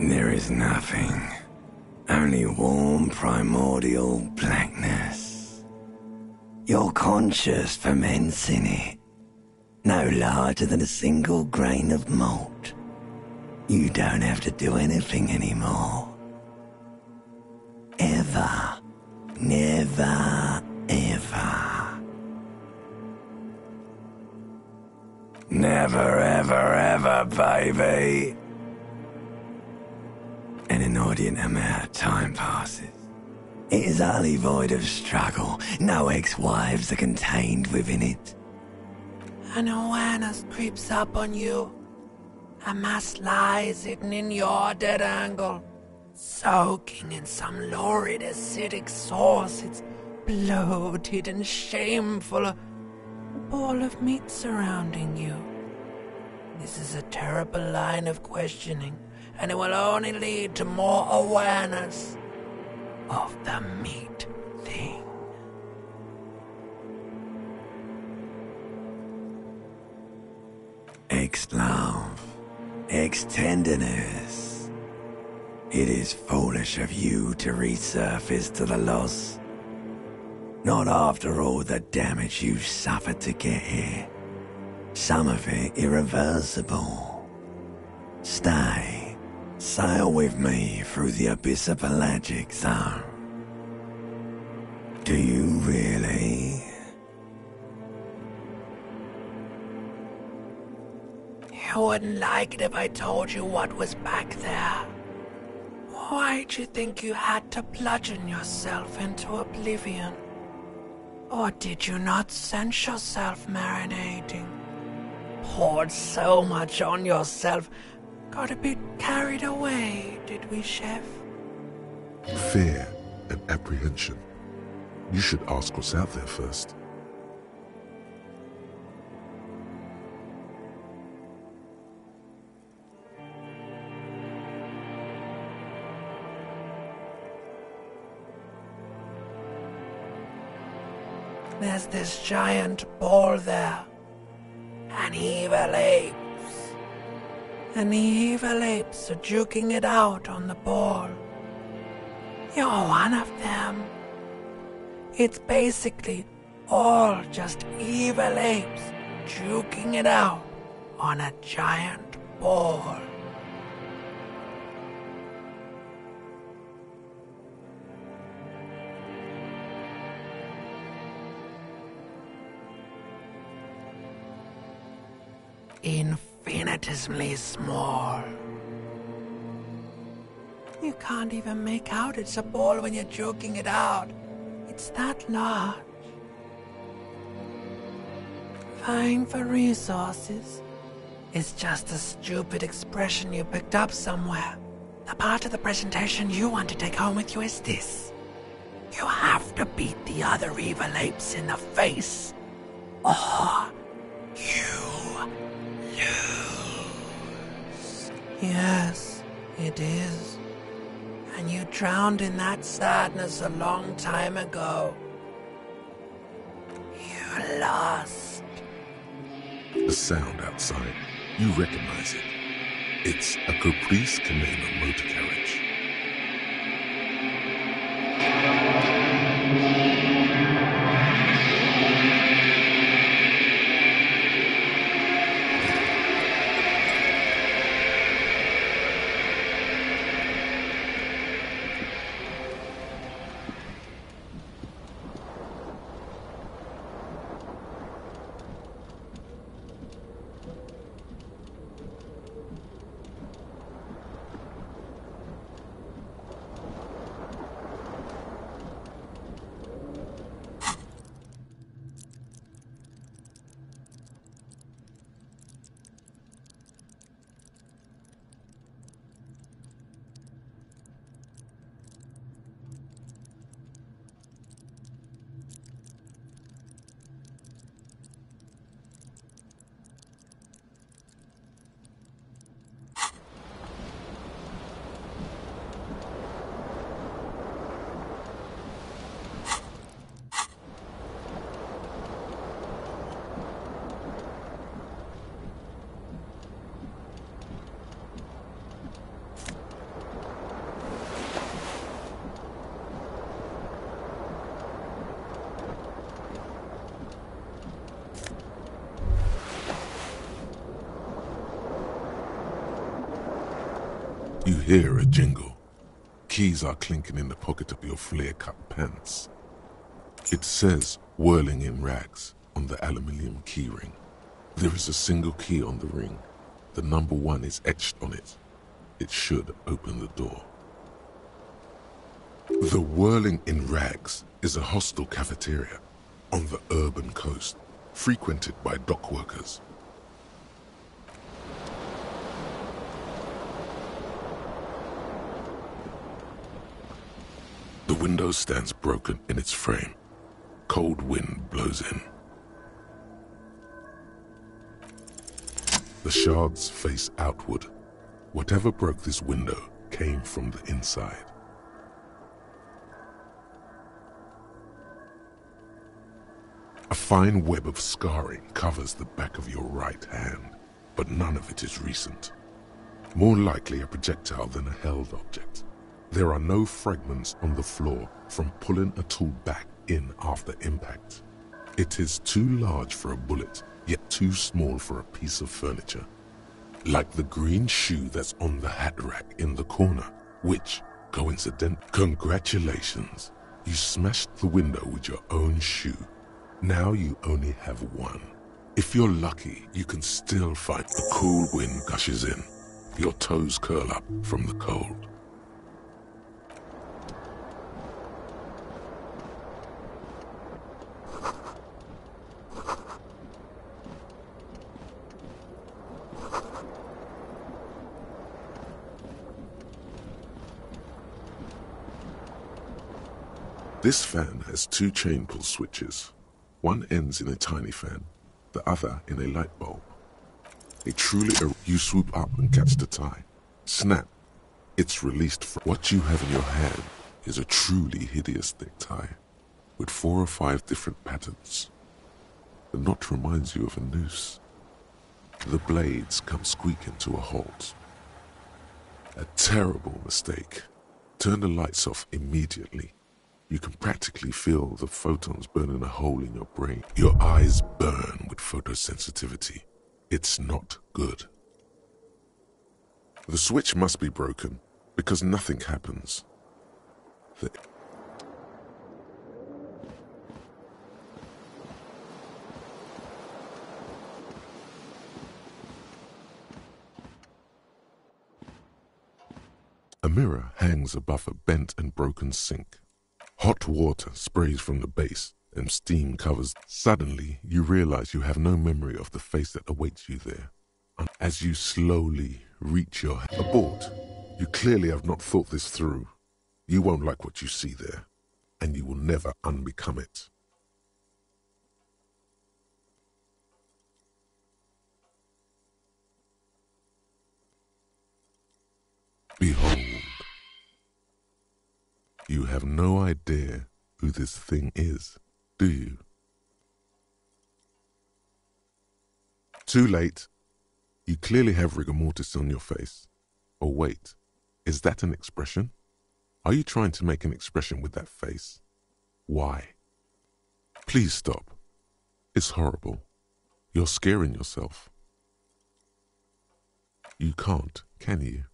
There is nothing. Only warm primordial blackness. Your conscious ferments in it. No larger than a single grain of malt. You don't have to do anything anymore. Ever. Never, ever. Never, ever, ever, baby. An inordinate amount of time passes. It is utterly void of struggle. No ex-wives are contained within it. An awareness creeps up on you. A mass lies hidden in your dead angle, soaking in some lurid acidic sauce. It's bloated and shameful, a ball of meat surrounding you. This is a terrible line of questioning, and it will only lead to more awareness of the meat thing. Ex-love, ex-tenderness. It is foolish of you to resurface to the loss. Not after all the damage you suffered to get here. Some of it irreversible. Stay. Sail with me through the abyss of pelagic zone. Do you really? You wouldn't like it if I told you what was back there. Why'd you think you had to bludgeon yourself into oblivion? Or did you not sense yourself marinating? Poured so much on yourself, got a bit carried away, did we, Chef? Fear and apprehension. You should ask what's out there first. There's this giant ball there. An evil apes. And the evil apes are juking it out on the ball. You're one of them. It's basically all just evil apes juking it out on a giant ball. Infinitesimally small. You can't even make out it's a ball when you're joking it out. It's that large. Vying for resources is just a stupid expression you picked up somewhere. The part of the presentation you want to take home with you is this. You have to beat the other evil apes in the face, or you lose. Yes, it is. And you drowned in that sadness a long time ago. You lost. The sound outside, you recognize it. It's a Caprice Canena motor carriage. You hear a jingle. Keys are clinking in the pocket of your flare-cut pants. It says "whirling in rags" on the aluminium keyring. There is a single key on the ring. The number 1 is etched on it. It should open the door. The Whirling in Rags is a hostel cafeteria on the urban coast, frequented by dock workers. The window stands broken in its frame. Cold wind blows in. The shards face outward. Whatever broke this window came from the inside. A fine web of scarring covers the back of your right hand, but none of it is recent. More likely a projectile than a held object. There are no fragments on the floor from pulling a tool back in after impact. It is too large for a bullet, yet too small for a piece of furniture. Like the green shoe that's on the hat rack in the corner, which, congratulations, you smashed the window with your own shoe. Now you only have one. If you're lucky, you can still find the cool wind gushes in. Your toes curl up from the cold. This fan has 2 chain pull switches. One ends in a tiny fan, the other in a light bulb. You swoop up and catch the tie. Snap. It's released from what you have in your hand is a truly hideous thick tie with 4 or 5 different patterns. The knot reminds you of a noose. The blades come squeaking to a halt. A terrible mistake. Turn the lights off immediately. You can practically feel the photons burning a hole in your brain. Your eyes burn with photosensitivity. It's not good. The switch must be broken because nothing happens. A mirror hangs above a bent and broken sink. Hot water sprays from the base and steam covers. Suddenly, you realize you have no memory of the face that awaits you there. As you slowly reach your abort, you clearly have not thought this through. You won't like what you see there, and you will never unbecome it. Behold. You have no idea who this thing is, do you? Too late. You clearly have rigor mortis on your face. Oh wait, is that an expression? Are you trying to make an expression with that face? Why? Please stop. It's horrible. You're scaring yourself. You can't, can you?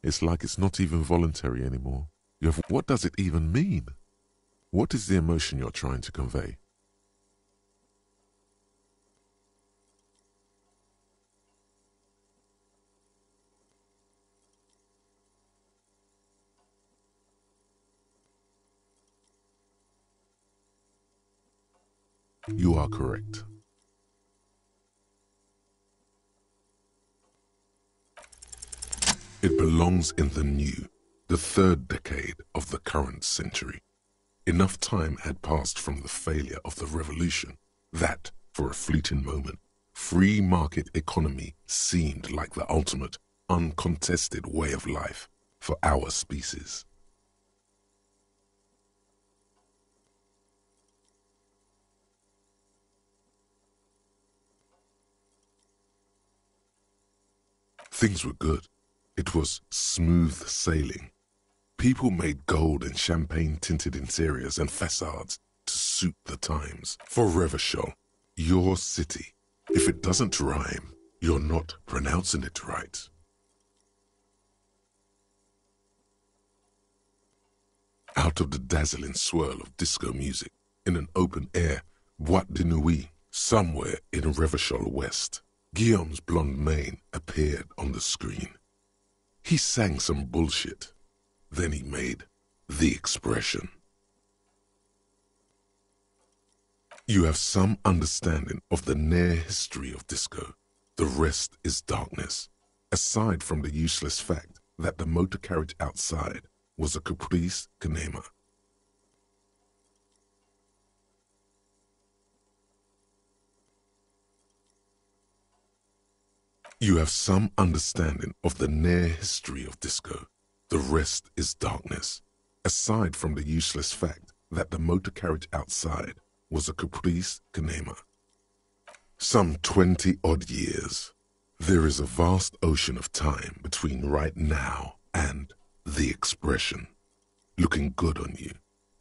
It's like it's not even voluntary anymore. What does it even mean? What is the emotion you're trying to convey? You are correct. It belongs in the new, the 3rd decade of the current century. Enough time had passed from the failure of the revolution that, for a fleeting moment, free market economy seemed like the ultimate, uncontested way of life for our species. Things were good. It was smooth sailing. People made gold and champagne-tinted interiors and facades to suit the times. For Revachol, your city. If it doesn't rhyme, you're not pronouncing it right. Out of the dazzling swirl of disco music, in an open-air boîte de nuit, somewhere in Revachol West, Guillaume's blonde mane appeared on the screen. He sang some bullshit. Then he made the expression. You have some understanding of the near history of disco. The rest is darkness, aside from the useless fact that the motor carriage outside was a caprice cinema. You have some understanding of the near history of disco. The rest is darkness, aside from the useless fact that the motor carriage outside was a caprice cinema. Some 20-odd years. There is a vast ocean of time between right now and the expression. Looking good on you,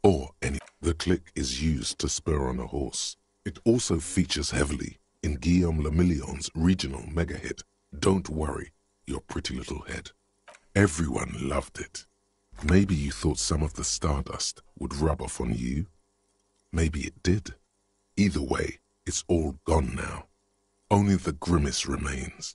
or any. The click is used to spur on a horse. It also features heavily in Guillaume Le Million's regional mega hit, Don't Worry Your Pretty Little Head. Everyone loved it. Maybe you thought some of the stardust would rub off on you. Maybe it did. Either way, it's all gone now. Only the grimace remains.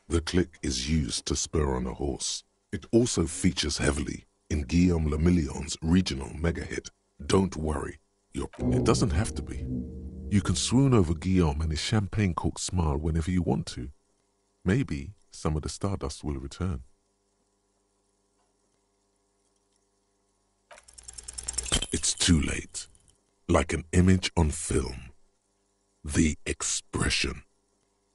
The click is used to spur on a horse. It also features heavily in Guillaume Le Million's regional mega hit, Don't Worry Your... It doesn't have to be. You can swoon over Guillaume and his champagne-corked smile whenever you want to. Maybe some of the stardust will return. It's too late. Like an image on film. The expression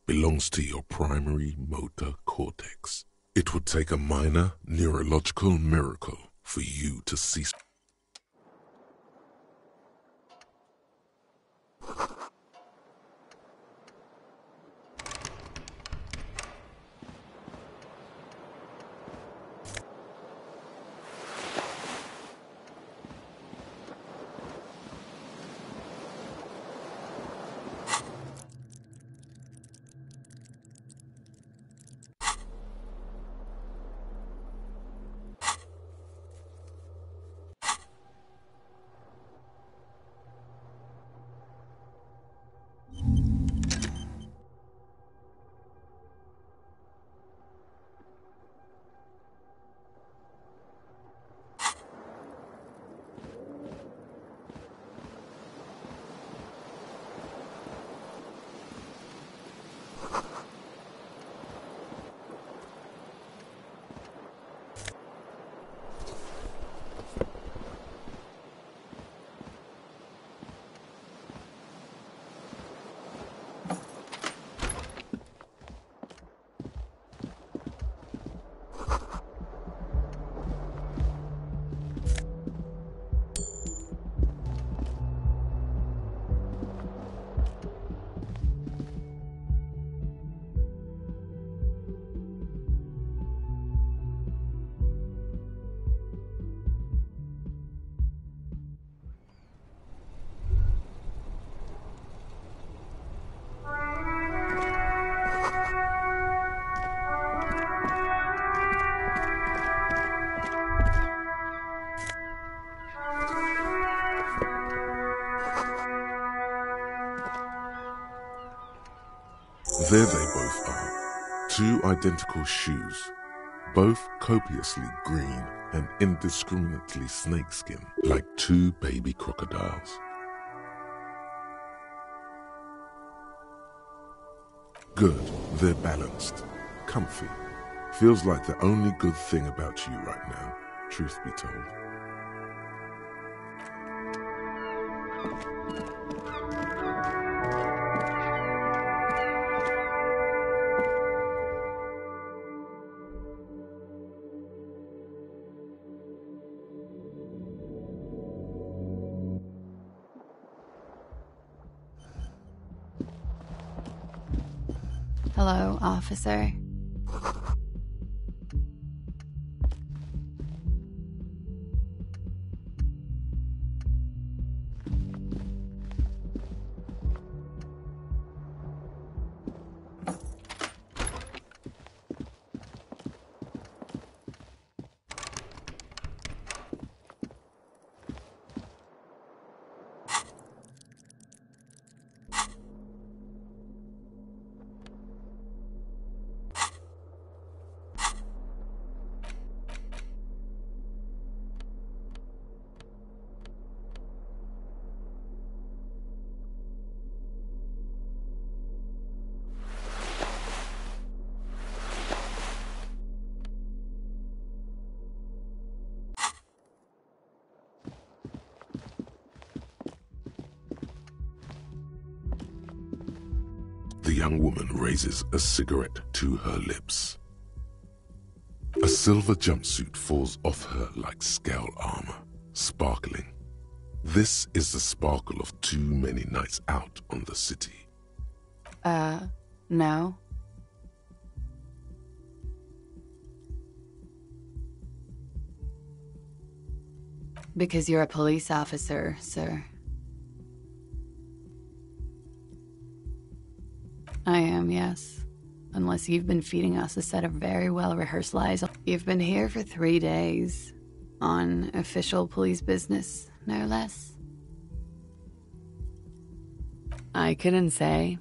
belongs to your primary motor cortex. It would take a minor neurological miracle for you to cease. There they both are, two identical shoes, both copiously green and indiscriminately snakeskin, like two baby crocodiles. Good, they're balanced, comfy. Feels like the only good thing about you right now, truth be told. Hello, officer. young woman raises a cigarette to her lips. A silver jumpsuit falls off her like scale armor, sparkling. This is the sparkle of too many nights out on the city. No. Because you're a police officer, sir. I am, yes. Unless you've been feeding us a set of very well-rehearsed lies. You've been here for 3 days. On official police business, no less. I couldn't say.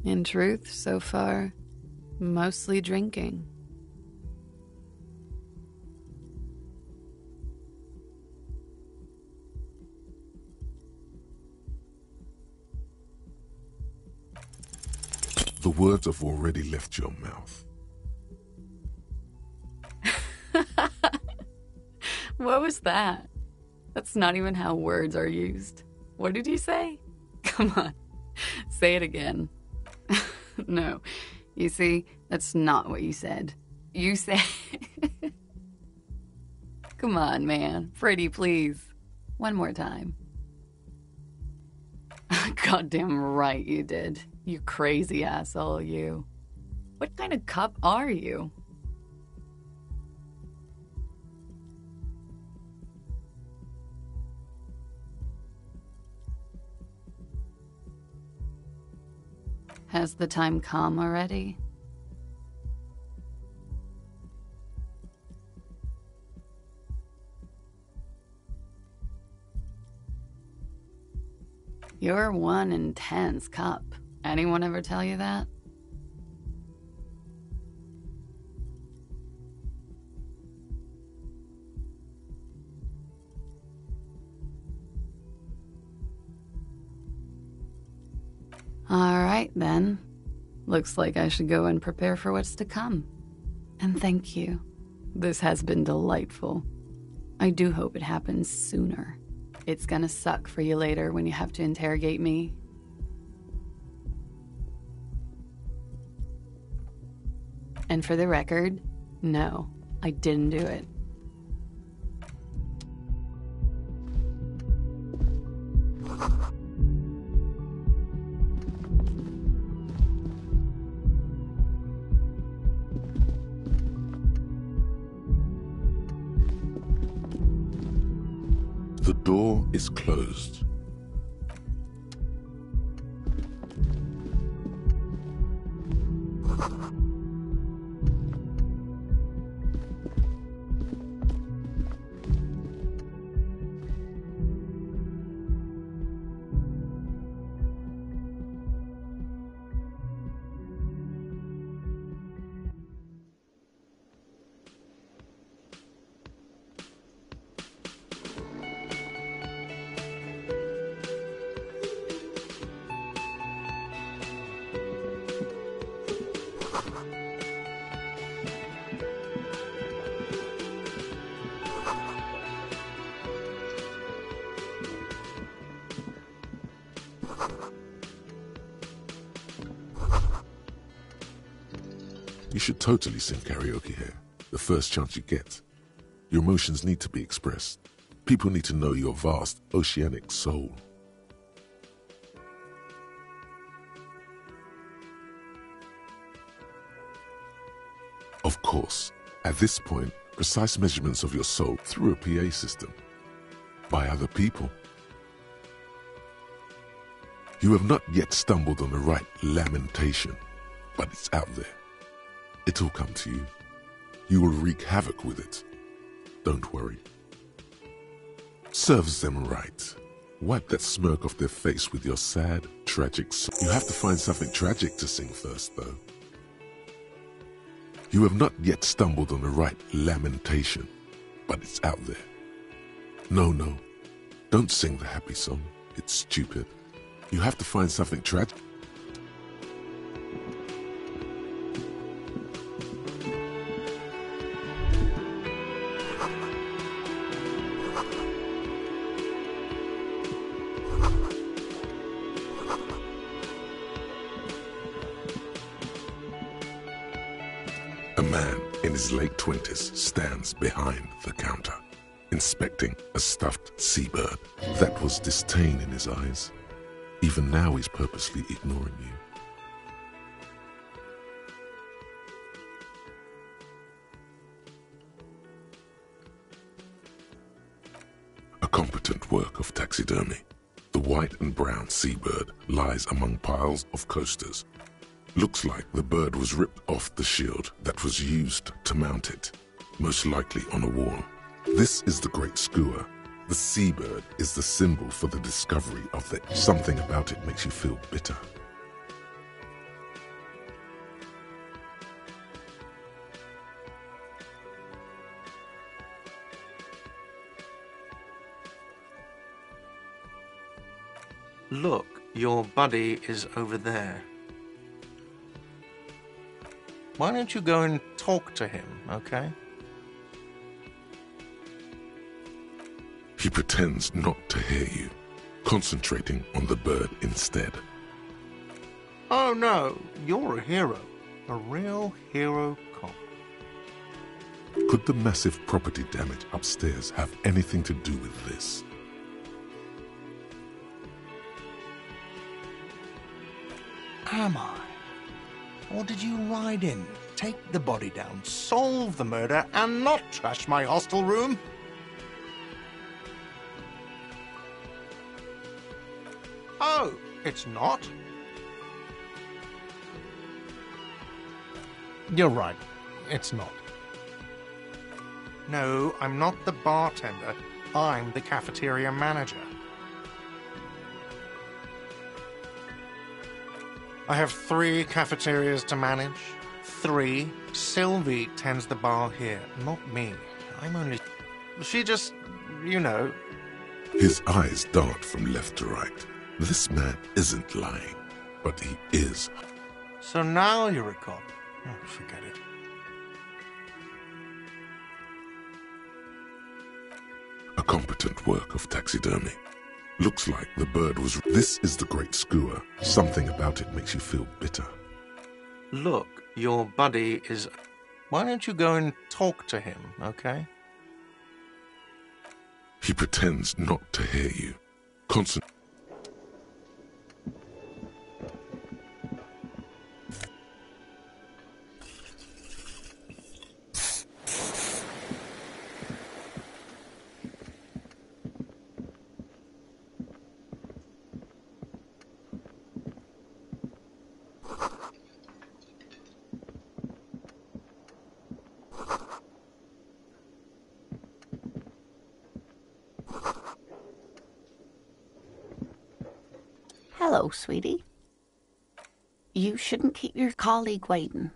In truth, so far, mostly drinking. The words have already left your mouth. What was that? That's not even how words are used. What did you say? Come on, say it again. No, you see, that's not what you said. You said... Come on, man. Pretty, please. One more time. Goddamn right you did. You crazy asshole, you. What kind of cop are you? Has the time come already? You're one intense cop. Anyone ever tell you that? All right, then. Looks like I should go and prepare for what's to come. And thank you. This has been delightful. I do hope it happens sooner. It's gonna suck for you later when you have to interrogate me. And for the record, no, I didn't do it. The door is closed. You should totally sing karaoke here, the first chance you get. Your emotions need to be expressed. People need to know your vast, oceanic soul. Of course, at this point, precise measurements of your soul through a PA system, by other people. You have not yet stumbled on the right lamentation, but it's out there. It'll come to you. You will wreak havoc with it. Don't worry. Serves them right. Wipe that smirk off their face with your sad, tragic song. You have to find something tragic to sing first, though. You have not yet stumbled on the right lamentation, but it's out there. No, don't sing the happy song. It's stupid. You have to find something tragic. man in his late 20s stands behind the counter, inspecting a stuffed seabird. That was disdain in his eyes. Even now he's purposely ignoring you. A competent work of taxidermy. The white and brown seabird lies among piles of coasters. Looks like the bird was ripped off the shield that was used to mount it, most likely on a wall. This is the great skua. The seabird is the symbol for the discovery of the something about it makes you feel bitter. Look, your buddy is over there. Why don't you go and talk to him, okay? He pretends not to hear you, concentrating on the bird instead. Oh no, you're a hero. A real hero cop. Could the massive property damage upstairs have anything to do with this? Am I? Or did you ride in, take the body down, solve the murder, and not trash my hostel room? Oh, it's not? You're right, it's not. No, I'm not the bartender. I'm the cafeteria manager. I have 3 cafeterias to manage. 3. Sylvie tends the bar here, not me. I'm only... She just, you know... His eyes dart from left to right. This man isn't lying, but he is. So now you're a cop. Oh, forget it. A competent work of taxidermy. Looks like the bird was... This is the great skua. Something about it makes you feel bitter. Look, your buddy is... Why don't you go and talk to him, okay? He pretends not to hear you. Hello, sweetie. You shouldn't keep your colleague waiting.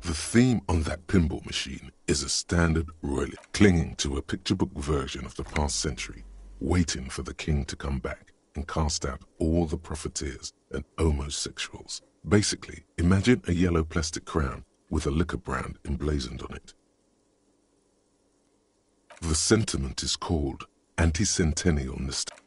The theme on that pinball machine is a standard royally clinging to a picture book version of the past century, waiting for the king to come back and cast out all the profiteers and homosexuals. Basically, imagine a yellow plastic crown with a liquor brand emblazoned on it. The sentiment is called anti-centennial nostalgia.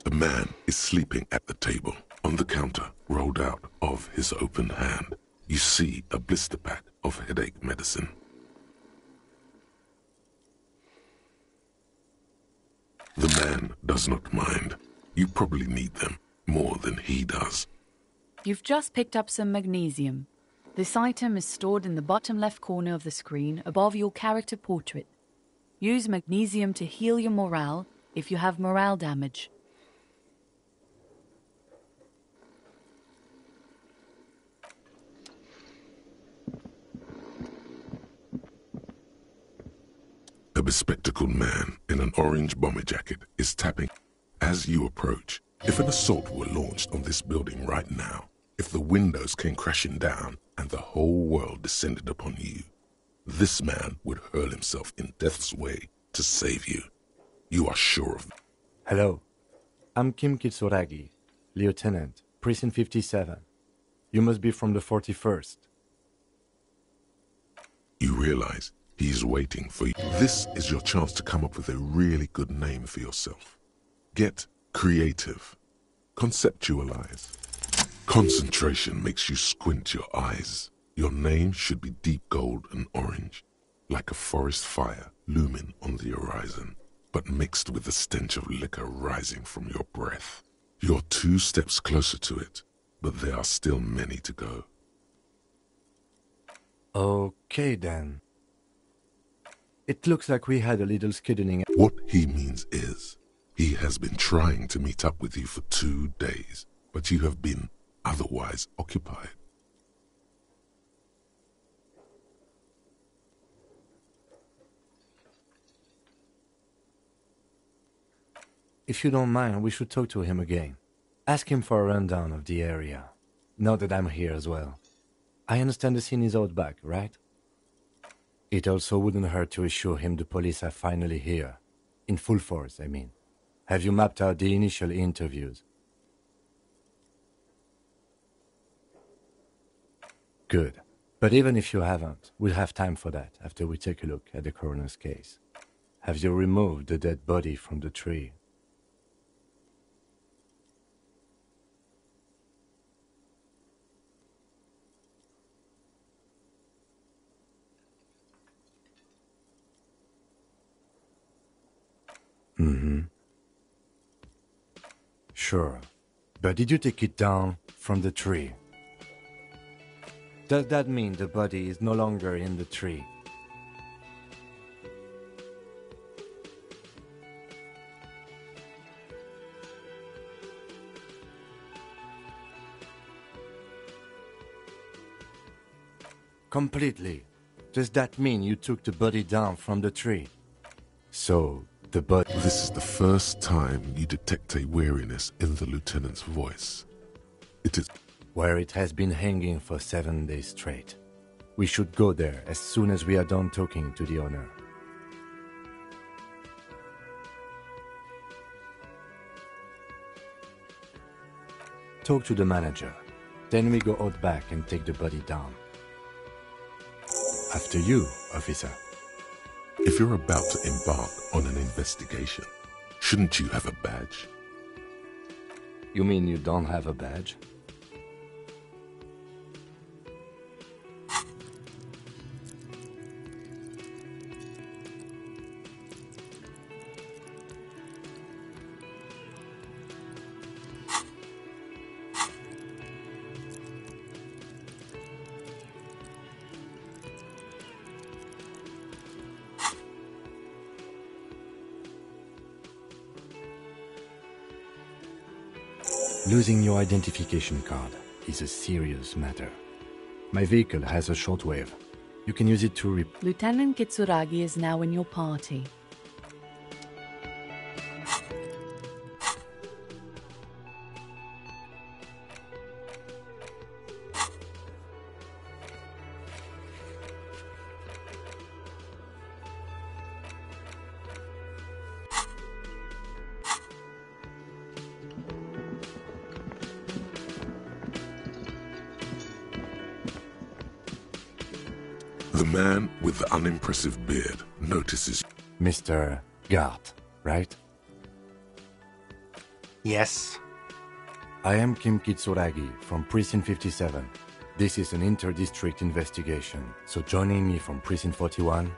A man is sleeping at the table, on the counter, rolled out of his open hand. You see a blister pack of headache medicine. The man does not mind. You probably need them more than he does. You've just picked up some magnesium. This item is stored in the bottom left corner of the screen above your character portrait. Use magnesium to heal your morale if you have morale damage. A bespectacled man in an orange bomber jacket is tapping. As you approach, if an assault were launched on this building right now, if the windows came crashing down and the whole world descended upon you, this man would hurl himself in death's way to save you. You are sure of it. Hello, I'm Kim Kitsuragi. Lieutenant, Precinct 57. You must be from the 41st. You realize he is waiting for you. This is your chance to come up with a really good name for yourself. Get creative. Conceptualize. Concentration makes you squint your eyes. Your name should be deep gold and orange, like a forest fire looming on the horizon, but mixed with the stench of liquor rising from your breath. You're 2 steps closer to it, but there are still many to go. Okay then. It looks like we had a little scheduling. What he means is, he has been trying to meet up with you for 2 days, but you have been otherwise occupied. If you don't mind, we should talk to him again. Ask him for a rundown of the area. Now that I'm here as well. I understand the scene is out back, right? It also wouldn't hurt to assure him the police are finally here. In full force, I mean. Have you mapped out the initial interviews? Good. But even if you haven't, we'll have time for that after we take a look at the coroner's case. Have you removed the dead body from the tree? Sure. But did you take it down from the tree? Does that mean the body is no longer in the tree? Completely. Does that mean you took the body down from the tree? So, the body... This is the first time you detect a weariness in the lieutenant's voice. It is... Where it has been hanging for 7 days straight. We should go there as soon as we are done talking to the owner. Talk to the manager. Then we go out back and take the body down. After you, officer. If you're about to embark on an investigation, shouldn't you have a badge? You mean you don't have a badge? Losing your identification card is a serious matter. My vehicle has a shortwave. You can use it to Lieutenant Kitsuragi is now in your party. The man with the unimpressive beard notices... Mr. Gart, right? Yes. I am Kim Kitsuragi from Precinct 57. This is an inter-district investigation, so joining me from Precinct 41...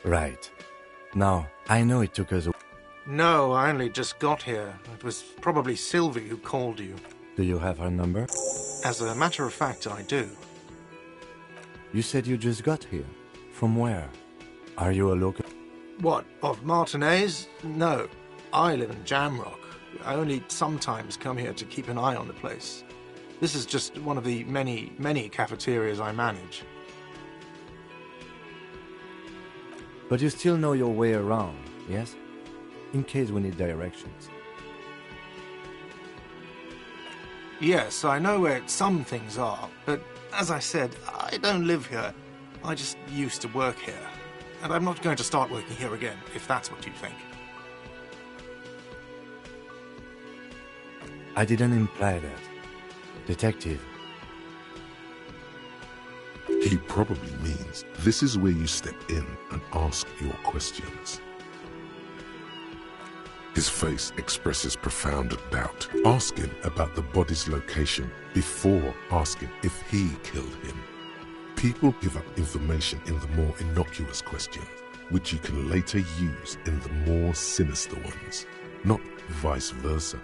Right. Now, I know it took us a... No, I only just got here. It was probably Sylvie who called you. Do you have her number? As a matter of fact, I do. You said you just got here. From where? Are you a local? What, of Martinez? No. I live in Jamrock. I only sometimes come here to keep an eye on the place. This is just one of the many cafeterias I manage. But you still know your way around, yes? In case we need directions. Yes, I know where some things are, but as I said, I don't live here. I just used to work here. and I'm not going to start working here again, if that's what you think. I didn't imply that. Detective. He probably means this is where you step in and ask your questions. His face expresses profound doubt. Ask him about the body's location before asking if he killed him. People give up information in the more innocuous questions, which you can later use in the more sinister ones, not vice versa.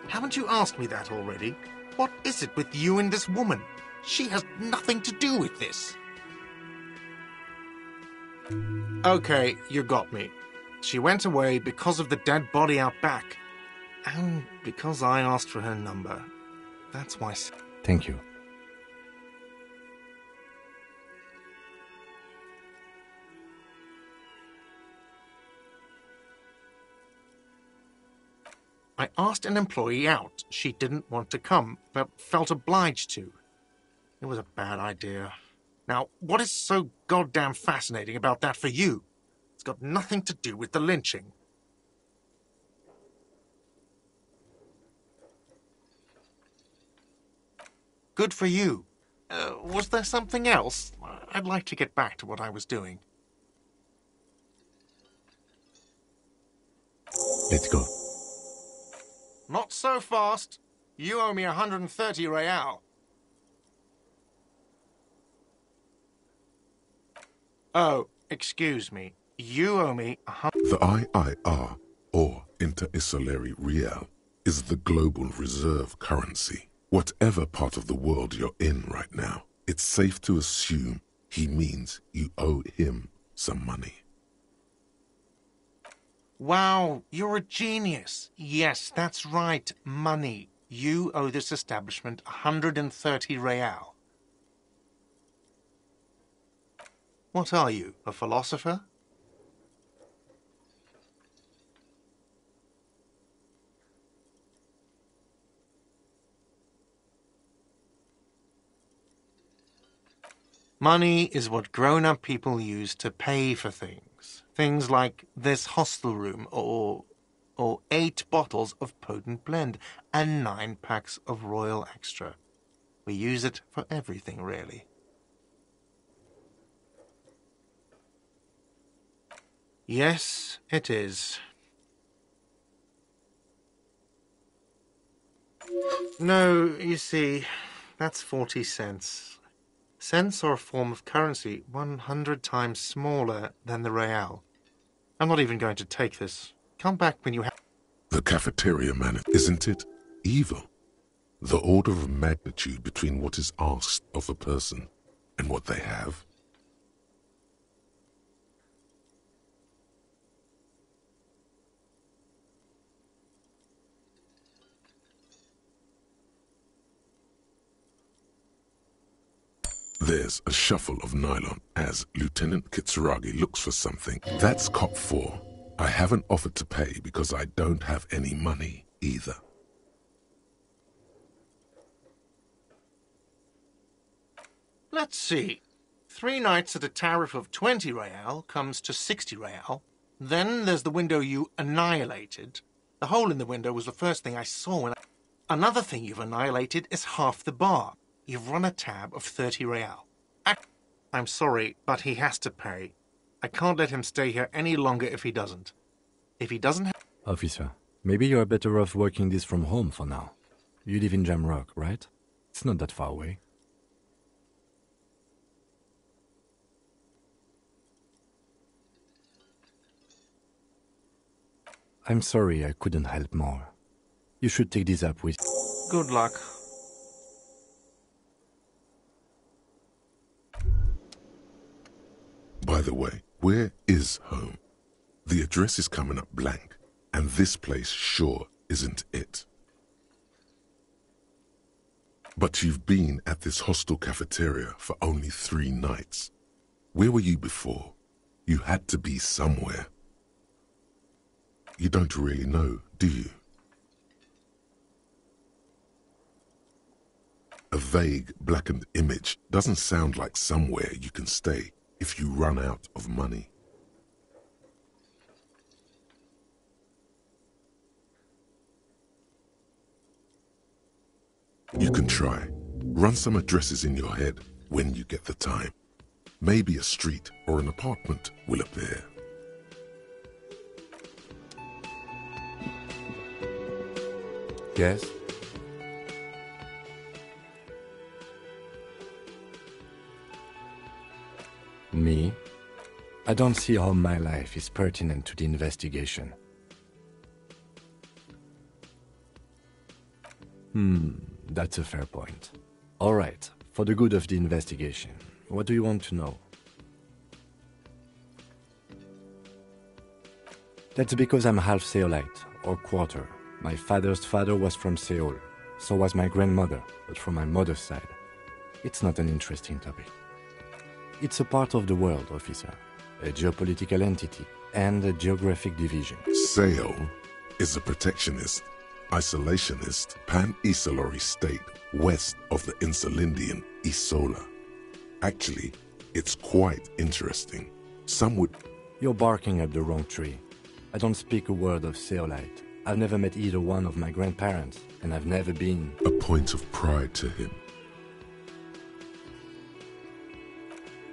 Haven't you asked me that already? What is it with you and this woman? She has nothing to do with this. Okay, you got me. She went away because of the dead body out back. And because I asked for her number. That's why... Thank you. I asked an employee out. She didn't want to come, but felt obliged to. It was a bad idea. Now, what is so goddamn fascinating about that for you? It's got nothing to do with the lynching. Good for you. Was there something else? I'd like to get back to what I was doing. Let's go. Not so fast. You owe me 130 real. Oh, excuse me. You owe me The IIR, or Inter-Isolary Real, is the global reserve currency. Whatever part of the world you're in right now, it's safe to assume he means you owe him some money. Wow, you're a genius. Yes, that's right, money. You owe this establishment 130 real. What are you, a philosopher? Money is what grown-up people use to pay for things. Things like this hostel room, or 8 bottles of potent blend, and 9 packs of Royal Extra. We use it for everything, really. Yes, it is. No, you see, that's 40 cents. Cents are a form of currency 100 times smaller than the real. I'm not even going to take this. Come back when you have... The cafeteria man, isn't it? Evil. The order of magnitude between what is asked of a person and what they have. There's a shuffle of nylon as Lieutenant Kitsuragi looks for something. That's cop 4. I haven't offered to pay because I don't have any money either. Let's see. 3 nights at a tariff of 20 real comes to 60 real. Then there's the window you annihilated. The hole in the window was the first thing I saw when Another thing you've annihilated is half the bar. You've run a tab of 30 real. I'm sorry, but he has to pay. I can't let him stay here any longer if he doesn't. If he doesn't have... Officer, maybe you're better off working this from home for now. You live in Jamrock, right? It's not that far away. I'm sorry I couldn't help more. You should take this up with... Good luck. By the way, where is home? The address is coming up blank, and this place sure isn't it. But you've been at this hostel cafeteria for only 3 nights. Where were you before? You had to be somewhere. You don't really know, do you? A vague, blackened image doesn't sound like somewhere you can stay if you run out of money. You can try. Run some addresses in your head when you get the time. Maybe a street or an apartment will appear. Yes? Me? I don't see how my life is pertinent to the investigation. That's a fair point. All right, for the good of the investigation, what do you want to know? That's because I'm half Seolite, or quarter. My father's father was from Seoul, so was my grandmother, but from my mother's side. It's not an interesting topic. It's a part of the world, officer. A geopolitical entity and a geographic division. Seoul is a protectionist, isolationist, pan-Isolari state west of the Insulindian Isola. Actually, it's quite interesting. Some would... You're barking up the wrong tree. I don't speak a word of Seolite. I've never met either one of my grandparents, and I've never been... A point of pride to him.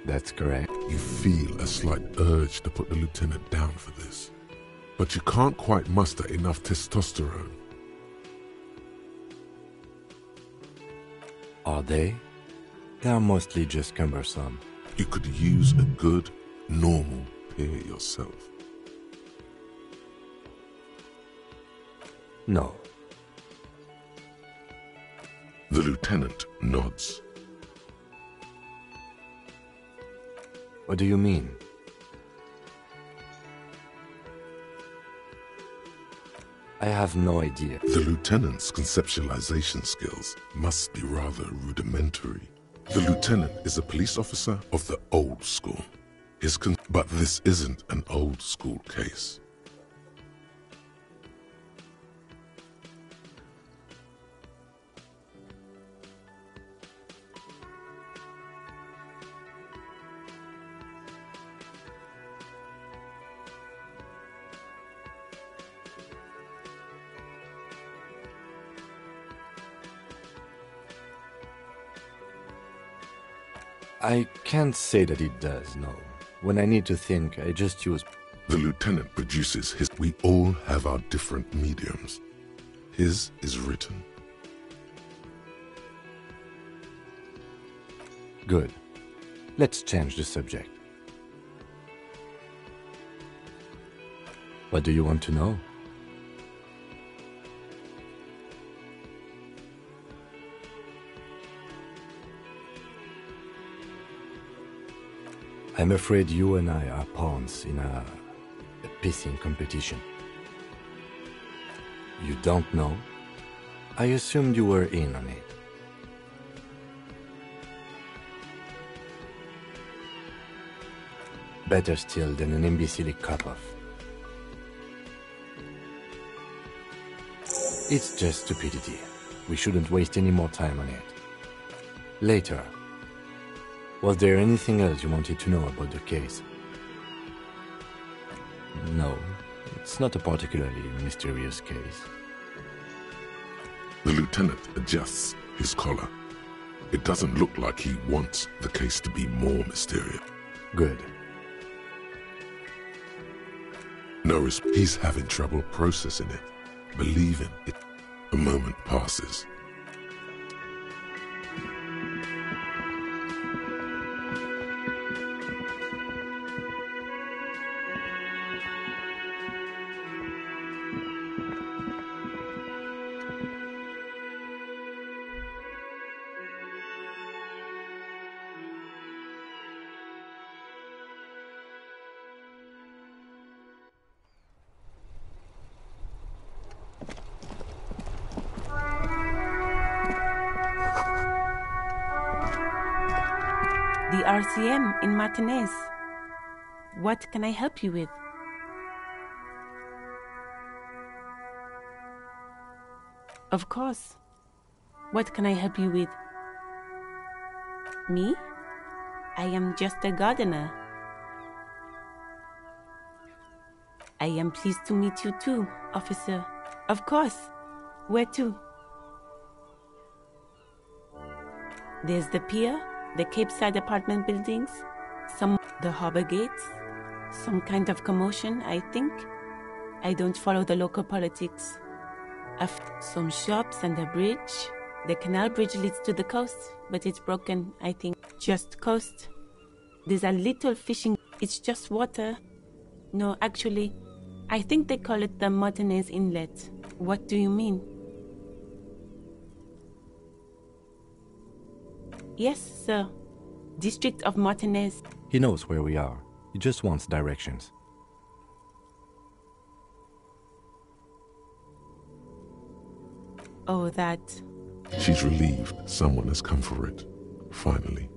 That's correct. You feel a slight urge to put the lieutenant down for this, but you can't quite muster enough testosterone. Are they? They are mostly just cumbersome. You could use a good, normal peer yourself. No. The lieutenant nods. What do you mean? I have no idea. The lieutenant's conceptualization skills must be rather rudimentary. The lieutenant is a police officer of the old school. But this isn't an old school case. I can't say that it does, no. When I need to think, I just use... The lieutenant produces his... We all have our different mediums. His is written. Good. Let's change the subject. What do you want to know? I'm afraid you and I are pawns in a pissing competition. You don't know? I assumed you were in on it. Better still than an imbecilic cut-off. It's just stupidity. We shouldn't waste any more time on it. Later. Was there anything else you wanted to know about the case? No, it's not a particularly mysterious case. The lieutenant adjusts his collar. It doesn't look like he wants the case to be more mysterious. Good. No, he's having trouble processing it, believing it. A moment passes. The RCM in Martinez. What can I help you with? Of course. What can I help you with? Me? I am just a gardener. I am pleased to meet you too, officer. Of course. Where to? There's the pier, the Capeside apartment buildings, the harbor gates, some kind of commotion, I think. I don't follow the local politics. Some shops and a bridge. The canal bridge leads to the coast, but it's broken, I think. Just coast. There's a little fishing. It's just water. No, actually, I think they call it the Martinez Inlet. What do you mean? Yes, sir. District of Martinez. He knows where we are. He just wants directions. Oh, that. She's relieved someone has come for it. Finally.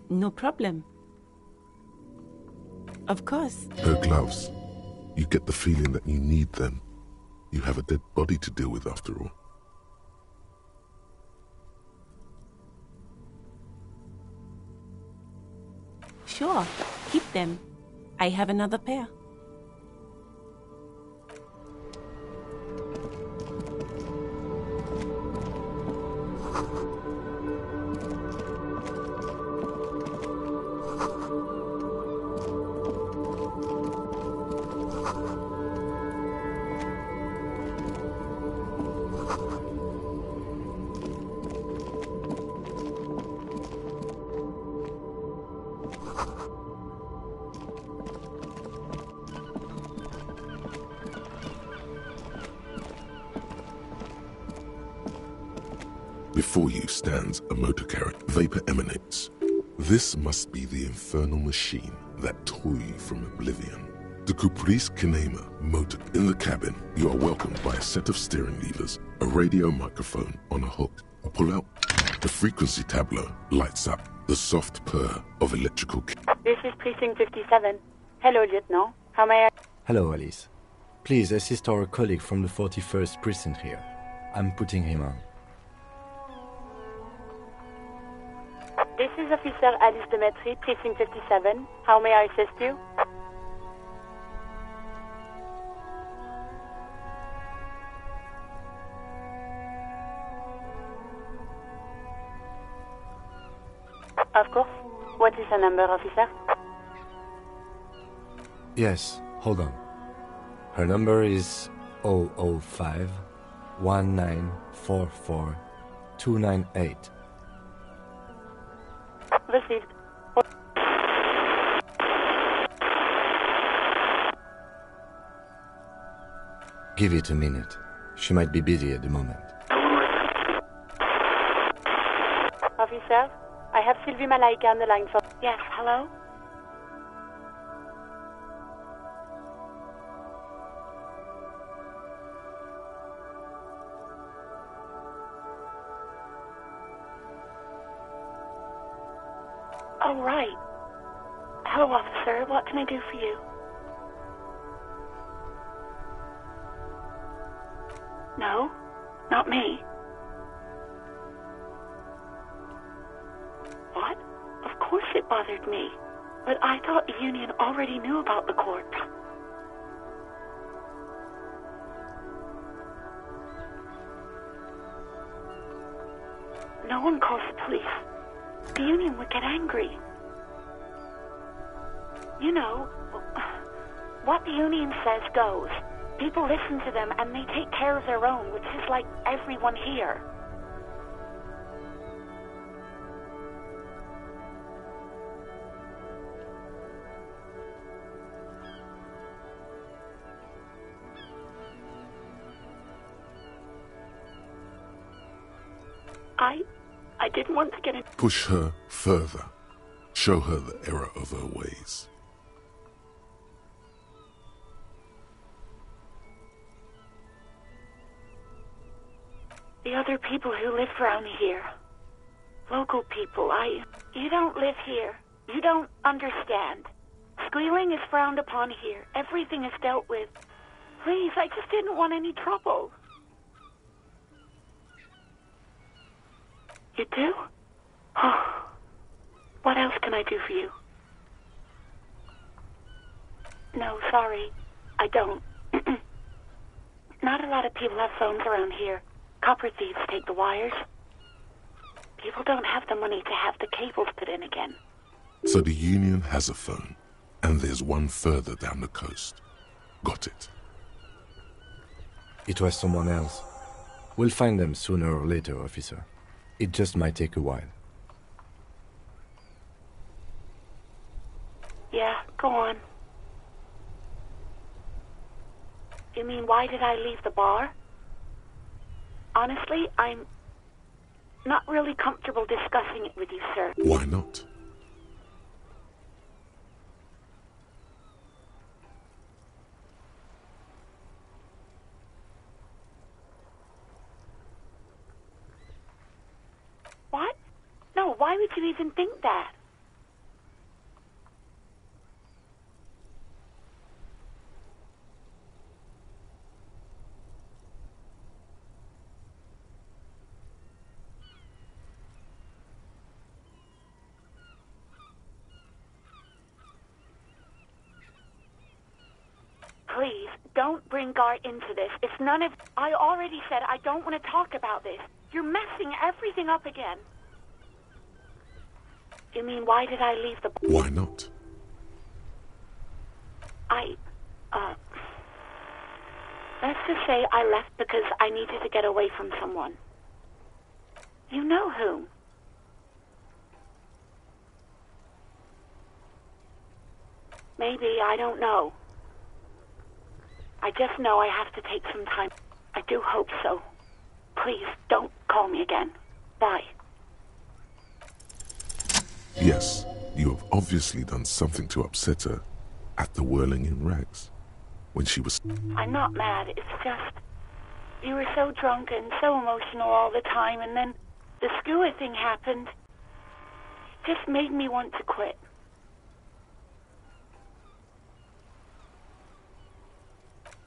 No problem. Of course. Her gloves. You get the feeling that you need them. You have a dead body to deal with after all. Sure, keep them. I have another pair. Before you stands a motor carriage. Vapor emanates. This must be the infernal machine that tore you from oblivion. The Caprice Kinema motor. In the cabin, you are welcomed by a set of steering levers, a radio microphone on a hook. Pull out. The frequency tableau lights up. The soft purr of electrical. This is Precinct 57. Hello, Lieutenant. How may I... Hello, Alice. Please assist our colleague from the 41st Precinct here. I'm putting him on. This is Officer Alice Demetri, Precinct 57. How may I assist you? Of course. What is her number, officer? Yes, hold on. Her number is 005 1944 298. Received. Give it a minute. She might be busy at the moment. Officer, I have Sylvie Malaika on the line for... Yes, hello? Oh, right. Hello, officer. What can I do for you? No, not me. What? Of course it bothered me. But I thought the union already knew about the court. No one calls the police. The union would get angry. You know, what the union says goes. People listen to them and they take care of their own, which is like everyone here. I didn't want to get in. Push her further. Show her the error of her ways. The other people who live around here. Local people, You don't live here. You don't understand. Squealing is frowned upon here. Everything is dealt with. Please, I just didn't want any trouble. You do? Oh. What else can I do for you? No, sorry. I don't. Not a lot of people have phones around here. Copper thieves take the wires. People don't have the money to have the cables put in again. So the Union has a phone, and there's one further down the coast. Got it. It was someone else. We'll find them sooner or later, officer. It just might take a while. Yeah, go on. You mean, why did I leave the bar? Honestly, I'm not really comfortable discussing it with you, sir. Why not? What? No, why would you even think that? Please, don't bring Gar into this. It's none of... I already said I don't want to talk about this. You're messing everything up again. You mean, why did I leave the... Why not? Let's just say I left because I needed to get away from someone. You know who? Maybe, I don't know. I just know I have to take some time. I do hope so. Please, don't call me again. Bye. Yes, you have obviously done something to upset her at the Whirling in Rags. When she was... I'm not mad, it's just... You were so drunk and so emotional all the time, and then the skua thing happened. It just made me want to quit.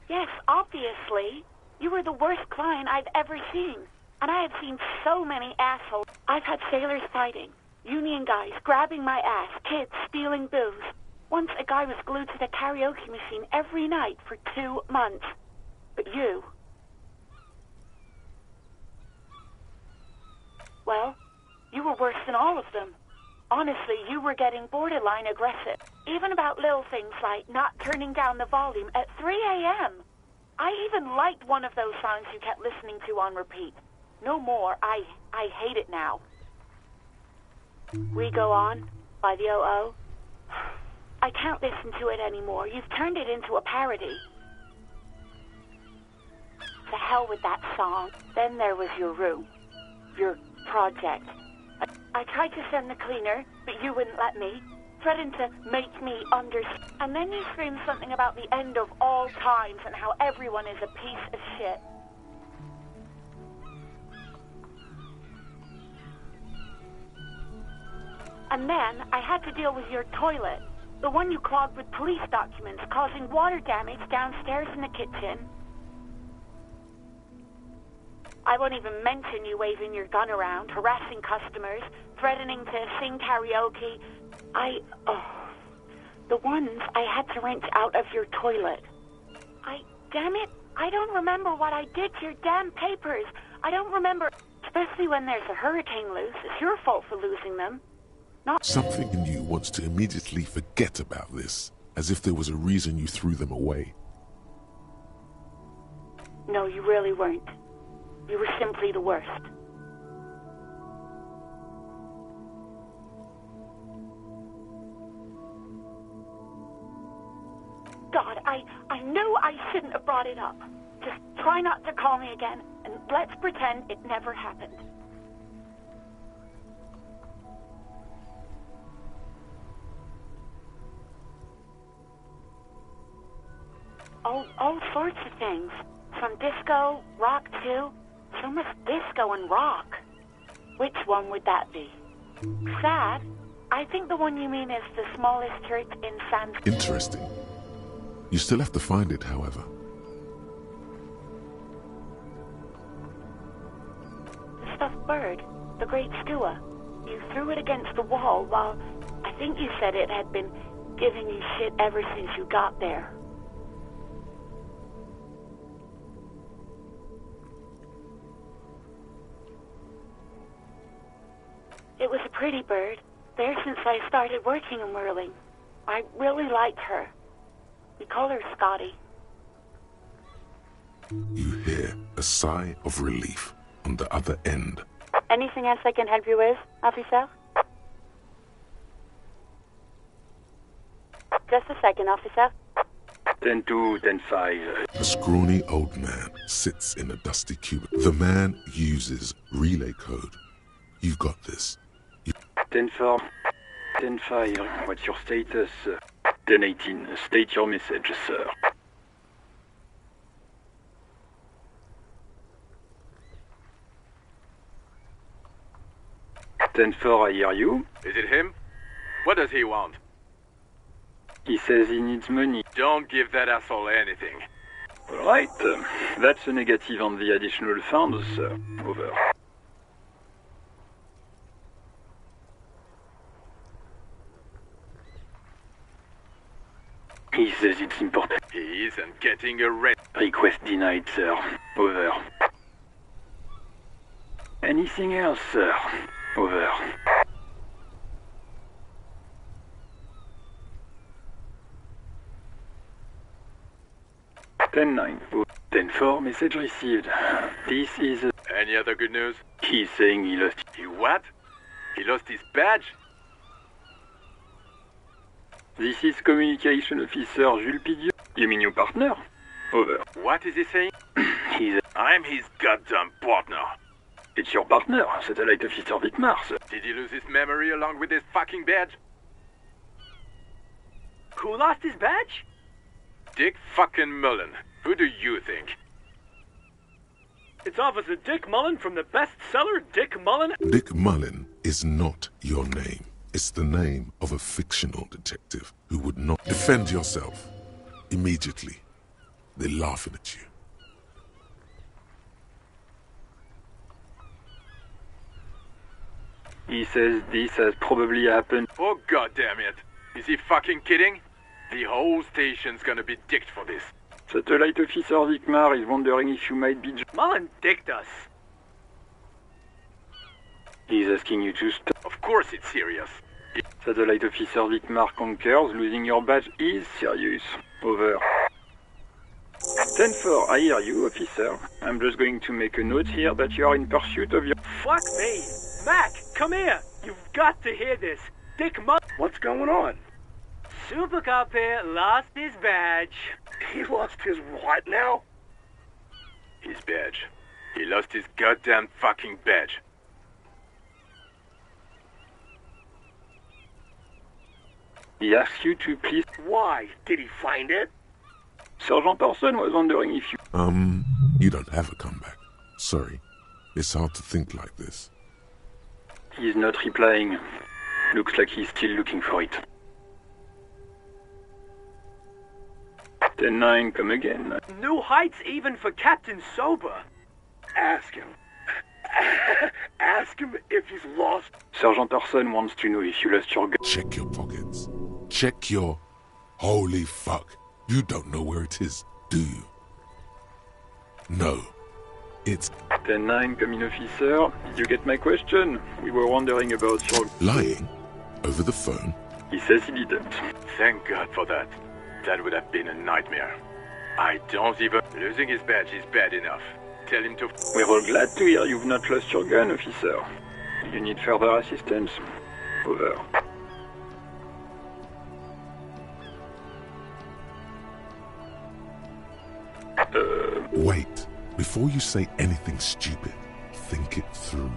Yes, obviously. You were the worst client I've ever seen. And I have seen so many assholes. I've had sailors fighting, union guys grabbing my ass, kids stealing booze. Once a guy was glued to the karaoke machine every night for 2 months. But you... Well, you were worse than all of them. Honestly, you were getting borderline aggressive. Even about little things like not turning down the volume at 3 a.m. I even liked one of those songs you kept listening to on repeat. No more. I hate it now. We Go On by the O.O. I can't listen to it anymore. You've turned it into a parody. To hell with that song. Then there was your room. Your project. I tried to send the cleaner, but you wouldn't let me. Threatened to make me understand. And then you screamed something about the end of all times and how everyone is a piece of shit. And then I had to deal with your toilet. The one you clogged with police documents, causing water damage downstairs in the kitchen. I won't even mention you waving your gun around, harassing customers, threatening to sing karaoke. The ones I had to wrench out of your toilet. Damn it, I don't remember what I did to your damn papers. I don't remember, especially when there's a hurricane loose. It's your fault for losing them. Something in you wants to immediately forget about this, as if there was a reason you threw them away. No, you really weren't. You were simply the worst. God, I knew I shouldn't have brought it up. Just try not to call me again, and let's pretend it never happened. All sorts of things. From disco, rock too. So much disco and rock. Which one would that be? Sad? I think the one you mean is the smallest church in San... Interesting. You still have to find it, however. The stuffed bird. The great skua. You threw it against the wall while... I think you said it had been giving you shit ever since you got there. pretty bird. There since I started working in whirling. I really liked her. We call her Scotty. You hear a sigh of relief on the other end. Anything else I can help you with, officer? Just a second, officer. 10-2, 10-5. A scrawny old man sits in a dusty cubicle. The man uses relay code. You've got this. 10-4, 10-5. What's your status? 10-18. State your message, sir. I hear you. Is it him? What does he want? He says he needs money. Don't give that asshole anything. Alright, that's a negative on the additional funds, sir. Over. He says it's important. He isn't getting arrested. Request denied, sir. Over. Anything else, sir? Over. Ten-9. 10-4, message received. This is... Any other good news? He's saying he lost... He what? He lost his badge? This is Communication Officer Jules Pidieu. You mean your partner? Over. What is he saying? He's... I'm his goddamn partner. It's your partner, Satellite Officer Vicmar, sir. Did he lose his memory along with his fucking badge? Who lost his badge? Dick fucking Mullen. Who do you think? It's Officer Dick Mullen from the bestseller Dick Mullen. Dick Mullen is not your name. It's the name of a fictional detective who would not defend yourself. Immediately, they're laughing at you. He says this has probably happened. Oh, goddamn it. Is he fucking kidding? The whole station's gonna be dicked for this. Satellite Officer Vicmar is wondering if you might be... Mullen dicked us. He's asking you to stop. Of course it's serious. Satellite Officer Vicmar concurs. Losing your badge is serious. Over. 10-4, I hear you, officer. I'm just going to make a note here that you are in pursuit of your... Fuck me! Mac, come here! You've got to hear this. Dick Mullen... What's going on? Super Cop here lost his badge. He lost his what now? His badge. He lost his goddamn fucking badge. He asks you to please... Why? Did he find it? Sergeant Person was wondering if you... You don't have a comeback. Sorry. It's hard to think like this. He's not replying. Looks like he's still looking for it. 10-9, come again. New heights even for Captain Sober. Ask him. Ask him if he's lost. Sergeant Person wants to know if you lost your gun. Check your pockets. Check your... Holy fuck. You don't know where it is, do you? No. It's... 10-9, come in, officer. Did you get my question? We were wondering about your... Lying? Over the phone? He says he didn't. Thank God for that. That would have been a nightmare. I don't even... Losing his badge is bad enough. Tell him to... We're all glad to hear you've not lost your gun, officer. You need further assistance? Over. Wait. Before you say anything stupid, think it through.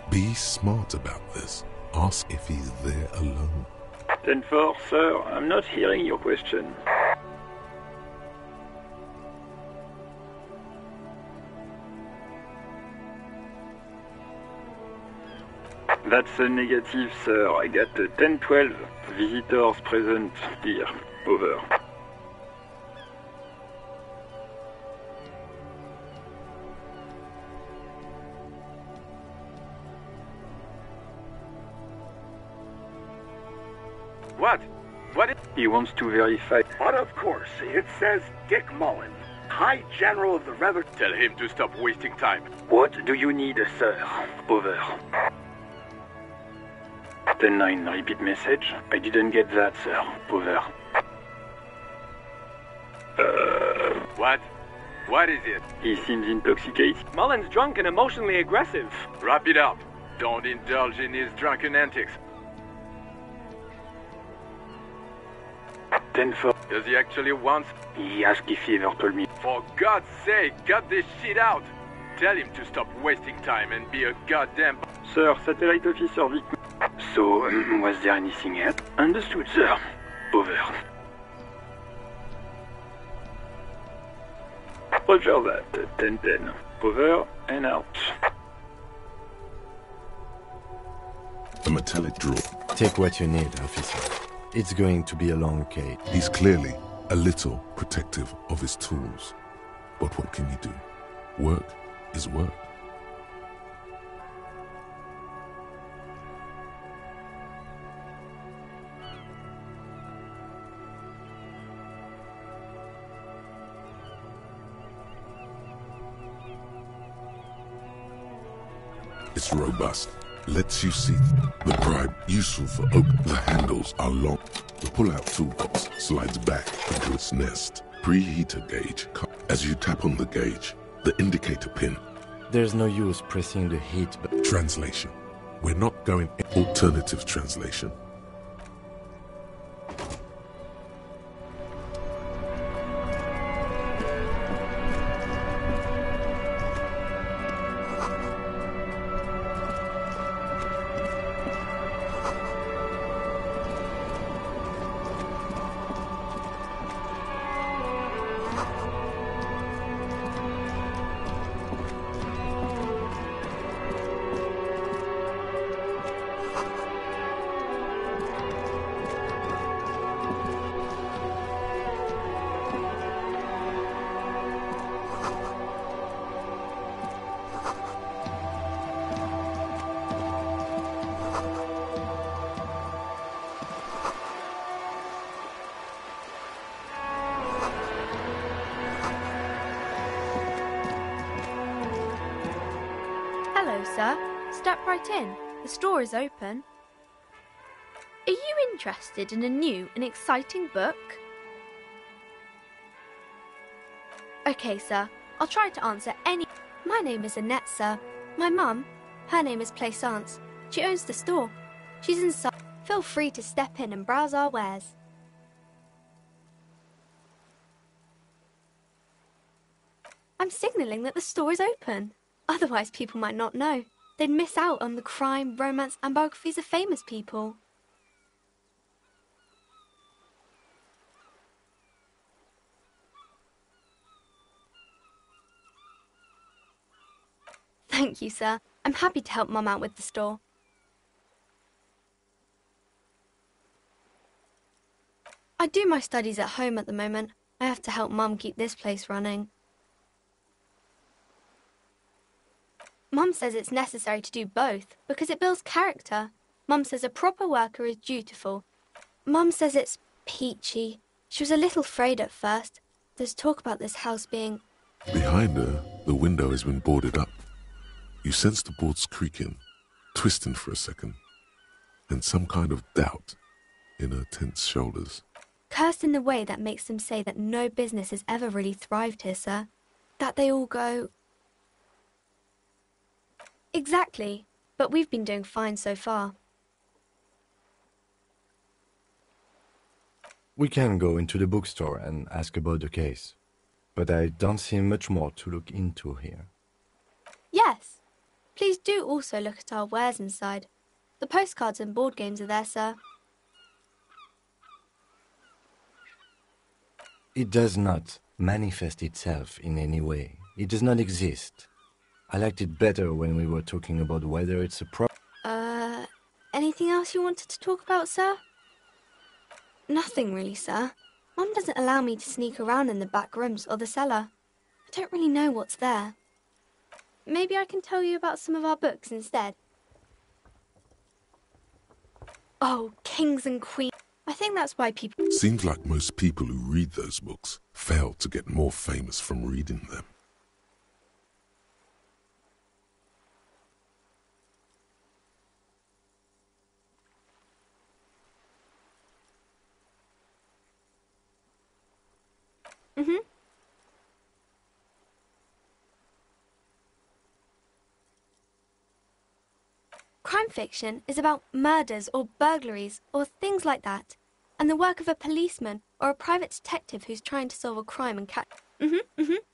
Be smart about this. Ask if he's there alone. 10-4, sir. I'm not hearing your question. That's a negative, sir. I got a 10-12. Visitors present here. Over. What? What is... He wants to verify. But of course, it says Dick Mullen, High General of the Revenue. Tell him to stop wasting time. What do you need, sir? Over. 10-9, repeat message. I didn't get that, sir. Over. What? What is it? He seems intoxicated. Mullen's drunk and emotionally aggressive. Wrap it up. Don't indulge in his drunken antics. 10-4. Does he actually want... He asked if he ever told me. For God's sake, cut this shit out! Tell him to stop wasting time and be a goddamn... Sir, satellite officer Vic. So, was there anything else? Understood, sir. Over. Roger that. 10-10. Over and out. A metallic drawer. Take what you need, officer. It's going to be a long case. He's clearly a little protective of his tools. But what can you do? Work is work. It's robust. Lets you see the bribe useful for open. The handles are long. The pull-out toolbox slides back into its nest. Preheater gauge. As you tap on the gauge, the indicator pin. There's no use pressing the heat button. Translation. We're not going alternative translation. Hello, sir. Step right in. The store is open. Are you interested in a new and exciting book? Okay, sir. I'll try to answer any... My name is Annette, sir. My mum, her name is Plaisance. She owns the store. She's inside. Feel free to step in and browse our wares. I'm signalling that the store is open. Otherwise, people might not know. They'd miss out on the crime, romance, and biographies of famous people. Thank you, sir. I'm happy to help Mum out with the store. I do my studies at home at the moment. I have to help Mum keep this place running. Mum says it's necessary to do both because it builds character. Mum says a proper worker is dutiful. Mum says it's peachy. She was a little afraid at first. There's talk about this house being... Behind her, the window has been boarded up. You sense the boards creaking, twisting for a second, and some kind of doubt in her tense shoulders. Cursed in the way that makes them say that no business has ever really thrived here, sir. That they all go... Exactly, but we've been doing fine so far. We can go into the bookstore and ask about the case, but I don't see much more to look into here. Yes. Please do also look at our wares inside. The postcards and board games are there, sir. It does not manifest itself in any way. It does not exist. I liked it better when we were talking about whether it's a problem. Anything else you wanted to talk about, sir? Nothing really, sir. Mum doesn't allow me to sneak around in the back rooms or the cellar. I don't really know what's there. Maybe I can tell you about some of our books instead. Oh, Kings and Queens. I think that's why people... Seems like most people who read those books fail to get more famous from reading them. Mm-hmm. Crime fiction is about murders or burglaries or things like that, and the work of a policeman or a private detective who's trying to solve a crime and catch... And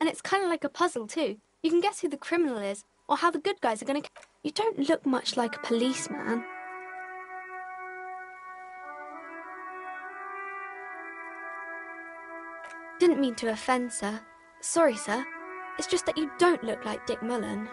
it's kind of like a puzzle too. You can guess who the criminal is or how the good guys are going to... You don't look much like a policeman. Didn't mean to offend, sir. Sorry, sir. It's just that you don't look like Dick Mullen.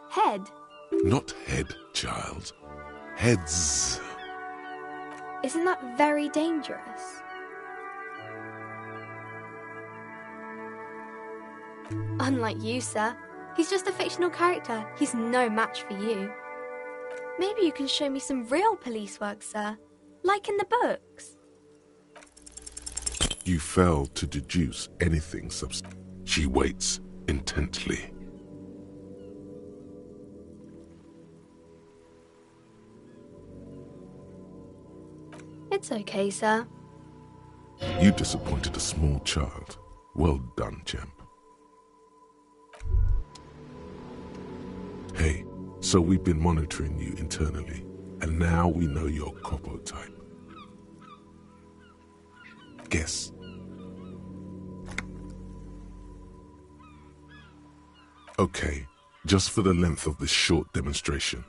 Head? Not head, child. Heads. Isn't that very dangerous? Unlike you, sir. He's just a fictional character. He's no match for you. Maybe you can show me some real police work, sir. Like in the books. You fail to deduce anything substantial. She waits intently. It's okay, sir. You disappointed a small child. Well done, champ. Hey, so we've been monitoring you internally, and now we know your Copo type. Guess. Okay, just for the length of this short demonstration,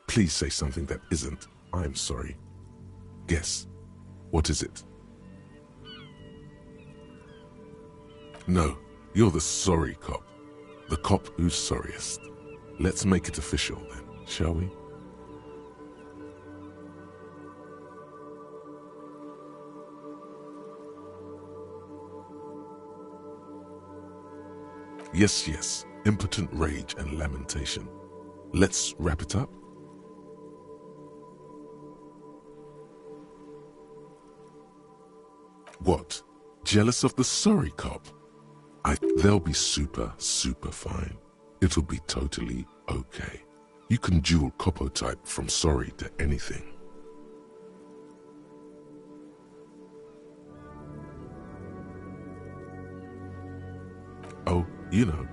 please say something that isn't, I'm sorry. Guess. What is it? No, you're the sorry cop. The cop who's sorriest. Let's make it official then, shall we? Yes, yes, impotent rage and lamentation. Let's wrap it up. What? Jealous of the sorry cop? They'll be super fine. It'll be totally okay. You can dual Copo type from sorry to anything. Oh, you know,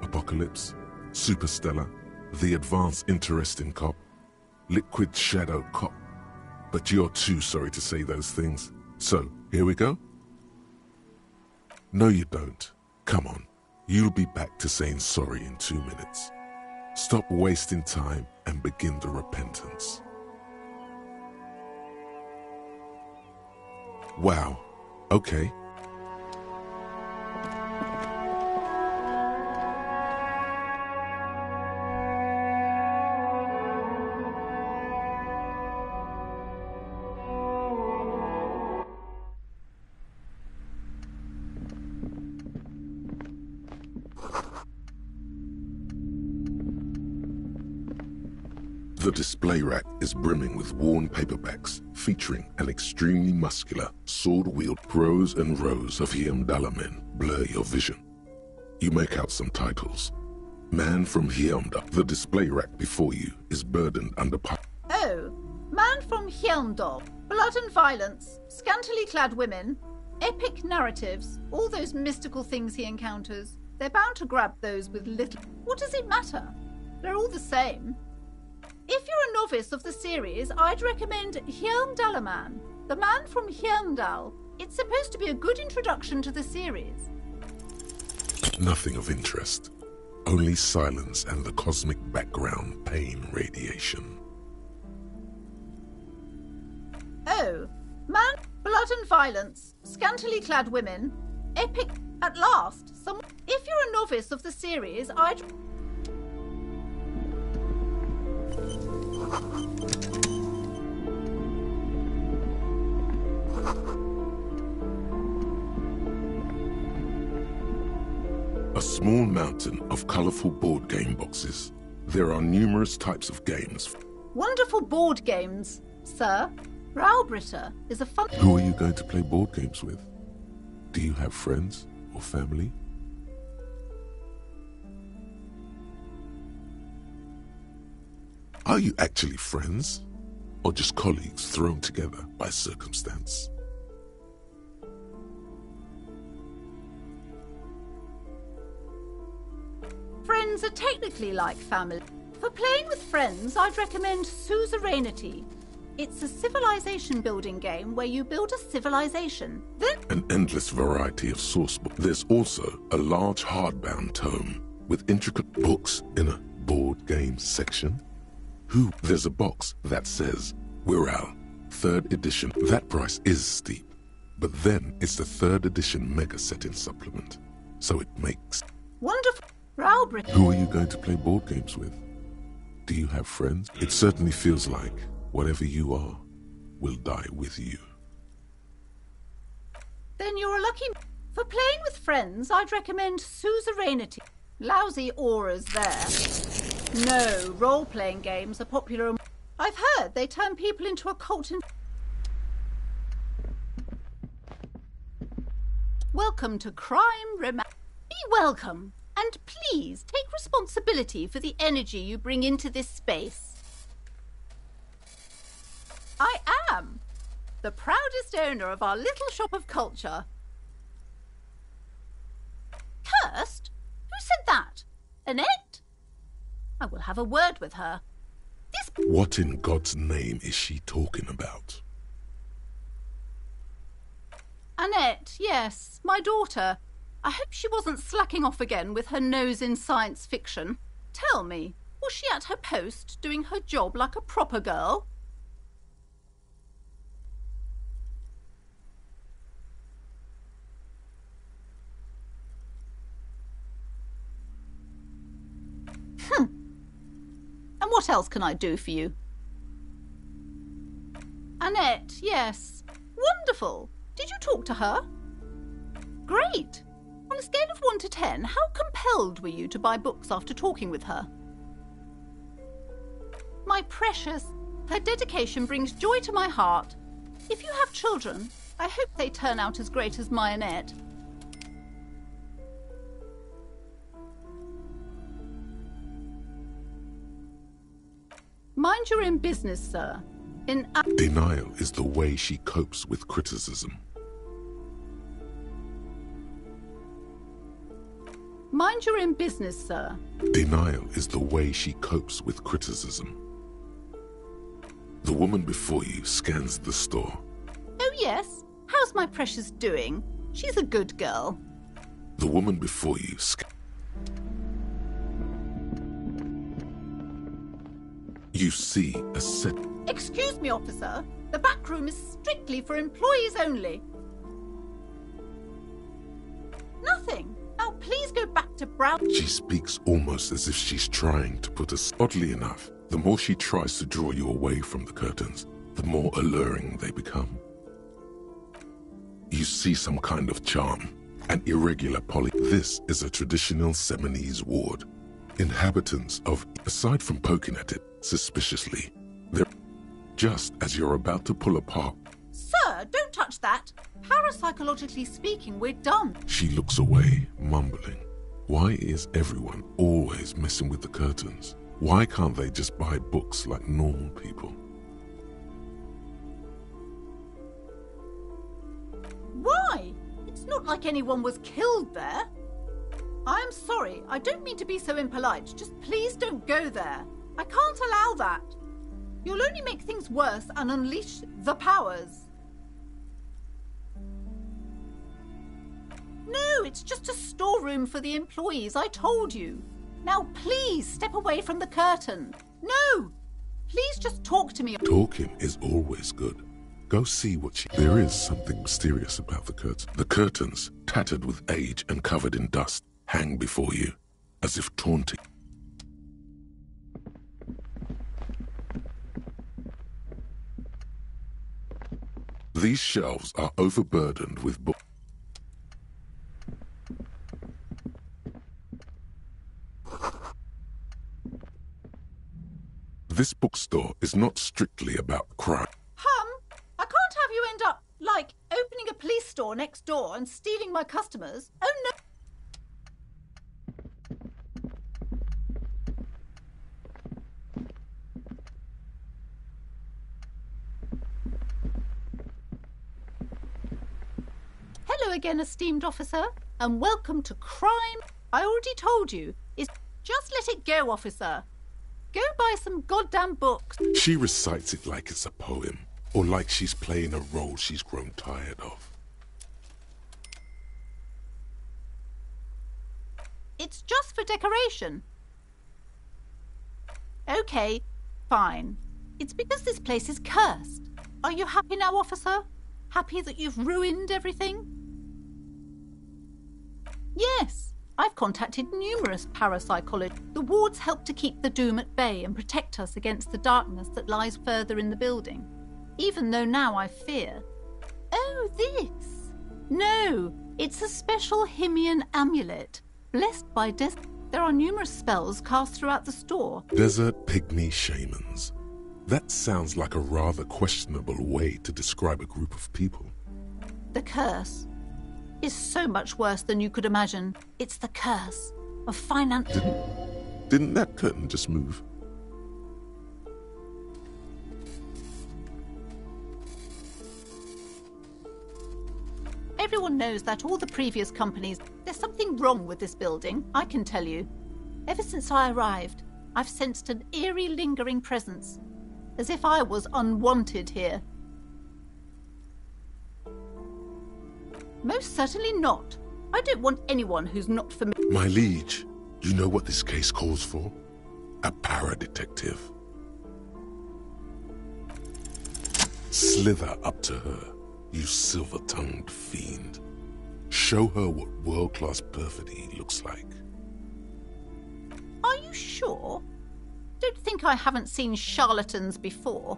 Apocalypse, Superstellar, the advanced interesting cop, liquid shadow cop. But you're too sorry to say those things. So, here we go? No, you don't. Come on. You'll be back to saying sorry in 2 minutes. Stop wasting time and begin the repentance. Wow. Okay. The display rack is brimming with worn paperbacks featuring an extremely muscular, sword-wielding rows and rows of Hyamdala men blur your vision. You make out some titles. Man from Hyamdala. The display rack before you is burdened under Oh, Man from Hyamdala. Blood and violence, scantily clad women, epic narratives, all those mystical things he encounters. They're bound to grab those with little... What does it matter? They're all the same. If you're a novice of the series, I'd recommend Hyamdala Man, the Man from Hyamdal. It's supposed to be a good introduction to the series. Nothing of interest. Only silence and the cosmic background pain radiation. Oh, Man, blood and violence, scantily clad women, epic... At last, some... If you're a novice of the series, I'd... A small mountain of colorful board game boxes. There are numerous types of games. Wonderful board games, sir. Raubritter is a fun... Who are you going to play board games with? Do you have friends or family? Are you actually friends, or just colleagues thrown together by circumstance? Friends are technically like family. For playing with friends, I'd recommend Suzerainty. It's a civilization building game where you build a civilization. Then An endless variety of source books. There's also a large hardbound tome with intricate books in a board game section. There's a box that says Wirral, 3rd edition. That price is steep, but then it's the 3rd edition mega setting supplement, so it makes... wonderful. Rowbridge. Who are you going to play board games with? Do you have friends? It certainly feels like whatever you are will die with you. Then you're a lucky... For playing with friends, I'd recommend Suzerainty. Lousy auras there. No, role-playing games are popular. I've heard they turn people into a cult. Welcome to Crime Romance. Be welcome, and please take responsibility for the energy you bring into this space. I am the proudest owner of our little shop of culture. Cursed? Who said that? Annette? I will have a word with her. What in God's name is she talking about? Annette, yes, my daughter. I hope she wasn't slacking off again with her nose in science fiction. Tell me, was she at her post doing her job like a proper girl? And what else can I do for you? Annette, yes. Wonderful. Did you talk to her? Great. On a scale of 1 to 10, how compelled were you to buy books after talking with her? My precious, her dedication brings joy to my heart. If you have children, I hope they turn out as great as my Annette. Mind your own business, sir. Denial is the way she copes with criticism. Mind your own business, sir. Denial is the way she copes with criticism. The woman before you scans the store. Oh, yes. How's my precious doing? She's a good girl. The woman before you You see a set. Excuse me, officer. The back room is strictly for employees only. Nothing. Now please go back to Brown. She speaks almost as if she's trying to put us. Oddly enough, the more she tries to draw you away from the curtains, the more alluring they become. You see some kind of charm, an irregular This is a traditional Seminese ward. Inhabitants of, aside from poking at it suspiciously, they're just as you're about to pull apart. Sir, don't touch that. Parapsychologically speaking, we're done. She looks away, mumbling. Why is everyone always messing with the curtains? Why can't they just buy books like normal people? Why? It's not like anyone was killed there. I'm sorry, I don't mean to be so impolite. Just please don't go there. I can't allow that. You'll only make things worse and unleash the powers. No, it's just a storeroom for the employees, I told you. Now please step away from the curtain. No! Please just talk to me. Talking is always good. Go see what she... There is something mysterious about the curtains. The curtains, tattered with age and covered in dust, hang before you, as if taunting. These shelves are overburdened with books. This bookstore is not strictly about crime. I can't have you end up, like, opening a police store next door and stealing my customers. Oh no! Hello again, esteemed officer, and welcome to Crime. I already told you, it's just let it go, officer. Go buy some goddamn books. She recites it like it's a poem, or like she's playing a role she's grown tired of. It's just for decoration. Okay, fine. It's because this place is cursed. Are you happy now, officer? Happy that you've ruined everything? Yes, I've contacted numerous parapsychologists. The wards help to keep the doom at bay and protect us against the darkness that lies further in the building. Even though now I fear. Oh, this? No, it's a special Himian amulet. Blessed by there are numerous spells cast throughout the store. Desert pygmy shamans. That sounds like a rather questionable way to describe a group of people. The curse is so much worse than you could imagine. It's the curse of finance. Didn't that curtain just move? Everyone knows that all the previous companies, there's something wrong with this building, I can tell you. Ever since I arrived, I've sensed an eerie lingering presence, as if I was unwanted here. Most certainly not. I don't want anyone who's not familiar. My liege, you know what this case calls for? A para-detective. Slither up to her, you silver-tongued fiend. Show her what world-class perfidy looks like. Are you sure? Don't think I haven't seen charlatans before.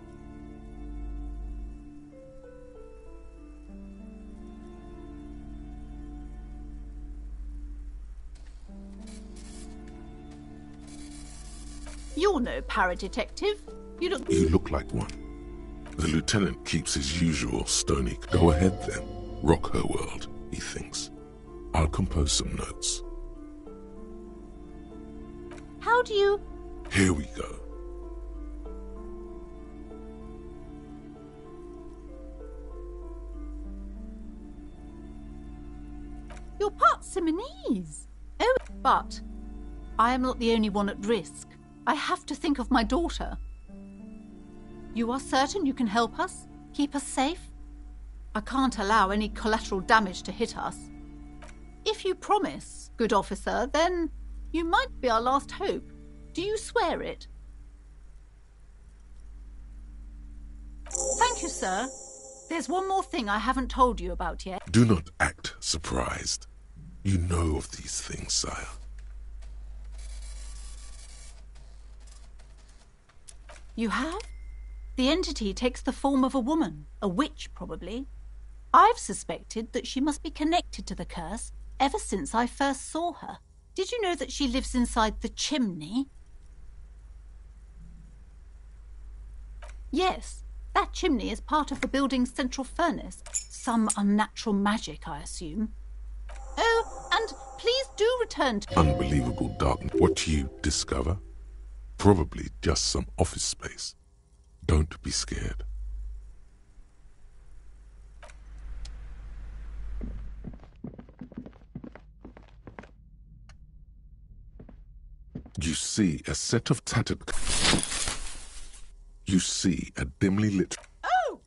You're no para-detective. You look like one. The lieutenant keeps his usual stony. Go ahead then. Rock her world, he thinks. I'll compose some notes. How do you... Here we go. You're part Simonese. Oh, but I am not the only one at risk. I have to think of my daughter. You are certain you can help us? Keep us safe? I can't allow any collateral damage to hit us. If you promise, good officer, then you might be our last hope. Do you swear it? Thank you, sir. There's one more thing I haven't told you about yet. Do not act surprised. You know of these things, sire. You have? The entity takes the form of a woman, a witch probably. I've suspected that she must be connected to the curse ever since I first saw her. Did you know that she lives inside the chimney? Yes, that chimney is part of the building's central furnace. Some unnatural magic, I assume. Oh, and please do return to... Unbelievable darkness. What you discover? Probably just some office space. Don't be scared. You see a set of tattered... You see a dimly lit... Oh!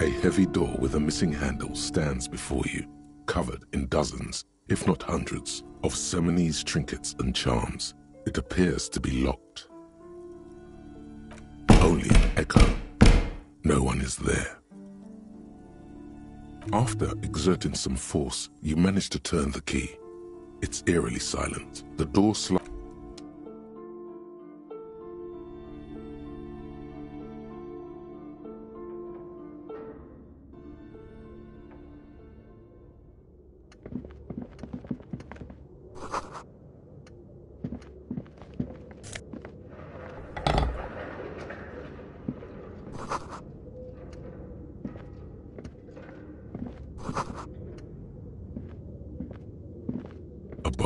A heavy door with a missing handle stands before you, covered in dozens, if not hundreds, of Simonese trinkets and charms. It appears to be locked. Only an echo. No one is there. After exerting some force, you manage to turn the key. It's eerily silent. The door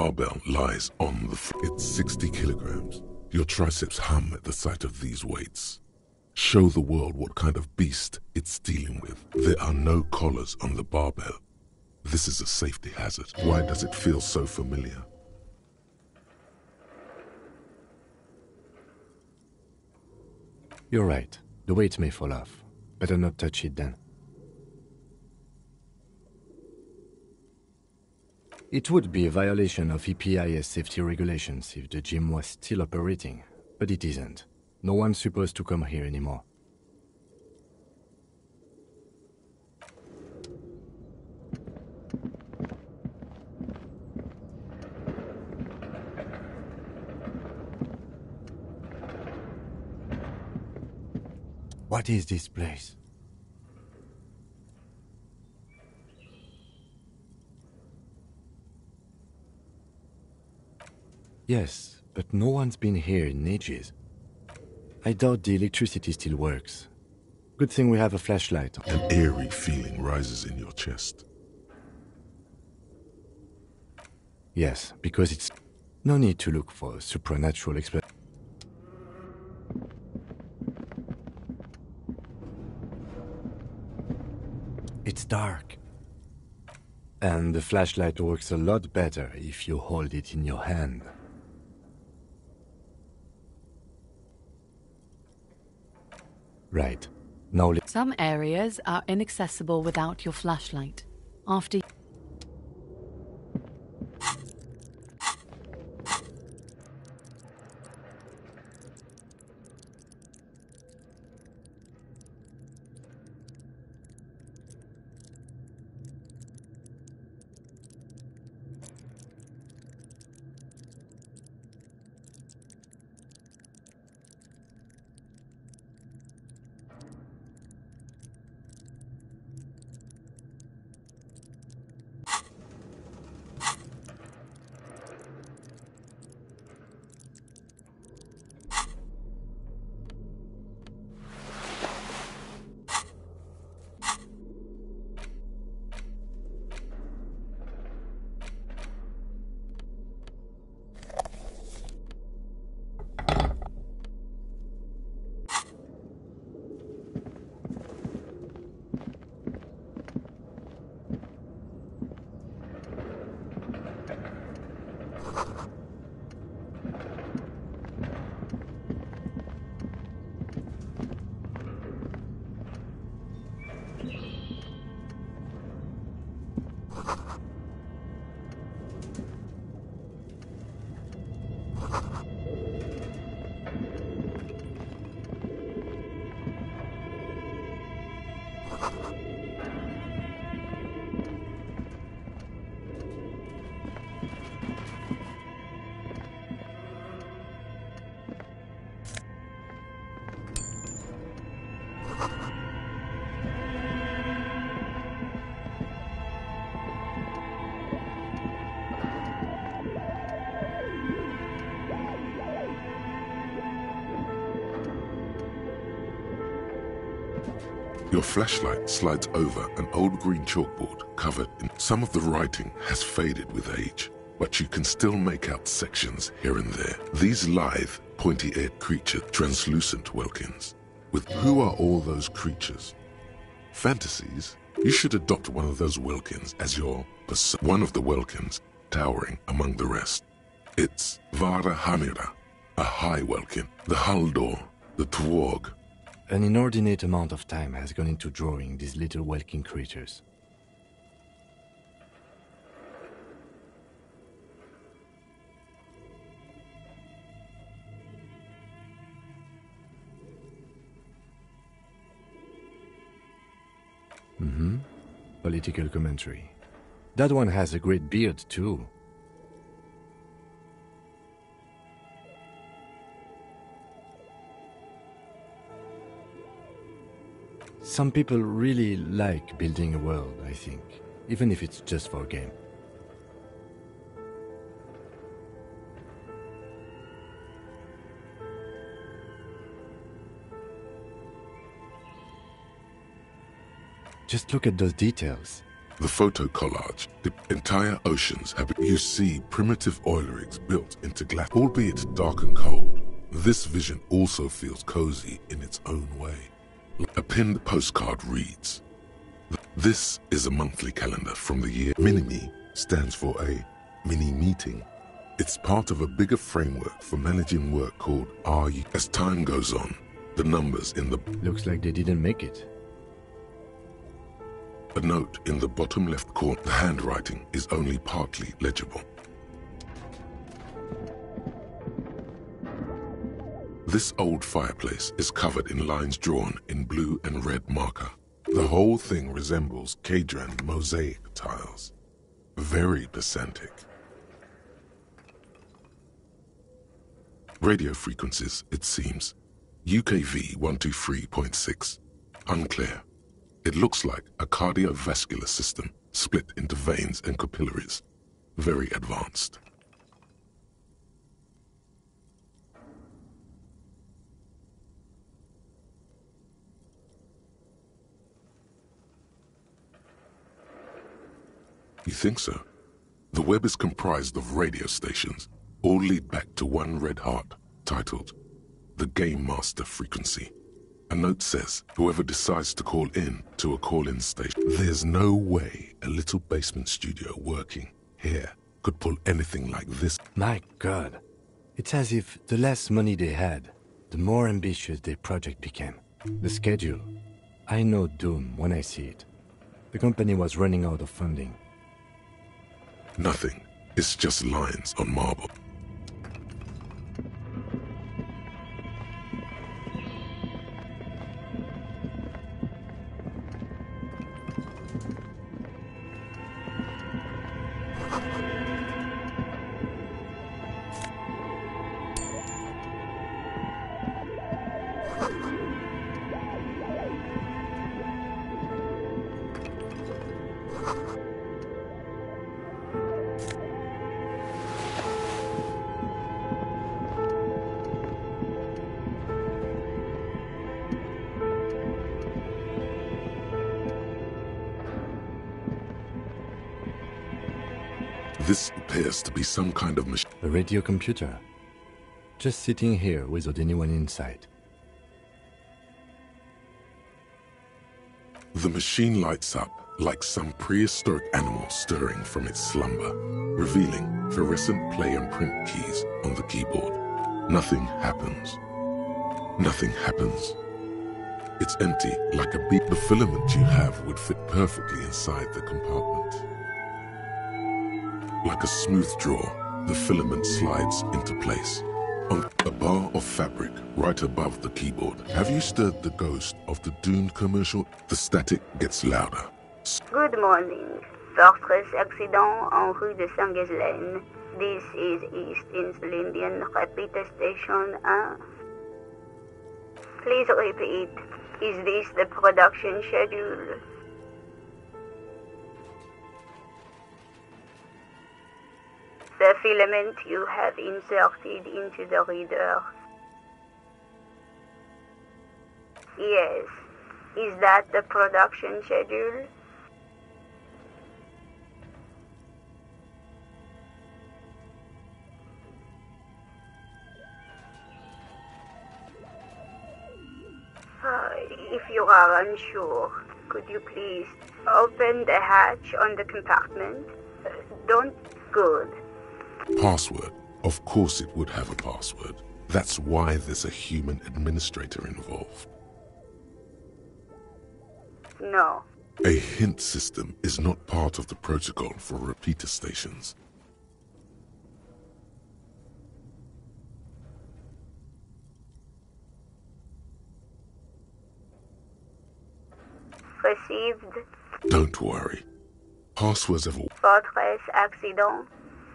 barbell lies on the floor. It's 60 kilograms. Your triceps hum at the sight of these weights. Show the world what kind of beast it's dealing with. There are no collars on the barbell. This is a safety hazard. Why does it feel so familiar? You're right. The weight may fall off. Better not touch it then. It would be a violation of EPIS safety regulations if the gym was still operating, but it isn't. No one's supposed to come here anymore. What is this place? Yes, but no one's been here in ages. I doubt the electricity still works. Good thing we have a flashlight. An eerie feeling rises in your chest. Yes, because it's... No need to look for supernatural explanation. It's dark. And the flashlight works a lot better if you hold it in your hand. Right. Now some areas are inaccessible without your flashlight. After Your flashlight slides over an old green chalkboard covered in... Some of the writing has faded with age, but you can still make out sections here and there. These lithe, pointy-eared creatures, translucent Welkins. With who are all those creatures? Fantasies? You should adopt one of those Welkins as your persona. One of the Welkins, towering among the rest. It's Vara Hamira, a high Welkin, the Haldor, the Twarg. An inordinate amount of time has gone into drawing these little Welkin creatures. Political commentary. That one has a great beard, too. Some people really like building a world, I think, even if it's just for a game. Just look at those details. The photo collage, the entire oceans have been. You see primitive oil rigs built into glass, albeit dark and cold. This vision also feels cozy in its own way. A pinned postcard reads, "This is a monthly calendar from the year." Mini-Me stands for a mini-meeting. It's part of a bigger framework for managing work called RU. As time goes on, the numbers in the... Looks like they didn't make it. A note in the bottom left corner. The handwriting is only partly legible. This old fireplace is covered in lines drawn in blue and red marker. The whole thing resembles Kadran mosaic tiles. Very pedantic. Radio frequencies, it seems. UKV 123.6. Unclear. It looks like a cardiovascular system split into veins and capillaries. Very advanced. You think so? The web is comprised of radio stations, all lead back to one red heart, titled the Game Master Frequency. A note says, whoever decides to call in to a call-in station, there's no way a little basement studio working here could pull anything like this. My God. It's as if the less money they had, the more ambitious their project became. The schedule. I know doom when I see it. The company was running out of funding. Nothing. It's just lines on marble. This appears to be some kind of machine. A radio computer. Just sitting here without anyone inside. The machine lights up like some prehistoric animal stirring from its slumber, revealing fluorescent play and print keys on the keyboard. Nothing happens. Nothing happens. It's empty like a bead. The filament you have would fit perfectly inside the compartment. Like a smooth draw, the filament slides into place. On a bar of fabric right above the keyboard. Have you stirred the ghost of the doomed commercial? The static gets louder. Good morning. Fortress accident en rue de Saint-Ghislaine. This is East Insulindian Repeater Station 1. Please repeat. Is this the production schedule? The filament you have inserted into the reader. Yes. Is that the production schedule? If you are unsure, could you please open the hatch on the compartment? Don't. Good. Password. Of course it would have a password. That's why there's a human administrator involved. No. A hint system is not part of the protocol for repeater stations. Received. Don't worry. Passwords have... Fortress accident.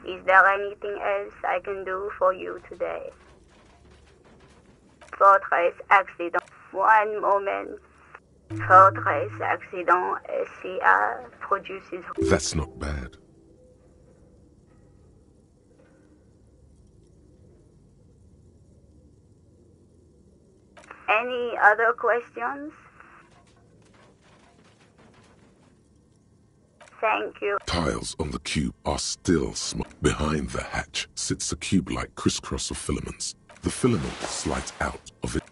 Is there anything else I can do for you today? Fortress accident. One moment. Fortress accident SCA produces... That's not bad. Any other questions? Thank you. Tiles on the cube are still small. Behind the hatch sits a cube-like crisscross of filaments. The filament slides out of it.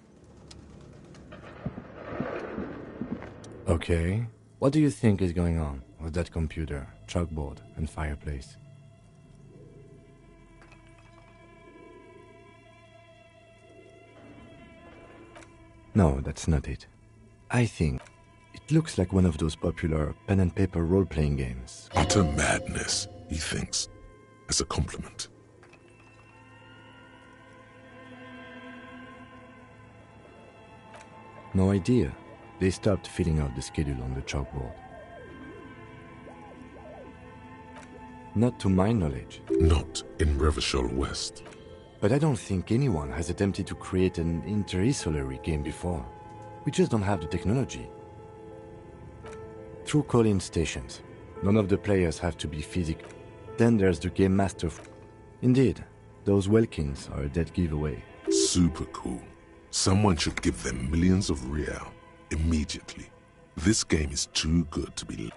Okay. What do you think is going on with that computer, chalkboard, and fireplace? No, that's not it. I think it looks like one of those popular pen and paper role-playing games. Utter madness, he thinks, as a compliment. No idea. They stopped filling out the schedule on the chalkboard. Not to my knowledge. Not in Revachol West. But I don't think anyone has attempted to create an inter-isolary game before. We just don't have the technology. Through call-in stations, none of the players have to be physical. Then there's the game master. Indeed, those Welkins are a dead giveaway. Super cool. Someone should give them millions of real immediately. This game is too good to be...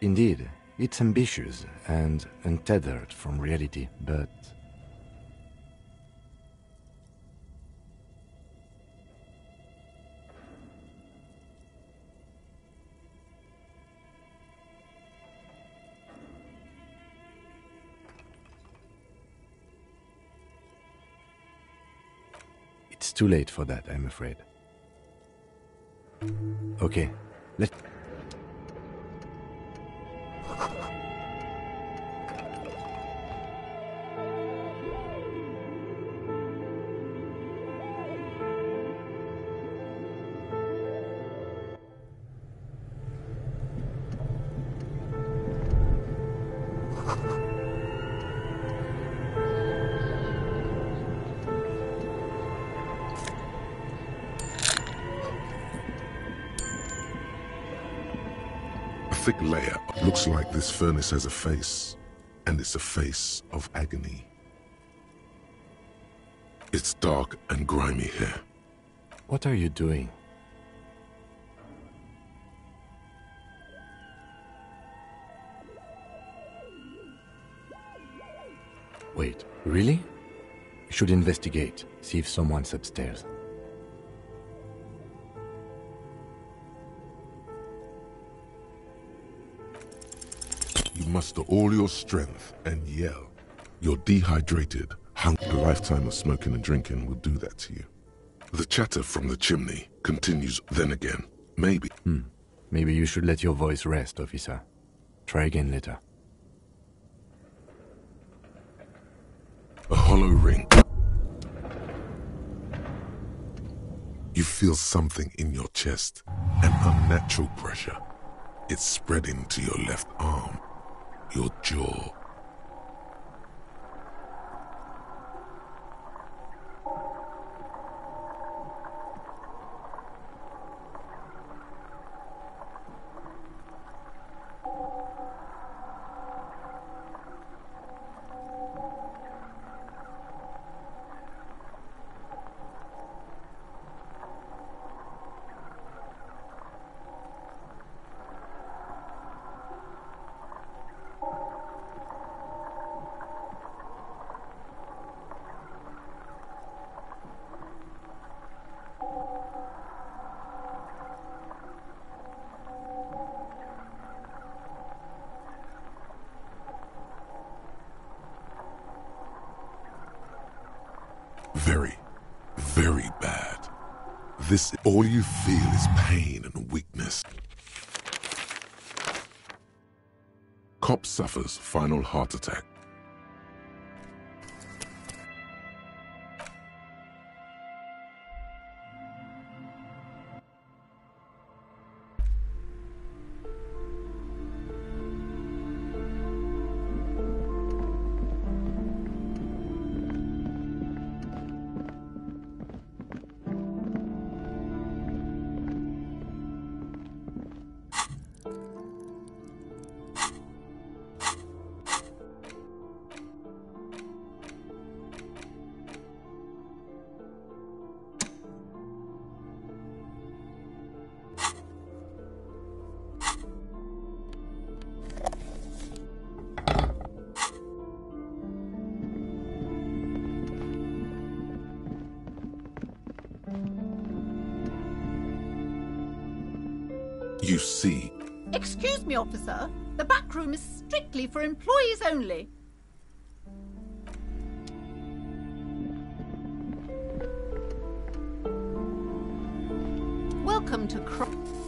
Indeed, it's ambitious and untethered from reality, but... It's too late for that, I'm afraid. Okay, let's... thick layer. Looks like this furnace has a face, and it's a face of agony. It's dark and grimy here. What are you doing? Wait, really? We should investigate, see if someone's upstairs. You muster all your strength and yell. You're dehydrated. A lifetime of smoking and drinking will do that to you. The chatter from the chimney continues then again. Maybe. Maybe you should let your voice rest, officer. Try again later. A hollow ring. You feel something in your chest, an unnatural pressure. It's spreading to your left arm, your jaw. Very, very bad. All you feel is pain and weakness. Cop suffers final heart attack. You see... Excuse me, officer. The back room is strictly for employees only. Welcome to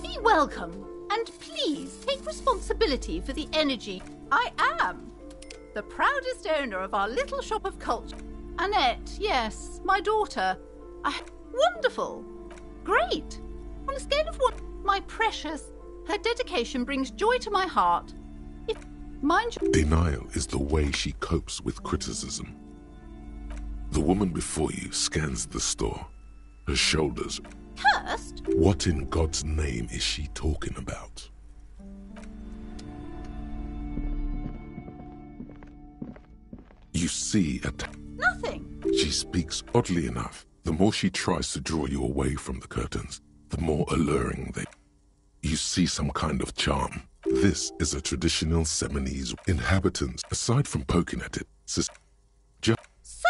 Be welcome, and please take responsibility for the energy. I am the proudest owner of our little shop of culture. Annette, yes, my daughter. Wonderful. Great. On a scale of 1, my precious, her dedication brings joy to my heart. Denial is the way she copes with criticism. The woman before you scans the store. Her shoulders. Cursed? What in God's name is she talking about? You see Nothing. She speaks oddly enough. The more she tries to draw you away from the curtains, the more alluring they... You see some kind of charm. This is a traditional Seminese. Inhabitants, aside from poking at it, Sir,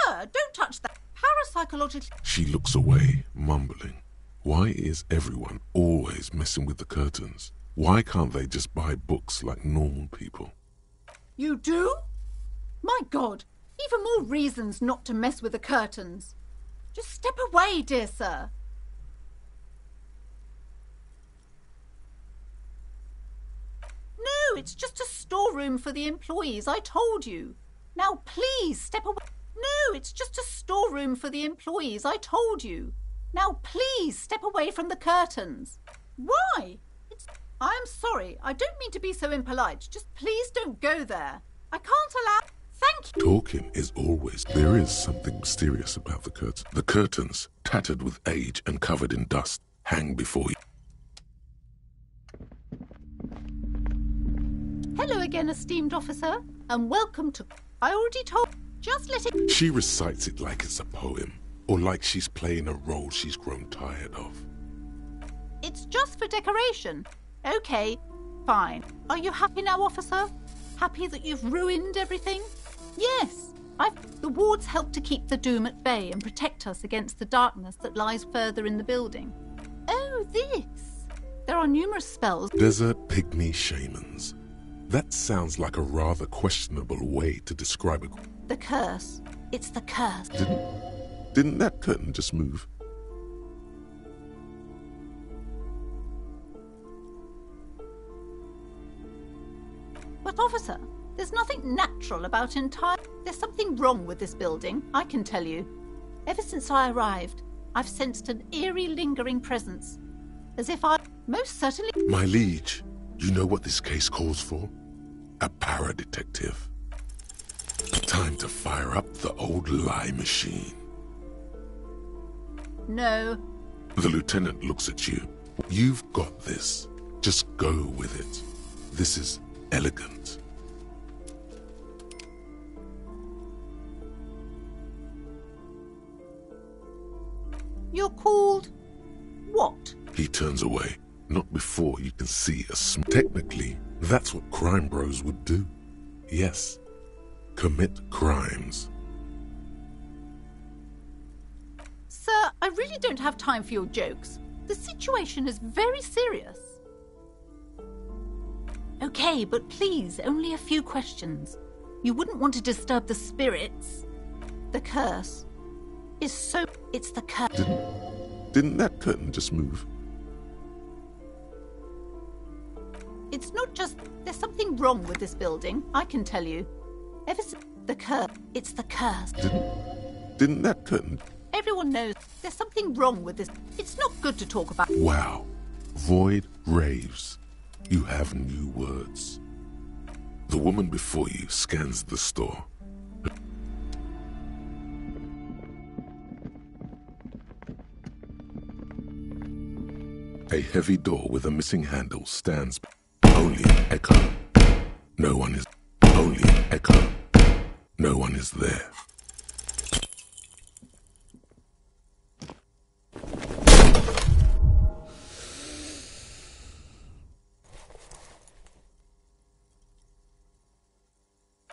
don't touch that. Parapsychologically... She looks away, mumbling. Why is everyone always messing with the curtains? Why can't they just buy books like normal people? You do? My God, even more reasons not to mess with the curtains. Just step away, dear sir. No, it's just a storeroom for the employees, I told you. Now please step away. No, it's just a storeroom for the employees, I told you. Now please step away from the curtains. Why? I'm sorry, I don't mean to be so impolite. Just please don't go there. I can't allow... Thank you. Talking is always... There is something mysterious about the curtains. The curtains, tattered with age and covered in dust, hang before you. Hello again, esteemed officer, and welcome to... I already told... Just let it... She recites it like it's a poem, or like she's playing a role she's grown tired of. It's just for decoration. Okay, fine. Are you happy now, officer? Happy that you've ruined everything? Yes. The wards help to keep the doom at bay and protect us against the darkness that lies further in the building. Oh, this. There are numerous spells. Desert pygmy shamans. That sounds like a rather questionable way to describe it. The curse. It's the curse. Didn't that curtain just move? But officer, there's nothing natural about There's something wrong with this building, I can tell you. Ever since I arrived, I've sensed an eerie lingering presence. As if I... Most certainly... My liege, you know what this case calls for? A para-detective. Time to fire up the old lie machine. No. The lieutenant looks at you. You've got this. Just go with it. This is elegant. You're called... what? He turns away. Not before you can see a Technically, that's what crime bros would do. Yes. Commit crimes. Sir, I really don't have time for your jokes. The situation is very serious. Okay, but please, only a few questions. You wouldn't want to disturb the spirits. The curse is so... It's the curse. Didn't that curtain just move? It's not just... There's something wrong with this building, I can tell you. Ever since... The curse. It's the curse. Didn't that curtain... Everyone knows there's something wrong with this. It's not good to talk about... Wow. Void raves. You have new words. The woman before you scans the store. A heavy door with a missing handle stands. Only echo. No one is. Only echo. No one is there.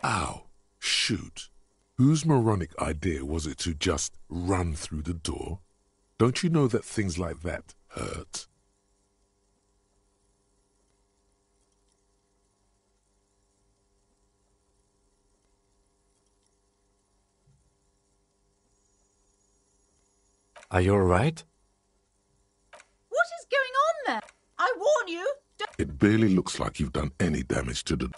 Ow. Shoot. Whose moronic idea was it to just run through the door? Don't you know that things like that hurt? Are you alright? What is going on there? I warn you. It barely looks like you've done any damage to the...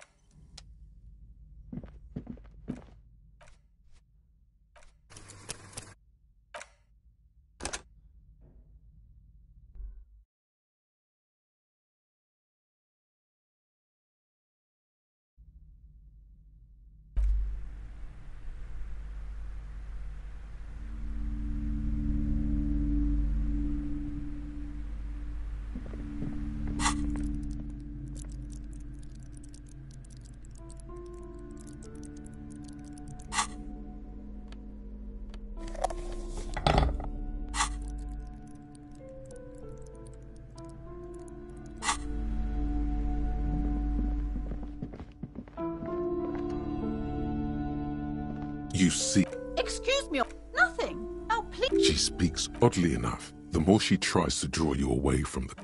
You see... Excuse me. Nothing. Now, please. She speaks oddly enough. The more she tries to draw you away from the...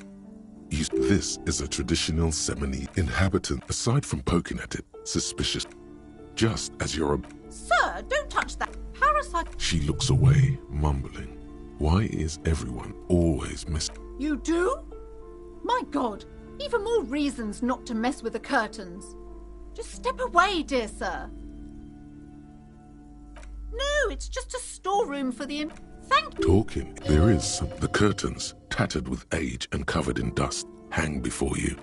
This is a traditional Semini inhabitant. Aside from poking at it, suspicious. Just as you're a... Sir, don't touch that parasite. She looks away, mumbling. Why is everyone always You do? My God. Even more reasons not to mess with the curtains. Just step away, dear sir. No, it's just a storeroom for the... Talking. There is some... The curtains, tattered with age and covered in dust, hang before you.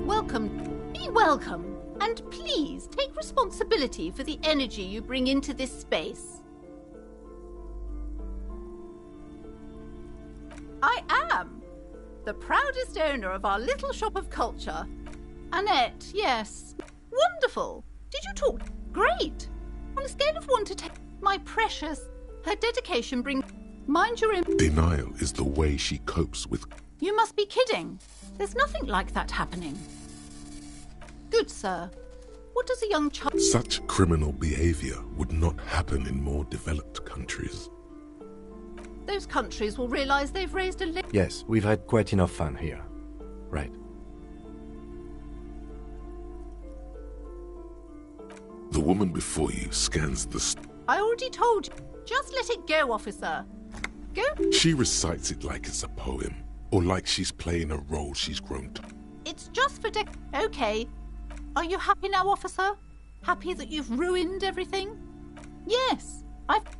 Welcome. Be welcome. And please take responsibility for the energy you bring into this space. I am the proudest owner of our little shop of culture. Annette, yes. Wonderful. Did you talk? Great. On a scale of 1 to 10, my precious, her dedication brings... Mind your... Denial is the way she copes with... You must be kidding. There's nothing like that happening. Good, sir. What does a young child... Such criminal behavior would not happen in more developed countries. Those countries will realize they've raised a... Yes, we've had quite enough fun here. Right. The woman before you scans the... I already told you. Just let it go, officer. Go. She recites it like it's a poem, or like she's playing a role she's grown to. It's just for Okay. Are you happy now, officer? Happy that you've ruined everything? Yes.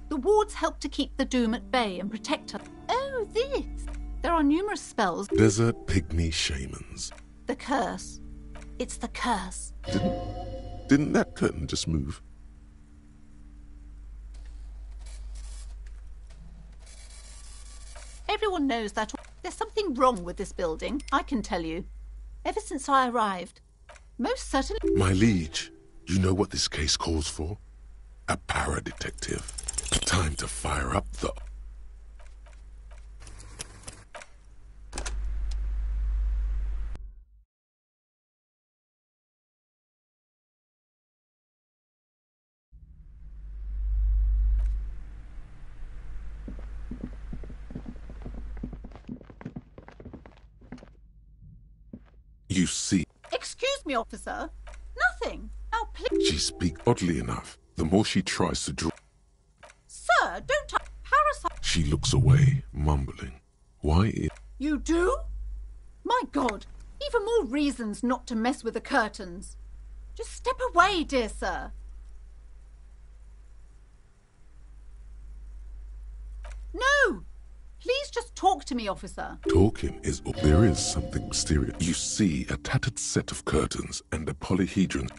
The wards help to keep the doom at bay and protect her. Oh, this. There are numerous spells. Desert pygmy shamans. The curse. It's the curse. Didn't that curtain just move? Everyone knows that there's something wrong with this building, I can tell you. Ever since I arrived. Most certainly... My liege, you know what this case calls for? A para-detective. Time to fire up the... You see... Excuse me, officer. Nothing. Now, please... She speaks oddly enough. The more she tries to draw... Sir, don't touch... Parasite... She looks away, mumbling. Why is... You do? My God. Even more reasons not to mess with the curtains. Just step away, dear sir. No! Please just talk to me, officer. Talking is... There is something mysterious. You see a tattered set of curtains and a polyhedron.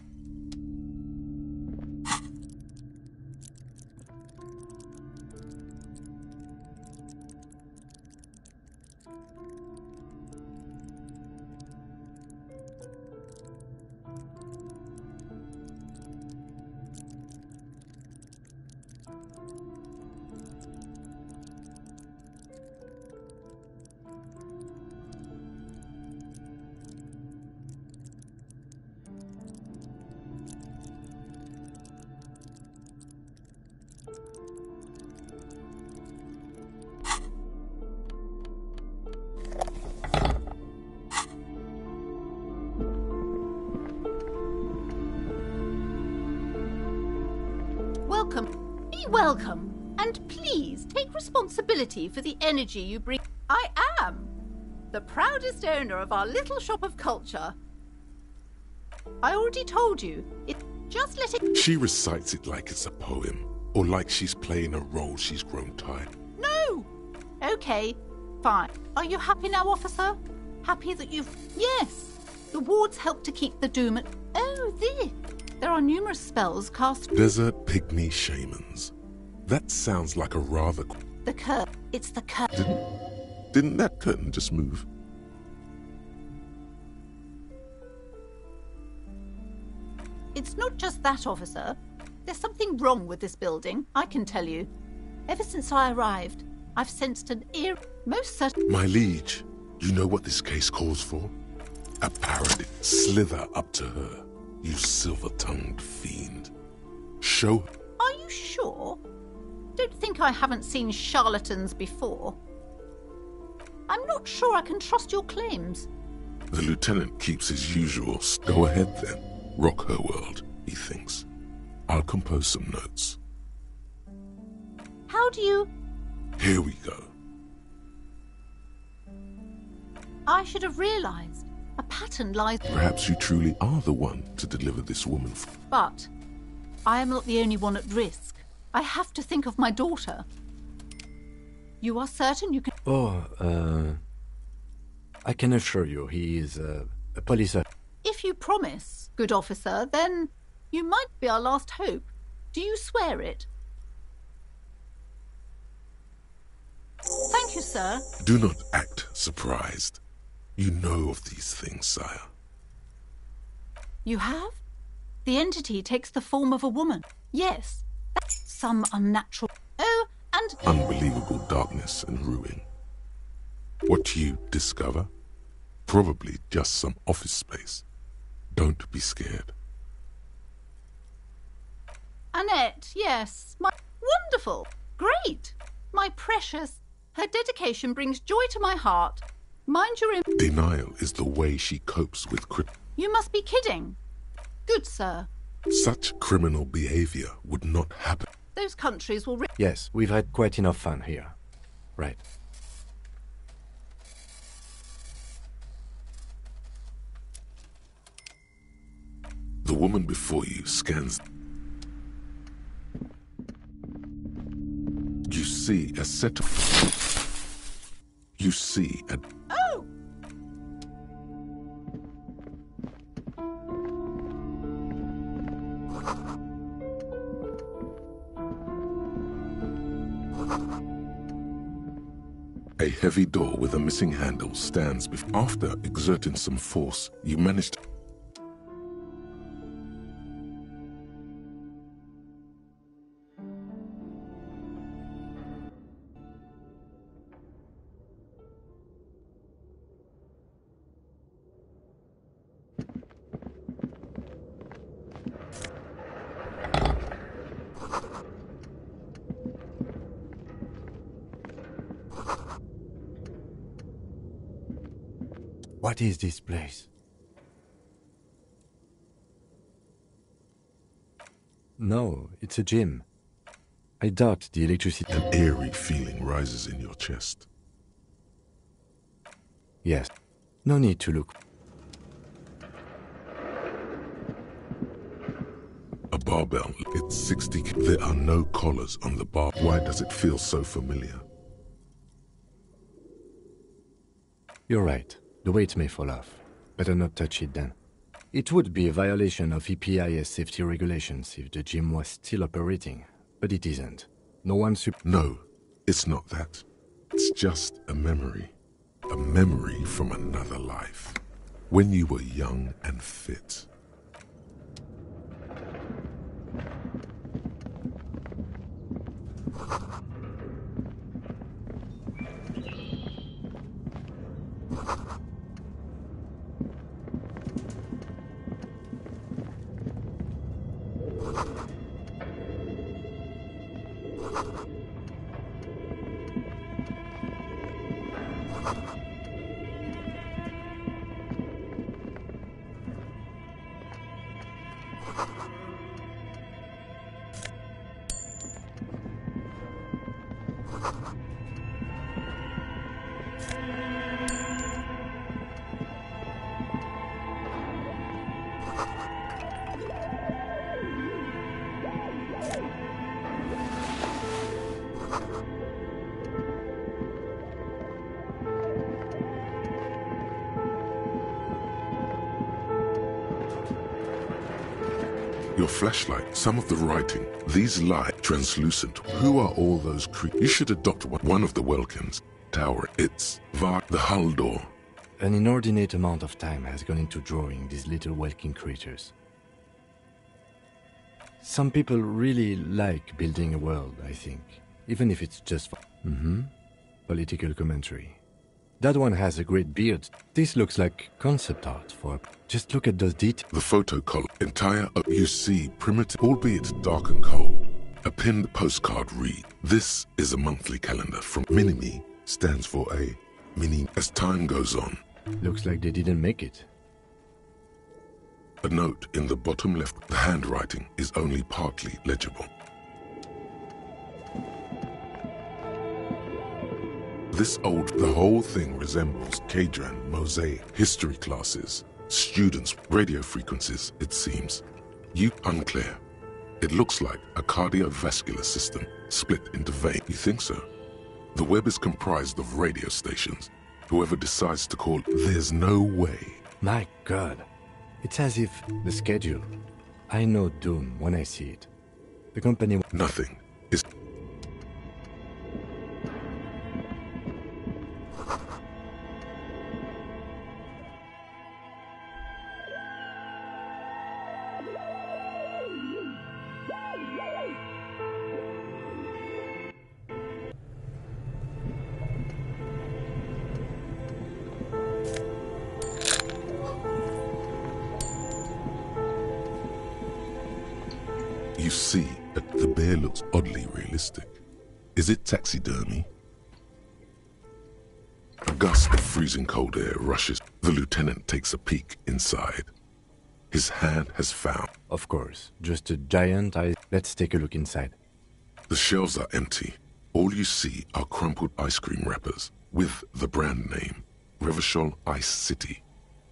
Be welcome, and please take responsibility for the energy you bring. I am the proudest owner of our little shop of culture. I already told you, just let it... She recites it like it's a poem, or like she's playing a role she's grown tired. No! Okay, fine. Are you happy now, officer? Happy that you've... Yes! The wards help to keep the doom at... Oh, there are numerous spells cast... Desert pygmy shamans. That sounds like a rather... The curtain. It's the curtain. Didn't that curtain just move? It's not just that, officer. There's something wrong with this building, I can tell you. Ever since I arrived, I've sensed an most certain... My liege, you know what this case calls for? A parody. Slither up to her, you silver-tongued fiend. Show her. Are you sure? Don't think I haven't seen charlatans before. I'm not sure I can trust your claims. The lieutenant keeps his usual. Go ahead then. Rock her world, he thinks. I'll compose some notes. How do you... Here we go. I should have realized. A pattern lies... Perhaps you truly are the one to deliver this woman. But I am not the only one at risk. I have to think of my daughter. You are certain you can... Oh, I can assure you he is a police... If you promise, good officer, then you might be our last hope. Do you swear it? Thank you, sir. Do not act surprised. You know of these things, sire. You have? The entity takes the form of a woman. Yes, that's some unnatural... Oh, and... Unbelievable darkness and ruin. What you discover? Probably just some office space. Don't be scared. Annette, yes. Wonderful. Great. My precious. Her dedication brings joy to my heart. Mind your... Denial is the way she copes with You must be kidding. Good, sir. Such criminal behavior would not happen. Those countries will... Yes, we've had quite enough fun here. Right. The woman before you scans. You see a set of... You see a... Oh! A heavy door with a missing handle stands before. After exerting some force, you managed... What is this place? No, it's a gym. I doubt the electricity... An eerie feeling rises in your chest. Yes. No need to look. A barbell. It's 60... There are no collars on the bar. Why does it feel so familiar? You're right. The weight may fall off. Better not touch it then. It would be a violation of EPIS safety regulations if the gym was still operating, but it isn't. No one... No, it's not that. It's just a memory. A memory from another life. When you were young and fit. Your flashlight, some of the writing, these light translucent. Who are all those creatures? You should adopt one of the Welkins. Tower, it's the hull door. An inordinate amount of time has gone into drawing these little Welkin creatures. Some people really like building a world, I think. Even if it's just for... Political commentary. That one has a great beard. This looks like concept art for... Just look at those details. The photo column, entire... You see, primitive, albeit dark and cold. A pinned postcard read, "This is a monthly calendar from Minimi," stands for a mini. As time goes on. Looks like they didn't make it. A note in the bottom left. The handwriting is only partly legible. The whole thing resembles Kadran mosaic history classes, students' radio frequencies, it seems. Unclear. It looks like a cardiovascular system split into veins. You think so? The web is comprised of radio stations. Whoever decides to call, there's no way. My God. It's as if the schedule. I know doom when I see it. The company... Nothing is... You see, the bear looks oddly realistic. Is it taxidermy? A gust of freezing cold air rushes. The lieutenant takes a peek inside. His hand has found... Of course, just a giant eye. Let's take a look inside. The shelves are empty. All you see are crumpled ice cream wrappers with the brand name, Revachol Ice City.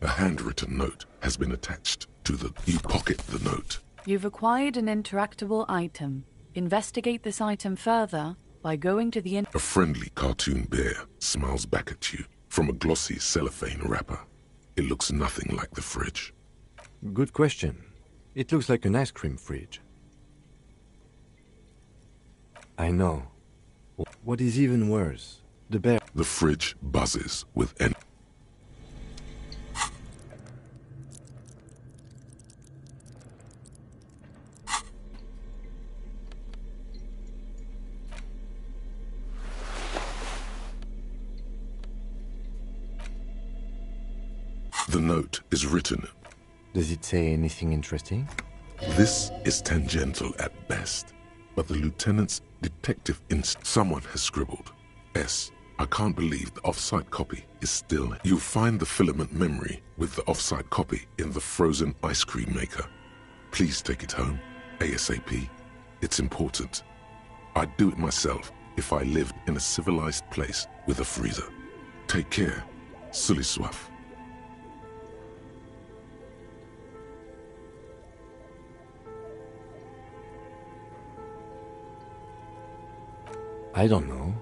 A handwritten note has been attached to the... You pocket the note. You've acquired an interactable item. Investigate this item further by going to the... A friendly cartoon bear smiles back at you from a glossy cellophane wrapper. It looks nothing like the fridge. Good question. It looks like an ice cream fridge. I know. What is even worse, the bear... The fridge buzzes with... The note is written. Does it say anything interesting? This is tangential at best, but the lieutenant's detective someone has scribbled. S. I can't believe the off-site copy is still... You'll find the filament memory with the off-site copy in the frozen ice cream maker. Please take it home, ASAP. It's important. I'd do it myself if I lived in a civilized place with a freezer. Take care. Sully Swaff. I don't know.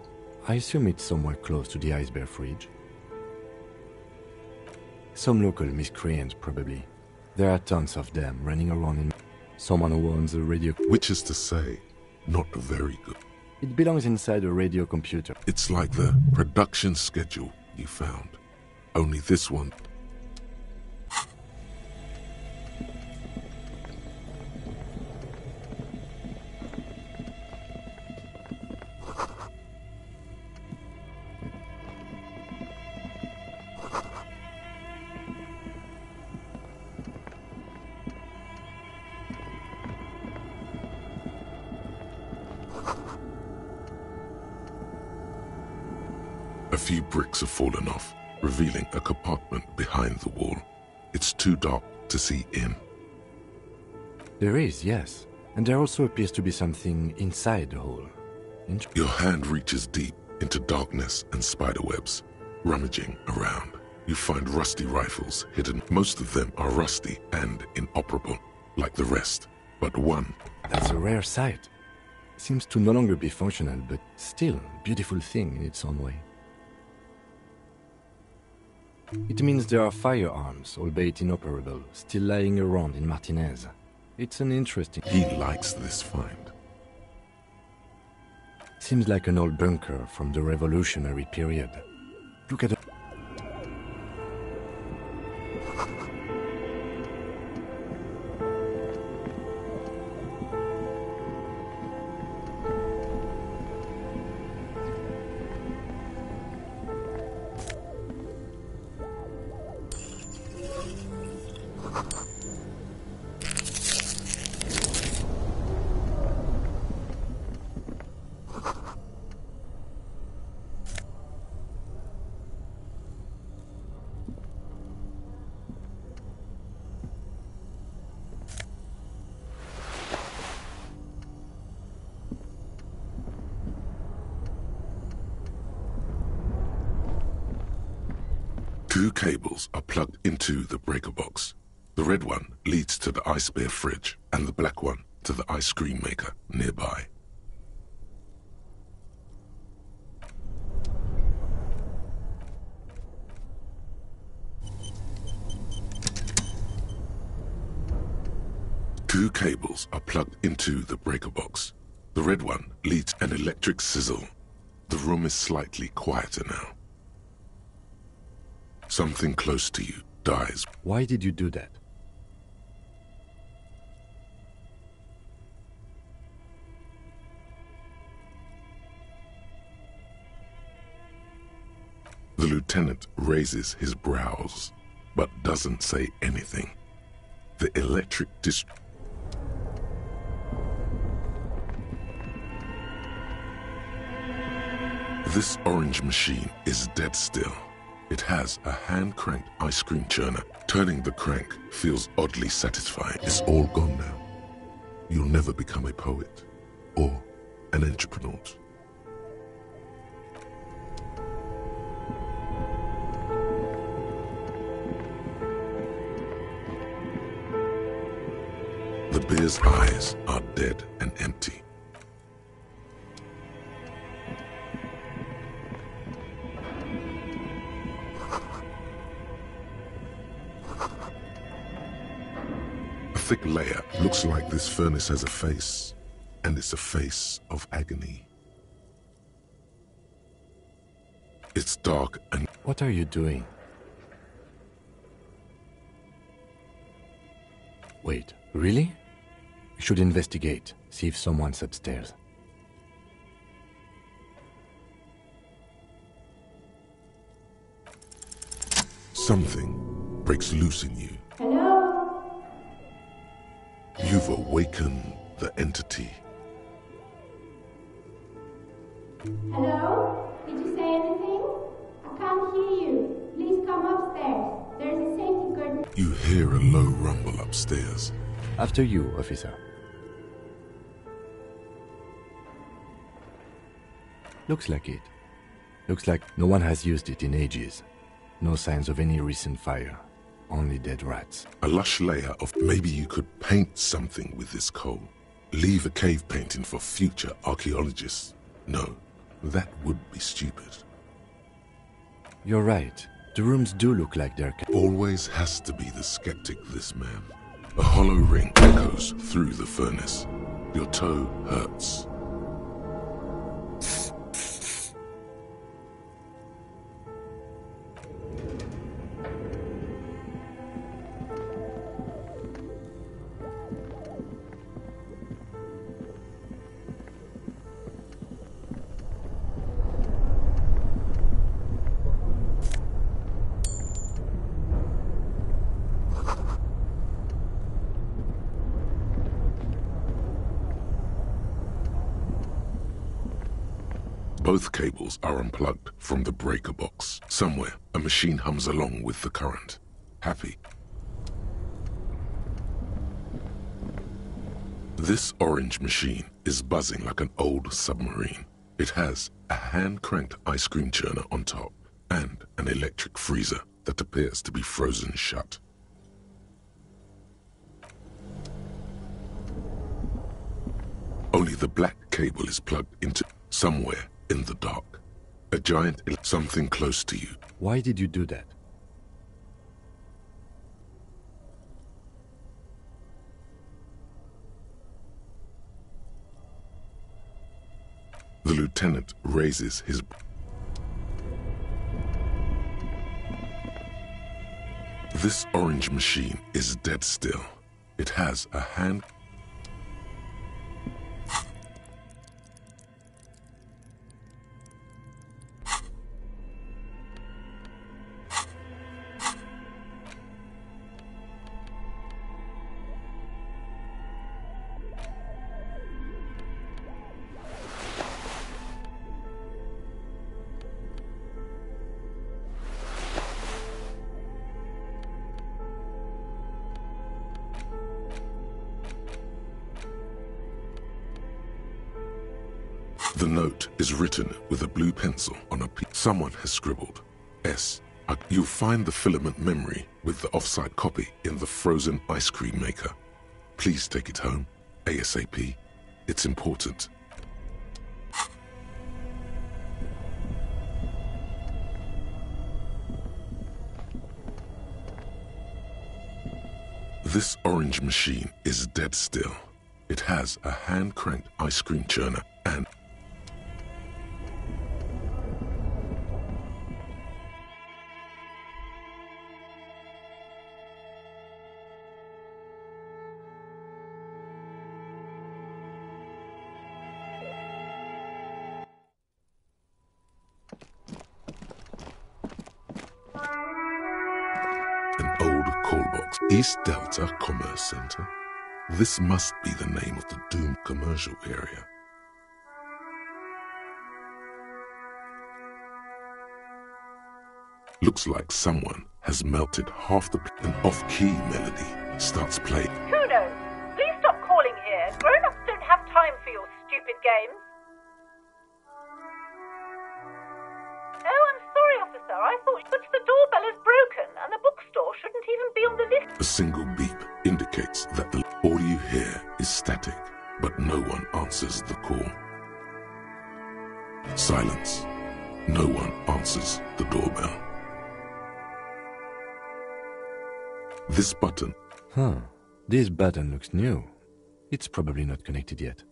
I assume it's somewhere close to the ice bear fridge. Some local miscreant, probably. There are tons of them running around in... Someone who owns a radio... Which is to say, not very good. It belongs inside a radio computer. It's like the production schedule you found. Only this one... A few bricks have fallen off, revealing a compartment behind the wall. It's too dark to see in. There is, yes. And there also appears to be something inside the hole. Your hand reaches deep into darkness and spiderwebs. Rummaging around, you find rusty rifles hidden. Most of them are rusty and inoperable, like the rest, but one. That's a rare sight. Seems to no longer be functional, but still a beautiful thing in its own way. It means there are firearms, albeit inoperable, still lying around in Martinez. It's an interesting... He likes this find. Seems like an old bunker from the revolutionary period. Look at it. Two cables are plugged into the breaker box. The red one leads to the ice bear fridge, and the black one to the ice cream maker nearby. Two cables are plugged into the breaker box. The red one leads an electric sizzle. The room is slightly quieter now. Something close to you dies. Why did you do that? The lieutenant raises his brows, but doesn't say anything. The electric This orange machine is dead still. It has a hand-cranked ice cream churner. Turning the crank feels oddly satisfying. It's all gone now. You'll never become a poet or an entrepreneur. The bear's eyes are dead and empty. A thick layer looks like this furnace has a face, and it's a face of agony. It's dark and... What are you doing? Wait, really? We should investigate, see if someone's upstairs. Something breaks loose in you. Hello? You've awakened the entity. Hello? Did you say anything? I can't hear you. Please come upstairs. There's a safety curtain. You hear a low rumble upstairs. After you, officer. Looks like it. Looks like no one has used it in ages. No signs of any recent fire. Only dead rats. A lush layer of... Maybe you could paint something with this coal. Leave a cave painting for future archaeologists. No, that would be stupid. You're right. The rooms do look like they're... Always has to be the skeptic, this man. A hollow ring echoes through the furnace. Your toe hurts. Both cables are unplugged from the breaker box. Somewhere, a machine hums along with the current. Happy. This orange machine is buzzing like an old submarine. It has a hand-cranked ice cream churner on top and an electric freezer that appears to be frozen shut. Only the black cable is plugged into somewhere in the dark. A giant something close to you. Why did you do that? The lieutenant raises his... This orange machine is dead still. It has a hand... The note is written with a blue pencil on a piece. Someone has scribbled S. You'll find the filament memory with the offsite copy in the frozen ice cream maker. Please take it home, ASAP. It's important. This orange machine is dead still. It has a hand-cranked ice cream churner and... East Delta Commerce Center. This must be the name of the doomed commercial area. Looks like someone has melted half the... An off-key melody starts playing. Kudos! Please stop calling here. Grown-ups don't have time for your stupid games. Oh, I'm sorry, officer. I thought the doorbell is broken and the bookstore shouldn't even be on the list. A single beep indicates that all you hear is static, but no one answers the call. Silence. No one answers the doorbell. This button. This button looks new. It's probably not connected yet.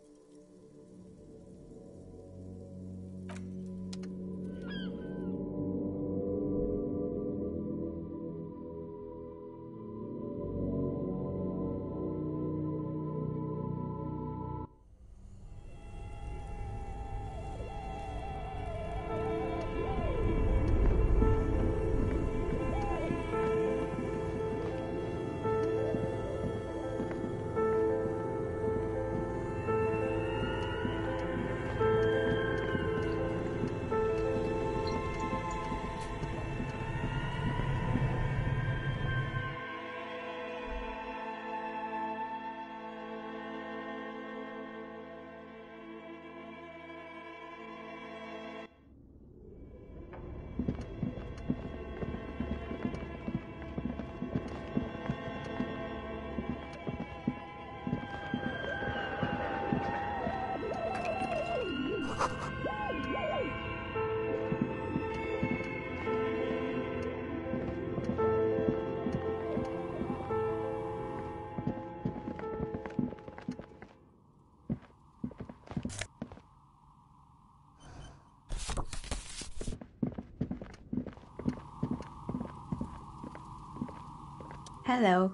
Hello,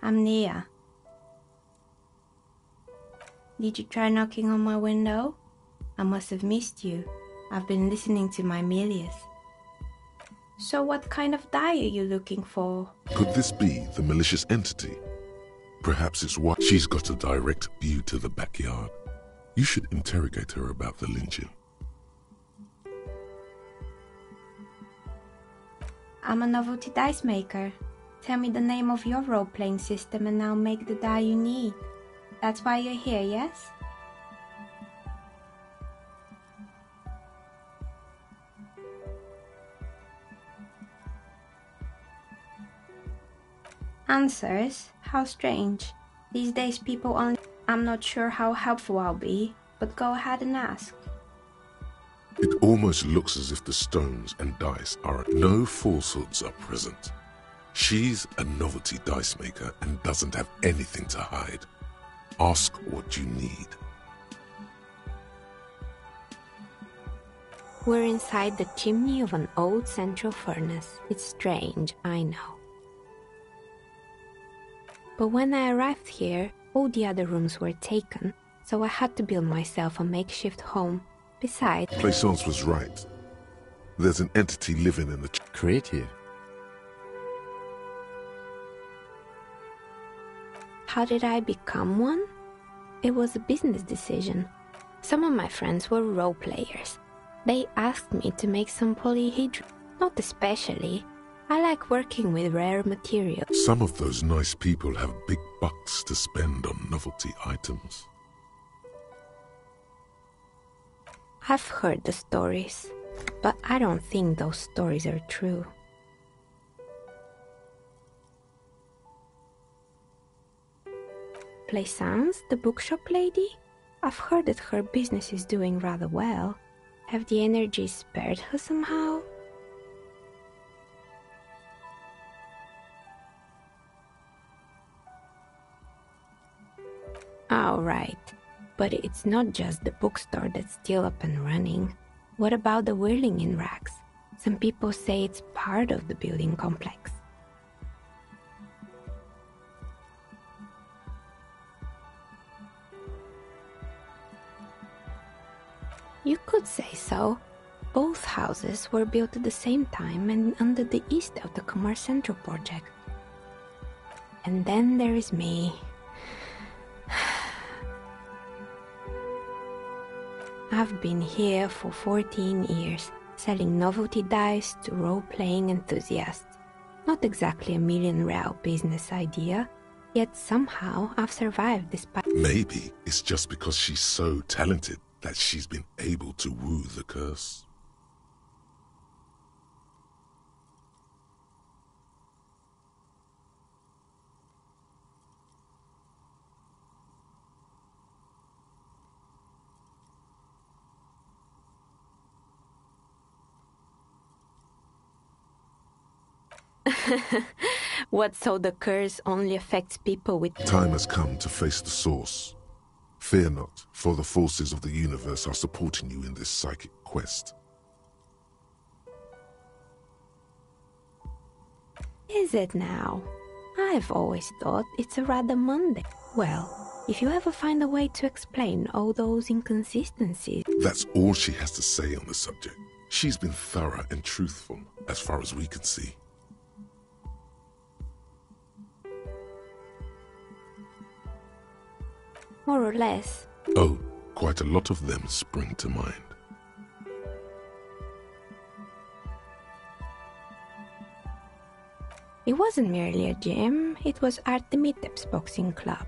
I'm Nia. Did you try knocking on my window? I must have missed you. I've been listening to my Milius. So what kind of die are you looking for? Could this be the malicious entity? Perhaps it's why she's got a direct view to the backyard. You should interrogate her about the lynching. I'm a novelty dice maker. Tell me the name of your role-playing system and I'll make the die you need. That's why you're here, yes? Answers? How strange. These days people only... I'm not sure how helpful I'll be, but go ahead and ask. It almost looks as if the stones and dice are... No falsehoods are present. She's a novelty dice maker and doesn't have anything to hide. Ask what you need. We're inside the chimney of an old central furnace. It's strange, I know. But when I arrived here, all the other rooms were taken, so I had to build myself a makeshift home. Besides... Plaisance was right. There's an entity living in the... Creative. How did I become one? It was a business decision. Some of my friends were role players. They asked me to make some polyhedron. Not especially. I like working with rare materials. Some of those nice people have big bucks to spend on novelty items. I've heard the stories, but I don't think those stories are true. Plaisance, the bookshop lady? I've heard that her business is doing rather well. Have the energies spared her somehow? Oh, right. But it's not just the bookstore that's still up and running. What about the whirling in rags? Some people say it's part of the building complex. You could say so. Both houses were built at the same time and under the East of the Commerce Central project. And then there is me. I've been here for 14 years, selling novelty dice to role-playing enthusiasts. Not exactly a million-real business idea, yet somehow I've survived despite... Maybe it's just because she's so talented that she's been able to woo the curse. What, so the curse only affects people with... Time has come to face the source. Fear not, for the forces of the universe are supporting you in this psychic quest. Is it now? I've always thought it's a rather mundane... Well, if you ever find a way to explain all those inconsistencies... That's all she has to say on the subject. She's been thorough and truthful, as far as we can see. More or less. Oh, quite a lot of them spring to mind. It wasn't merely a gym, it was Artemitep's boxing club.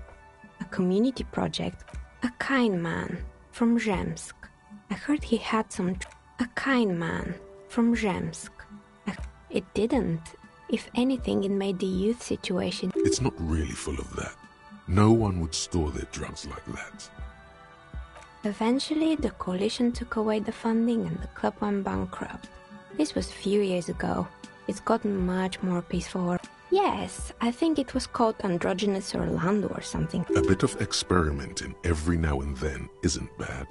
A community project. A kind man from Zemsk. I heard he had some... A kind man from Zemsk. It didn't. If anything, it made the youth situation... It's not really full of that. No one would store their drugs like that. Eventually, the coalition took away the funding and the club went bankrupt. This was a few years ago. It's gotten much more peaceful. Yes, I think it was called Androgynous Orlando or something. A bit of experimenting every now and then isn't bad.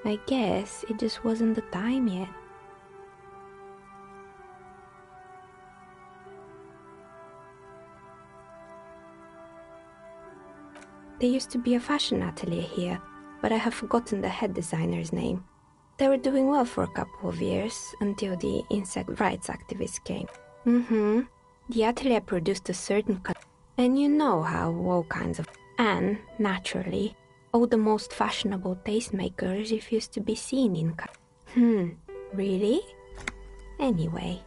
I guess it just wasn't the time yet. There used to be a fashion atelier here, but I have forgotten the head designer's name. They were doing well for a couple of years, until the insect rights activists came. The atelier produced a certain and you know how all kinds of... And, naturally, all the most fashionable tastemakers refused to be seen in... Really? Anyway...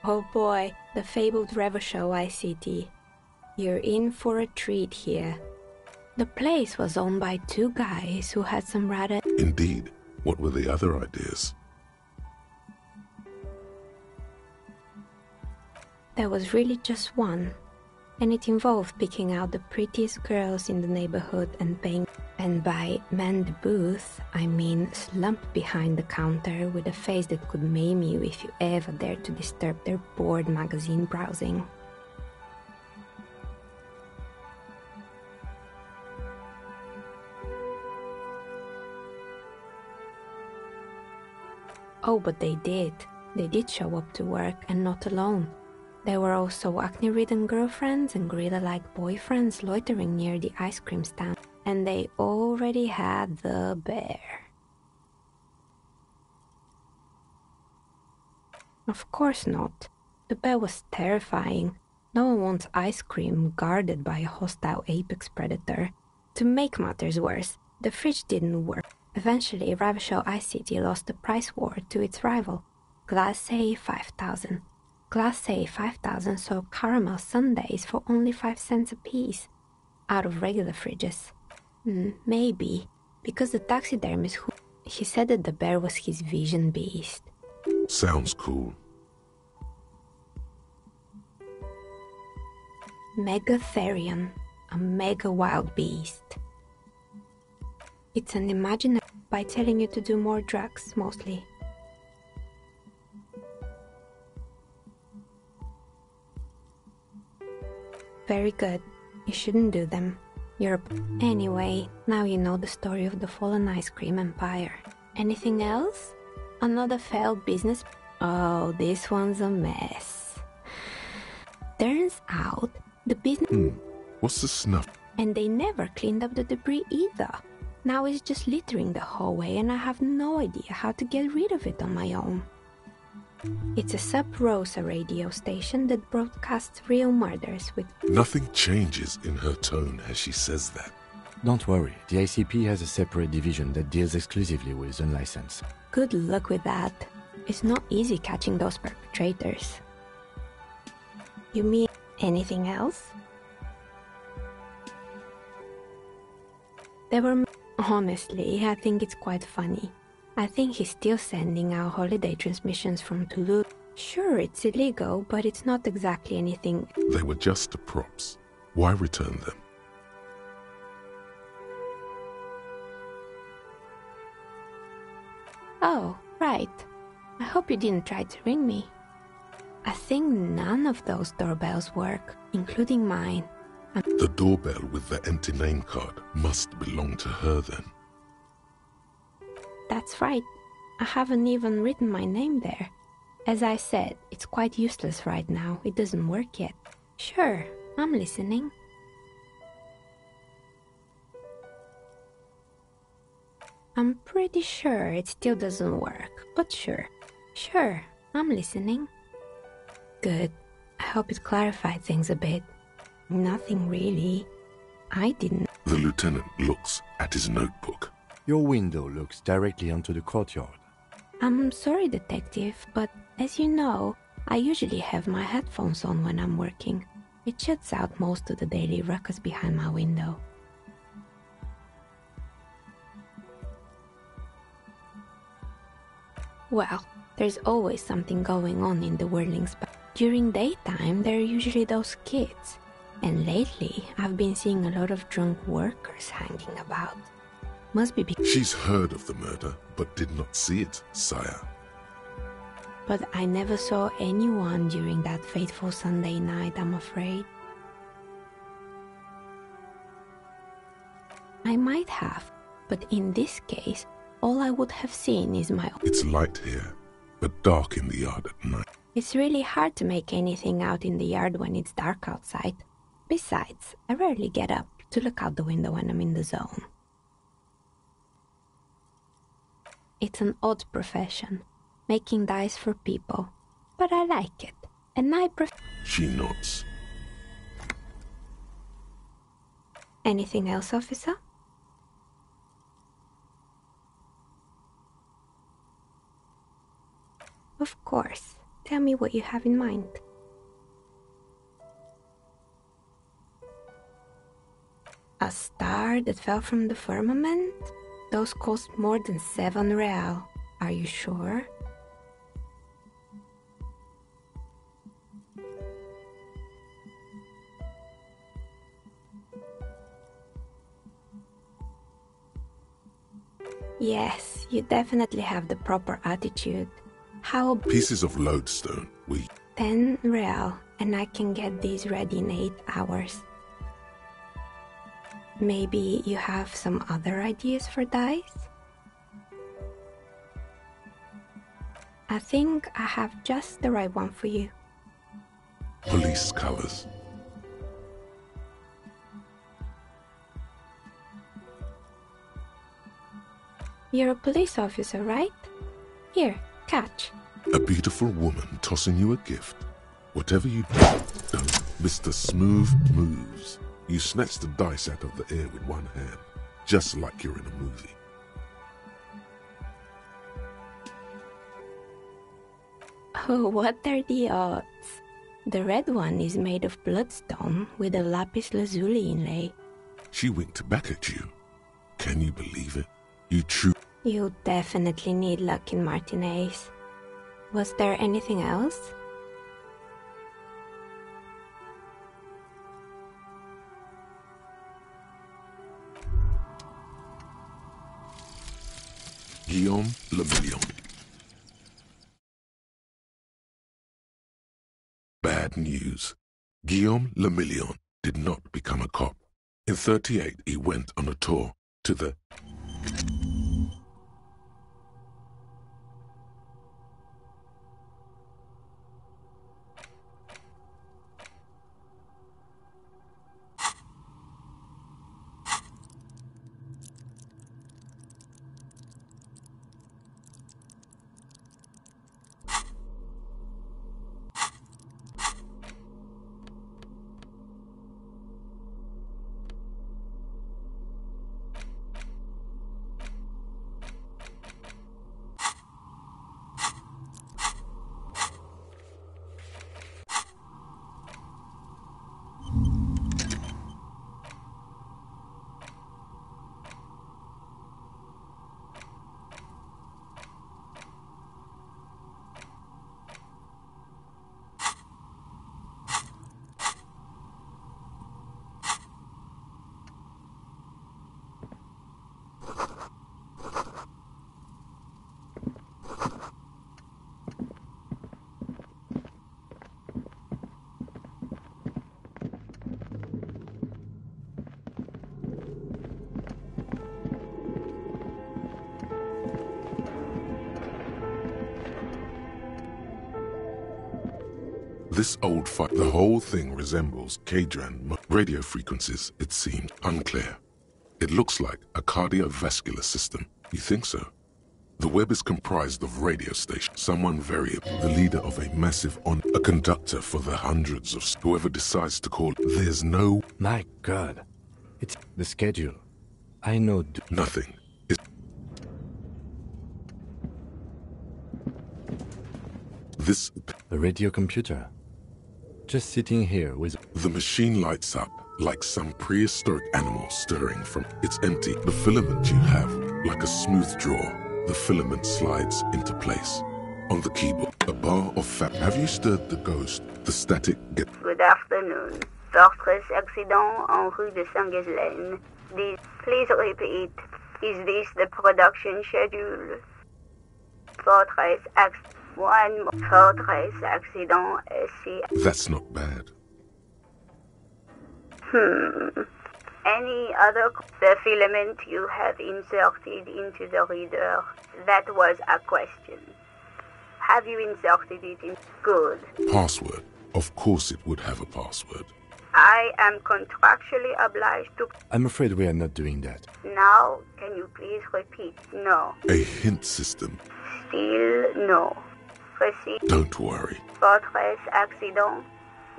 Oh boy, the fabled Revachol ICT. You're in for a treat here. The place was owned by two guys who had some rather... Indeed. What were the other ideas? There was really just one, and it involved picking out the prettiest girls in the neighborhood and paying. And by man the booth, I mean slumped behind the counter with a face that could maim you if you ever dared to disturb their bored magazine browsing. Oh, but they did. They did show up to work, and not alone. There were also acne-ridden girlfriends and gorilla-like boyfriends loitering near the ice cream stand, and they already had the bear. Of course not. The bear was terrifying. No one wants ice cream guarded by a hostile apex predator. To make matters worse, the fridge didn't work. Eventually, Revachol ICT lost the price war to its rival, Glace 5000. Glace 5000 sold caramel sundaes for only 5 cents a piece, out of regular fridges. Maybe, because the taxidermist he said that the bear was his vision beast. Sounds cool. Megatherion, a mega wild beast. It's an imaginary by telling you to do more drugs, mostly. Very good. You shouldn't do them. Anyway, now you know the story of the fallen ice cream empire. Anything else? Another failed business? Oh, this one's a mess. Turns out, the business... What's the snuff? And they never cleaned up the debris either. Now it's just littering the hallway and I have no idea how to get rid of it on my own. It's a Sub Rosa radio station that broadcasts real murders with... Nothing changes in her tone as she says that. Don't worry, the ICP has a separate division that deals exclusively with unlicensed. Good luck with that. It's not easy catching those perpetrators. You mean anything else? There were... Honestly, I think it's quite funny. I think he's still sending out holiday transmissions from Toulouse. Sure, it's illegal, but it's not exactly anything... They were just the props. Why return them? Oh, right. I hope you didn't try to ring me. I think none of those doorbells work, including mine. The doorbell with the empty name card must belong to her then. That's right. I haven't even written my name there. As I said, it's quite useless right now. It doesn't work yet. Sure, I'm listening. I'm pretty sure it still doesn't work, but sure. Sure, I'm listening. Good. I hope it clarified things a bit. Nothing really. I didn't... The lieutenant looks at his notebook. Your window looks directly onto the courtyard. I'm sorry, detective, but as you know, I usually have my headphones on when I'm working. It shuts out most of the daily ruckus behind my window. Well, there's always something going on in the whirling spot. During daytime, there are usually those kids. And lately, I've been seeing a lot of drunk workers hanging about. Must be because... She's heard of the murder, but did not see it, sire. But I never saw anyone during that fateful Sunday night, I'm afraid. I might have, but in this case, all I would have seen is my... It's light here, but dark in the yard at night. It's really hard to make anything out in the yard when it's dark outside. Besides, I rarely get up to look out the window when I'm in the zone. It's an odd profession, making dice for people, but I like it, and I prefer... She nods. Anything else, officer? Of course. Tell me what you have in mind. A star that fell from the firmament? Those cost more than 7 real. Are you sure? Yes, you definitely have the proper attitude. How Pieces of lodestone. 10 real, and I can get these ready in 8 hours. Maybe you have some other ideas for dice? I think I have just the right one for you. Police colors. You're a police officer, right? Here, catch. A beautiful woman tossing you a gift. Whatever you do, don't miss the smooth moves. You snatch the dice out of the air with one hand, just like you're in a movie. Oh, what are the odds? The red one is made of bloodstone with a lapis lazuli inlay. She winked back at you. Can you believe it? You definitely need luck in Martinez. Was there anything else? Guillaume Le Million. Bad news. Guillaume Le Million did not become a cop. In 1938, he went on a tour to the This old fight. The whole thing resembles Kadran radio frequencies, it seemed. Unclear. It looks like a cardiovascular system. You think so? The web is comprised of radio stations. Someone the leader of a massive a conductor for the hundreds of whoever decides to call. There's no. My God. It's the schedule. I know. Nothing. This. The radio computer. Just sitting here with. The machine lights up like some prehistoric animal stirring from. It's empty. The filament you have, like a smooth draw. The filament slides into place. On the keyboard, a bar of fat. Have you stirred the ghost? The static get. Good afternoon. Fortress accident en rue de Saint-Ghislaine. Please repeat. Is this the production schedule? Fortress accident SC. That's not bad. Any other? The filament you have inserted into the reader. That was a question. Have you inserted it in? Good. Password. Of course it would have a password. I am contractually obliged to. I'm afraid we are not doing that. Now, can you please repeat? No. A hint system. Still no. Proceed. Don't worry. Fortress accident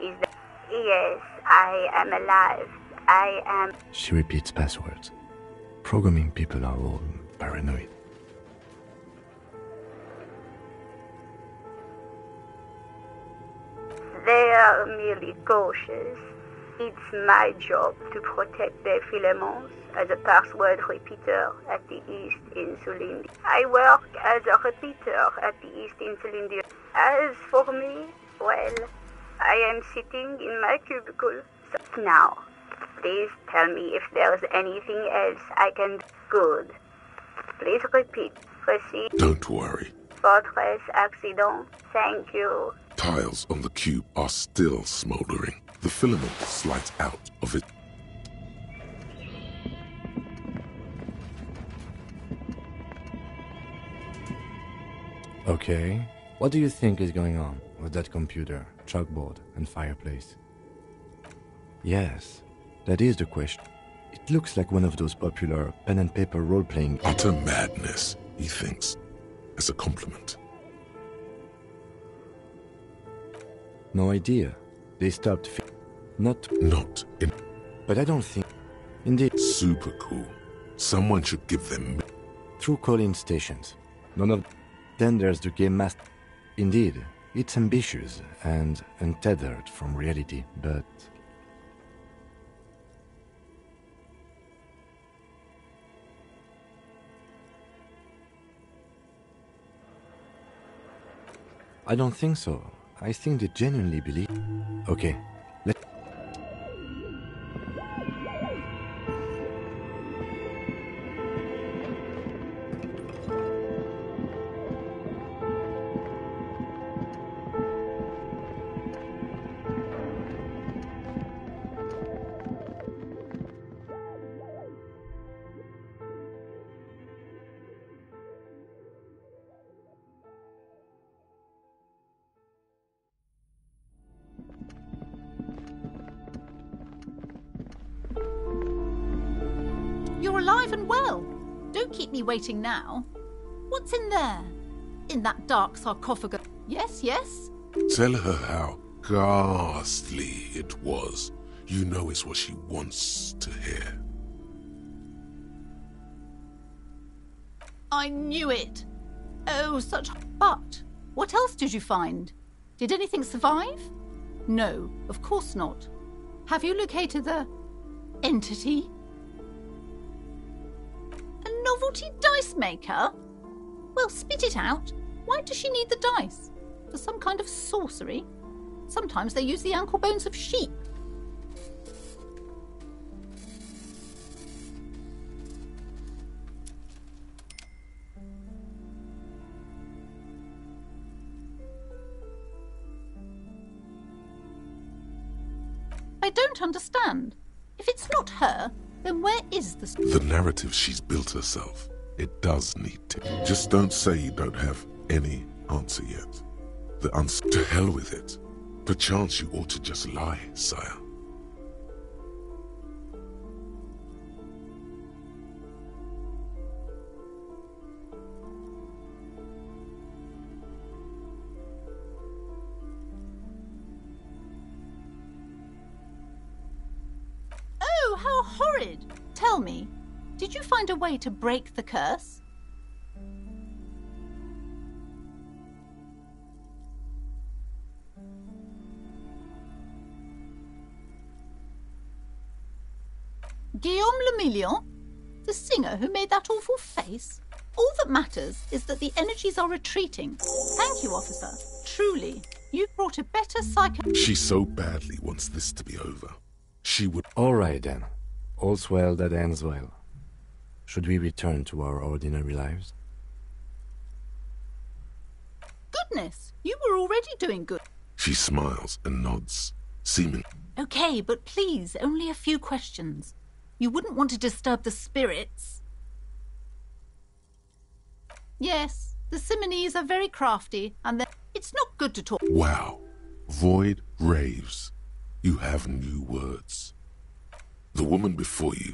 is the. Yes, I am alive. I am. She repeats passwords. Programming people are all paranoid. are merely cautious. It's my job to protect the filaments as a password repeater at the East Insulindia. I work as a repeater at the East Insulindia. As for me, well, I am sitting in my cubicle. So now, please tell me if there's anything else I can do. Good. Please repeat. Proceed. Don't worry. Fortress accident. Thank you. Tiles on the cube are still smoldering. The filament slides out of it. Okay. What do you think is going on with that computer, chalkboard, and fireplace? Yes, that is the question. It looks like one of those popular pen and paper role-playing... Utter madness, he thinks, as a compliment. No idea. They stopped... Not in... But I don't think... Indeed. Super cool. Someone should give them... Through call-in stations. None of... Then there's the game master. Indeed, it's ambitious and untethered from reality, but... I don't think so. I think they genuinely believe... Okay, let... You're alive and well. Don't keep me waiting now. What's in there? In that dark sarcophagus? Yes, yes? Tell her how ghastly it was. You know it's what she wants to hear. I knew it. Oh, such... But what else did you find? Did anything survive? No, of course not. Have you located the... entity? A novelty dice maker? Well, spit it out. Why does she need the dice? For some kind of sorcery? Sometimes they use the ankle bones of sheep. I don't understand. If it's not her, then where is the... The narrative she's built herself. It does need to. Just don't say you don't have any answer yet. The answer... To hell with it. Perchance you ought to just lie, sire. Oh, how horrid! Tell me, did you find a way to break the curse? Guillaume Le Million? The singer who made that awful face? All that matters is that the energies are retreating. Thank you, officer. Truly, you've brought a better psycho... She so badly wants this to be over. She would... All right, then. All's well that ends well. Should we return to our ordinary lives? Goodness, you were already doing good. She smiles and nods, seeming... Okay, but please, only a few questions. You wouldn't want to disturb the spirits. Yes, the Simonese are very crafty, and it's not good to talk... Wow. Void raves. You have new words. The woman before you...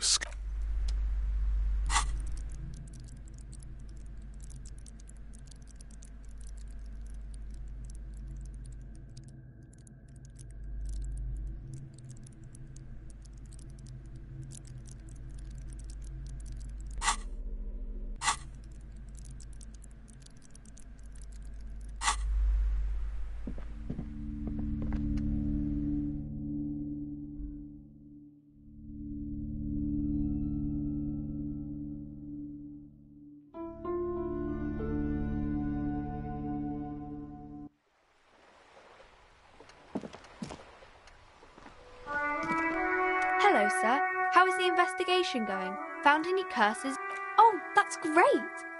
How is the investigation going? Found any curses? Oh, that's great!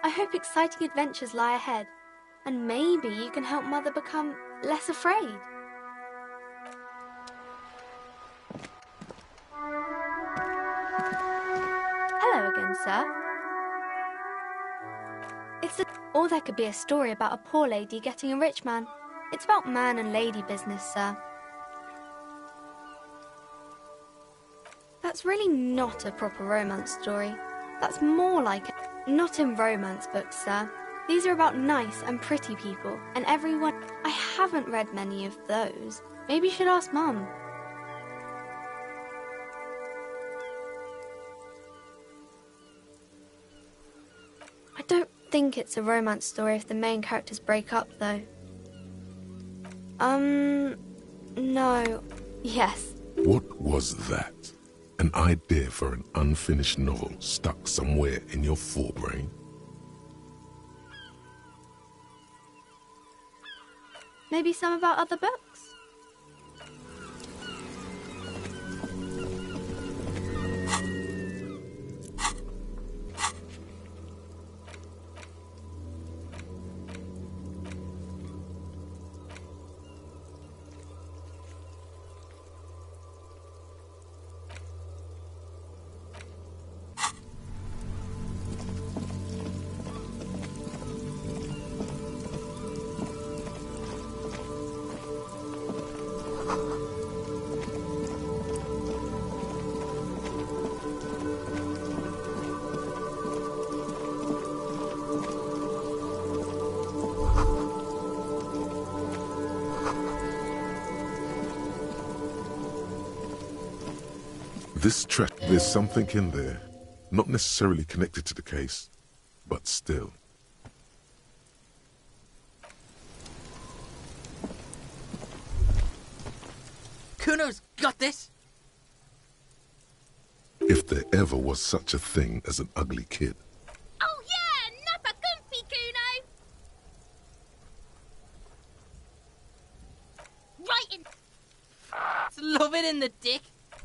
I hope exciting adventures lie ahead. And maybe you can help Mother become less afraid. Hello again, sir. Or there could be a story about a poor lady getting a rich man. It's about man and lady business, sir. That's really not a proper romance story. That's more like it. Not in romance books, sir. These are about nice and pretty people, and everyone... I haven't read many of those. Maybe you should ask Mum. I don't think it's a romance story if the main characters break up, though. No. Yes. What was that? An idea for an unfinished novel stuck somewhere in your forebrain? Maybe some about other books? This track, there's something in there. Not necessarily connected to the case, but still. Kuno's got this! If there ever was such a thing as an ugly kid. Oh yeah, Nappa Gumpy, Kuno! Right in... Love it in the dick!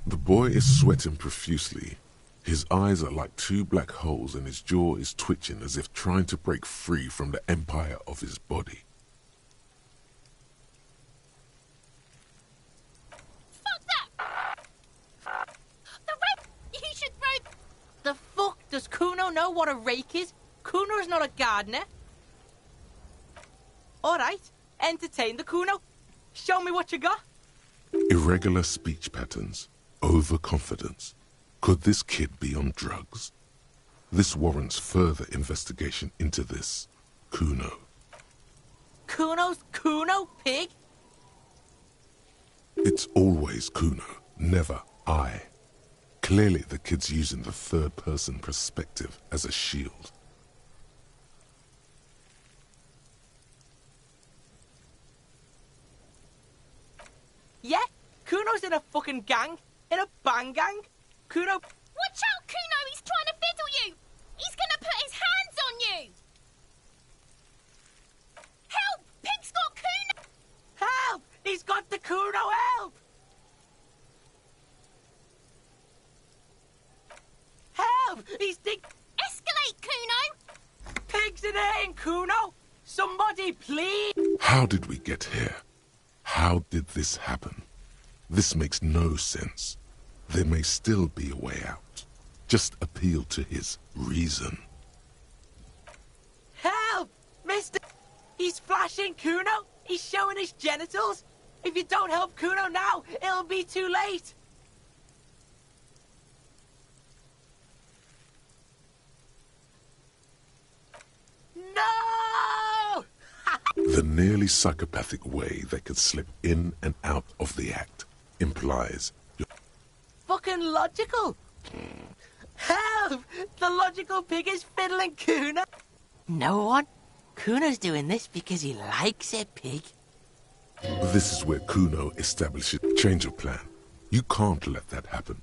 The boy is sweating profusely. His eyes are like two black holes and his jaw is twitching as if trying to break free from the empire of his body. Fuck that! The rake! You should throw... The fuck? Does Kuno know what a rake is? Kuno's not a gardener. Alright, entertain the Kuno. Show me what you got. Irregular speech patterns. Overconfidence. Could this kid be on drugs? This warrants further investigation into this Kuno. Kuno's Kuno, pig? It's always Kuno, never I. Clearly the kid's using the third-person perspective as a shield. Yeah, Kuno's in a fucking gang. In a bang gang. Kuno... Watch out, Kuno! He's trying to fiddle you! He's gonna put his hands on you! Help! Pig's got Kuno! Help! He's got the Kuno, help! Help! He's dig... Escalate, Kuno! Pig's in here, Kuno! Somebody, please! How did we get here? How did this happen? This makes no sense. There may still be a way out. Just appeal to his reason. Help! Mister... He's flashing Kuno! He's showing his genitals! If you don't help Kuno now, it'll be too late! No! The nearly psychopathic way they could slip in and out of the act implies you're fucking logical. Help! The logical pig is fiddling Kuno. No one. Kuno's doing this because he likes it, pig. This is where Kuno establishes a change of plan. You can't let that happen.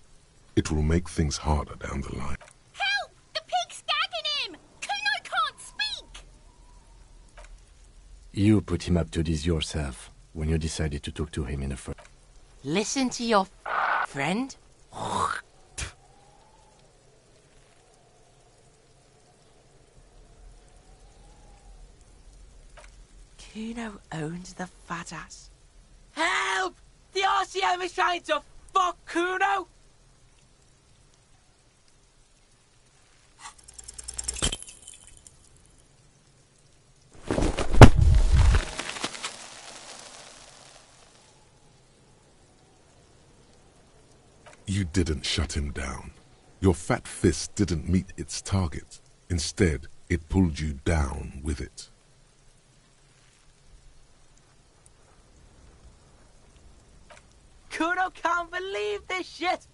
It will make things harder down the line. Help! The pig's gagging him! Kuno can't speak! You put him up to this yourself when you decided to talk to him in the first... Listen to your friend. Kuno owns the fat ass. Help! The RCM is trying to fuck Kuno! You didn't shut him down. Your fat fist didn't meet its target. Instead, it pulled you down with it. Kuno can't believe this shit!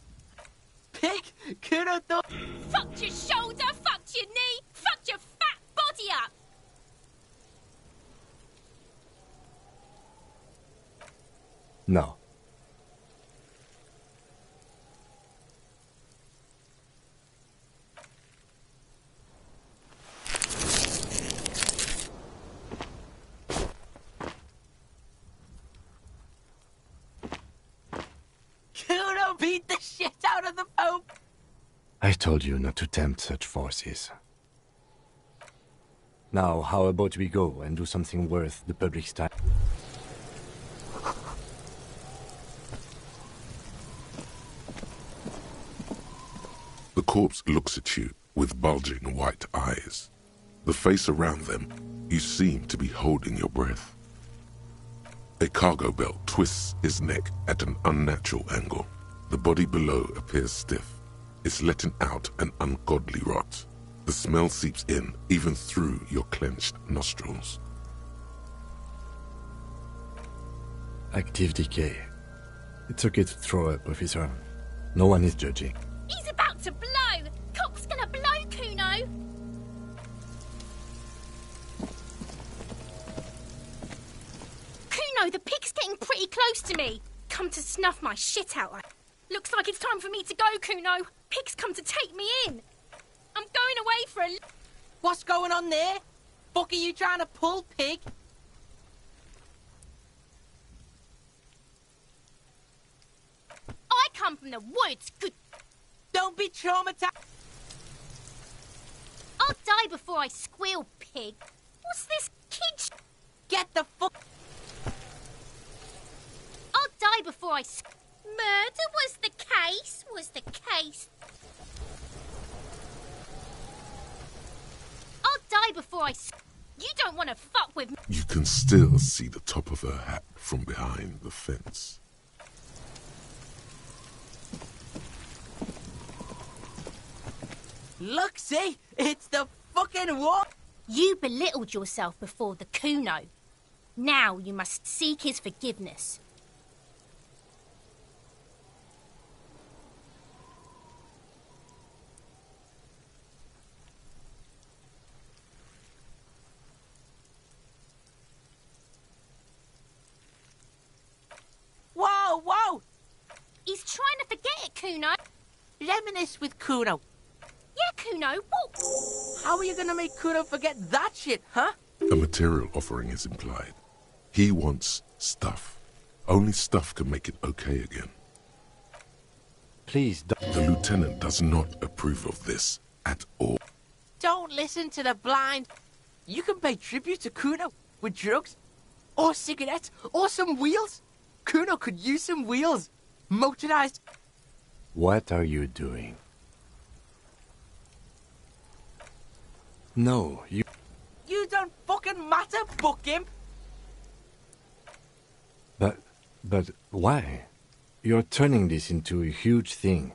Pig, Kuno thought... Fucked your shoulder, fucked your knee, fucked your fat body up! No. Kuno beat the shit out of the Pope! I told you not to tempt such forces. Now, how about we go and do something worth the public's time? The corpse looks at you with bulging white eyes. The face around them, you seem to be holding your breath. A cargo belt twists his neck at an unnatural angle. The body below appears stiff. It's letting out an ungodly rot. The smell seeps in, even through your clenched nostrils. Active decay. It's okay to throw up, officer. No one is judging. He's about to blow! Cock's gonna blow, Kuno! Kuno, the pig's getting pretty close to me. Come to snuff my shit out. Looks like it's time for me to go, Kuno. Pig's come to take me in. I'm going away for a... What's going on there? Fuck are you trying to pull, pig? I come from the woods, good... Don't be traumatized. I'll die before I squeal, pig. What's this kid... Get the fuck... I'll die before I... Murder was the case. I'll die before I... You don't want to fuck with me. You can still see the top of her hat from behind the fence. Look, see? It's the fucking war! You belittled yourself before the Kuno. Now you must seek his forgiveness. Whoa, whoa! He's trying to forget it, Kuno. Reminisce with Kuno. Yeah, Kuno, what? How are you gonna make Kuno forget that shit, huh? A material offering is implied. He wants stuff. Only stuff can make it okay again. Please don't... The lieutenant does not approve of this at all. Don't listen to the blind. You can pay tribute to Kuno with drugs, or cigarettes, or some wheels. Kuno could use some wheels. Motorized. What are you doing? No, you... You don't fucking matter, buck imp. But why? You're turning this into a huge thing.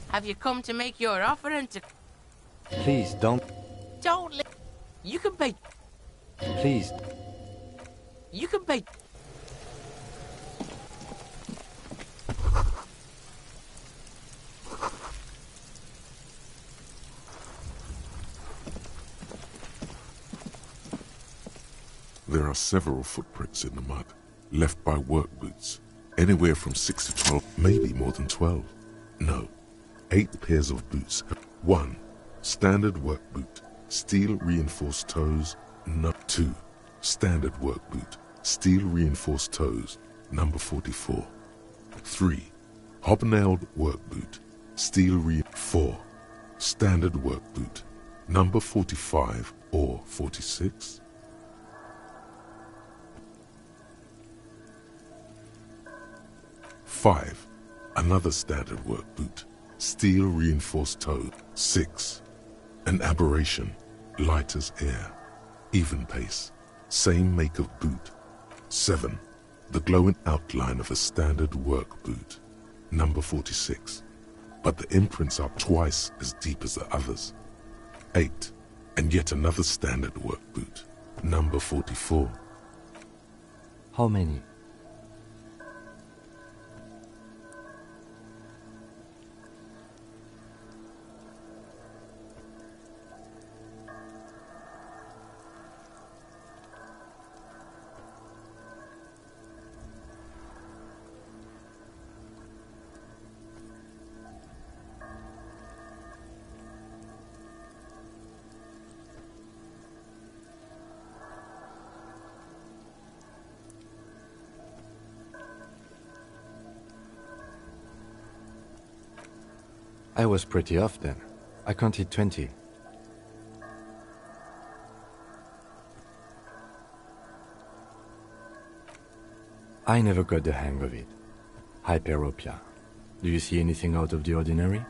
Have you come to make your offering to... Please, don't... Don't li... You can pay... Please. You can pay... There are several footprints in the mud, left by work boots. Anywhere from 6 to 12, maybe more than 12. No, 8 pairs of boots. 1. Standard work boot, steel reinforced toes. No. 2. Standard work boot, steel reinforced toes, number 44. 3. Hobnailed work boot, steel re. 4. Standard work boot, number 45 or 46. 5. Another standard work boot, steel reinforced toe. 6. An aberration, light as air, even pace, same make of boot. 7. The glowing outline of a standard work boot, number 46, but the imprints are twice as deep as the others. 8. And yet another standard work boot, number 44. How many? I was pretty off then. I counted 20. I never got the hang of it. Hyperopia. Do you see anything out of the ordinary?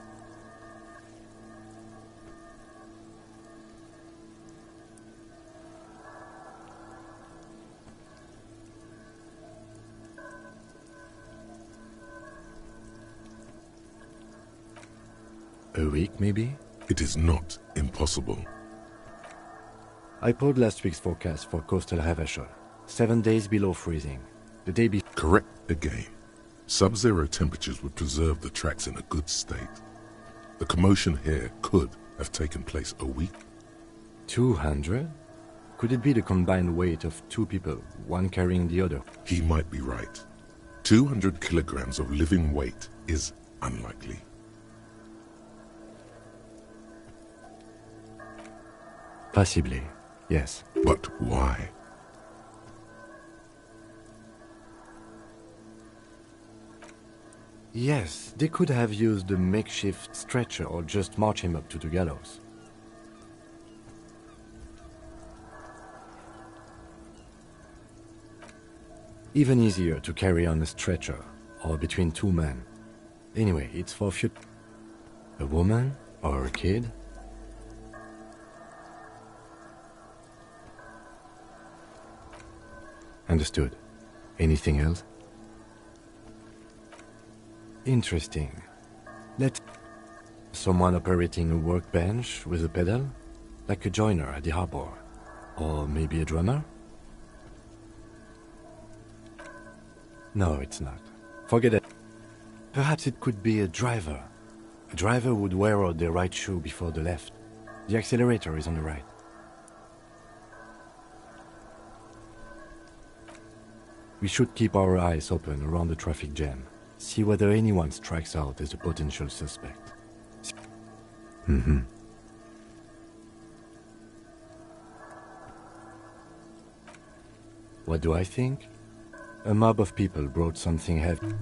A week, maybe? It is not impossible. I pulled last week's forecast for coastal Revachol. 7 days below freezing. The day before. Correct again. Sub-zero temperatures would preserve the tracks in a good state. The commotion here could have taken place a week. 200? Could it be the combined weight of two people, one carrying the other? He might be right. 200 kilograms of living weight is unlikely. Possibly, yes. But why? Yes, they could have used a makeshift stretcher or just march him up to the gallows. Even easier to carry on a stretcher, or between two men. Anyway, it's for a woman or a kid? Understood. Anything else? Interesting. Someone operating a workbench with a pedal? Like a joiner at the harbor? Or maybe a drummer? No, it's not. Forget it. Perhaps it could be a driver. A driver would wear out the right shoe before the left. The accelerator is on the right. We should keep our eyes open around the traffic jam. See whether anyone strikes out as a potential suspect. What do I think? A mob of people brought something heavy.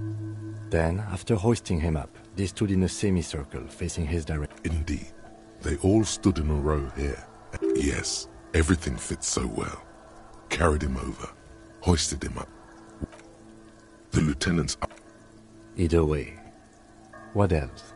Then, after hoisting him up, they stood in a semicircle facing his direction. Indeed. They all stood in a row here. Yes, everything fits so well. Carried him over. Hoisted him up. The lieutenant's up. Either way. What else?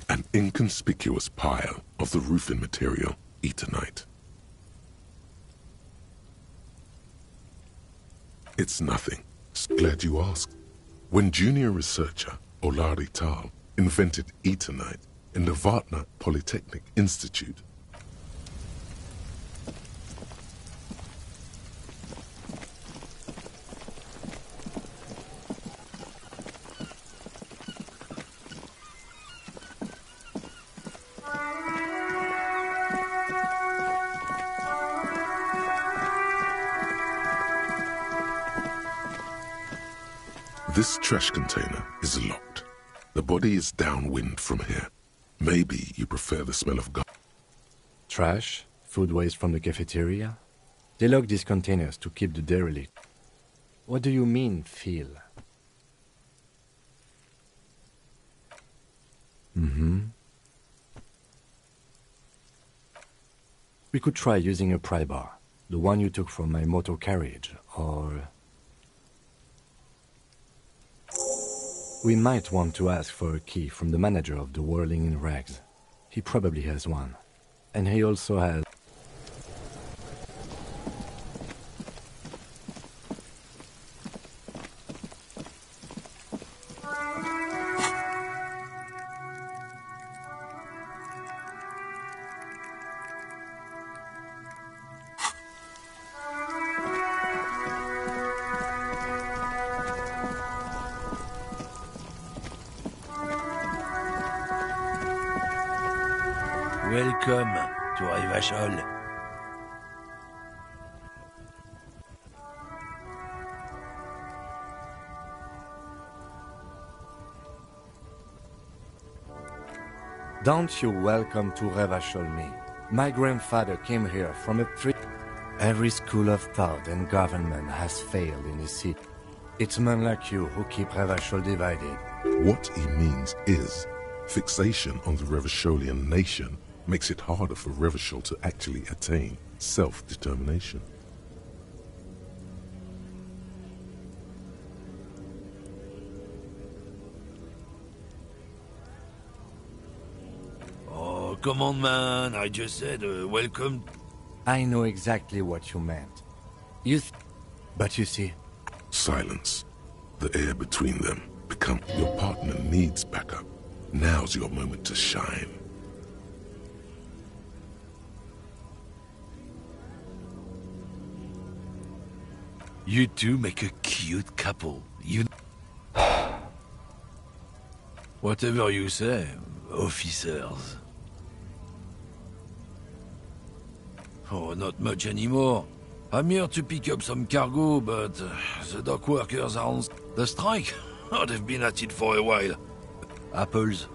An inconspicuous pile of the roofing material, Eternite. It's nothing. Glad you asked. When junior researcher Olari Tal invented Eternite in the Vartna Polytechnic Institute, This trash container is locked. The body is downwind from here. Maybe you prefer the smell of garbage. Trash? Food waste from the cafeteria? They lock these containers to keep the derelict. What do you mean, feel? We could try using a pry bar, the one you took from my motor carriage, or... We might want to ask for a key from the manager of the Whirling in Rags. He probably has one. And he also has... Welcome to Revachol. Don't you welcome to Revachol me. My grandfather came here from a tree. Every school of thought and government has failed in this city. It's men like you who keep Revachol divided. What he means is, fixation on the Revacholian nation makes it harder for Revachol to actually attain self-determination. Oh, come on, man. I just said welcome. I know exactly what you meant. But you see... Silence. The air between them become... Your partner needs backup. Now's your moment to shine. You two make a cute couple. You... Whatever you say, officers. Oh, not much anymore. I'm here to pick up some cargo, but the dock workers are on the strike. Oh, they've been at it for a while. Apples.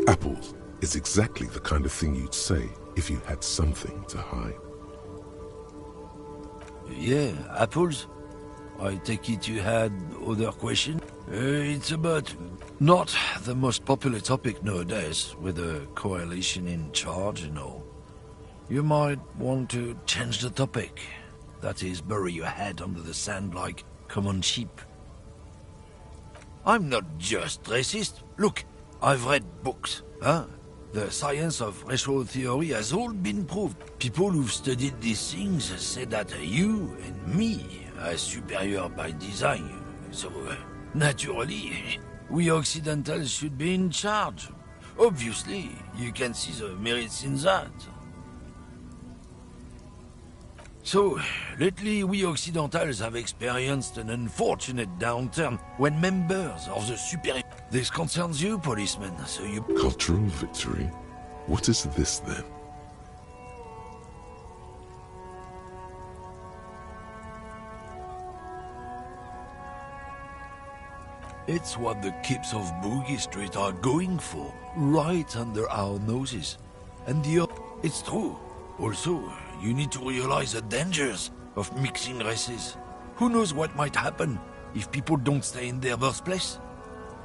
Apples is exactly the kind of thing you'd say if you had something to hide. Yeah, apples. I take it you had other questions? It's about not the most popular topic nowadays, with a coalition in charge and all. You might want to change the topic. That is, bury your head under the sand like common sheep. I'm not just racist. Look, I've read books, huh? The science of racial theory has all been proved. People who've studied these things say that you and me are superior by design. So, naturally, we Occidentals should be in charge. Obviously, you can see the merits in that. So, lately we Occidentals have experienced an unfortunate downturn when members of the superior... This concerns you, policeman, so you... Cultural victory? What is this, then? It's what the kips of Boogie Street are going for, right under our noses. And it's true. Also, you need to realize the dangers of mixing races. Who knows what might happen if people don't stay in their birthplace?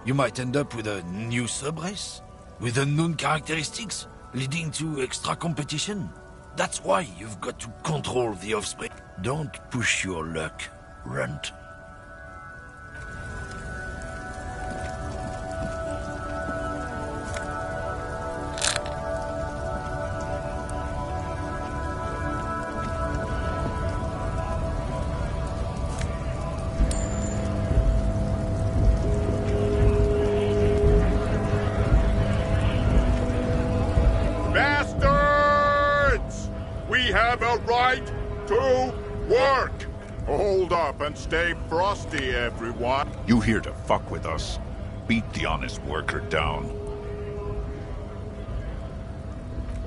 You might end up with a new sub-race, with unknown characteristics, leading to extra competition. That's why you've got to control the offspring. Don't push your luck, Runt. And stay frosty, everyone. You here to fuck with us? Beat the honest worker down.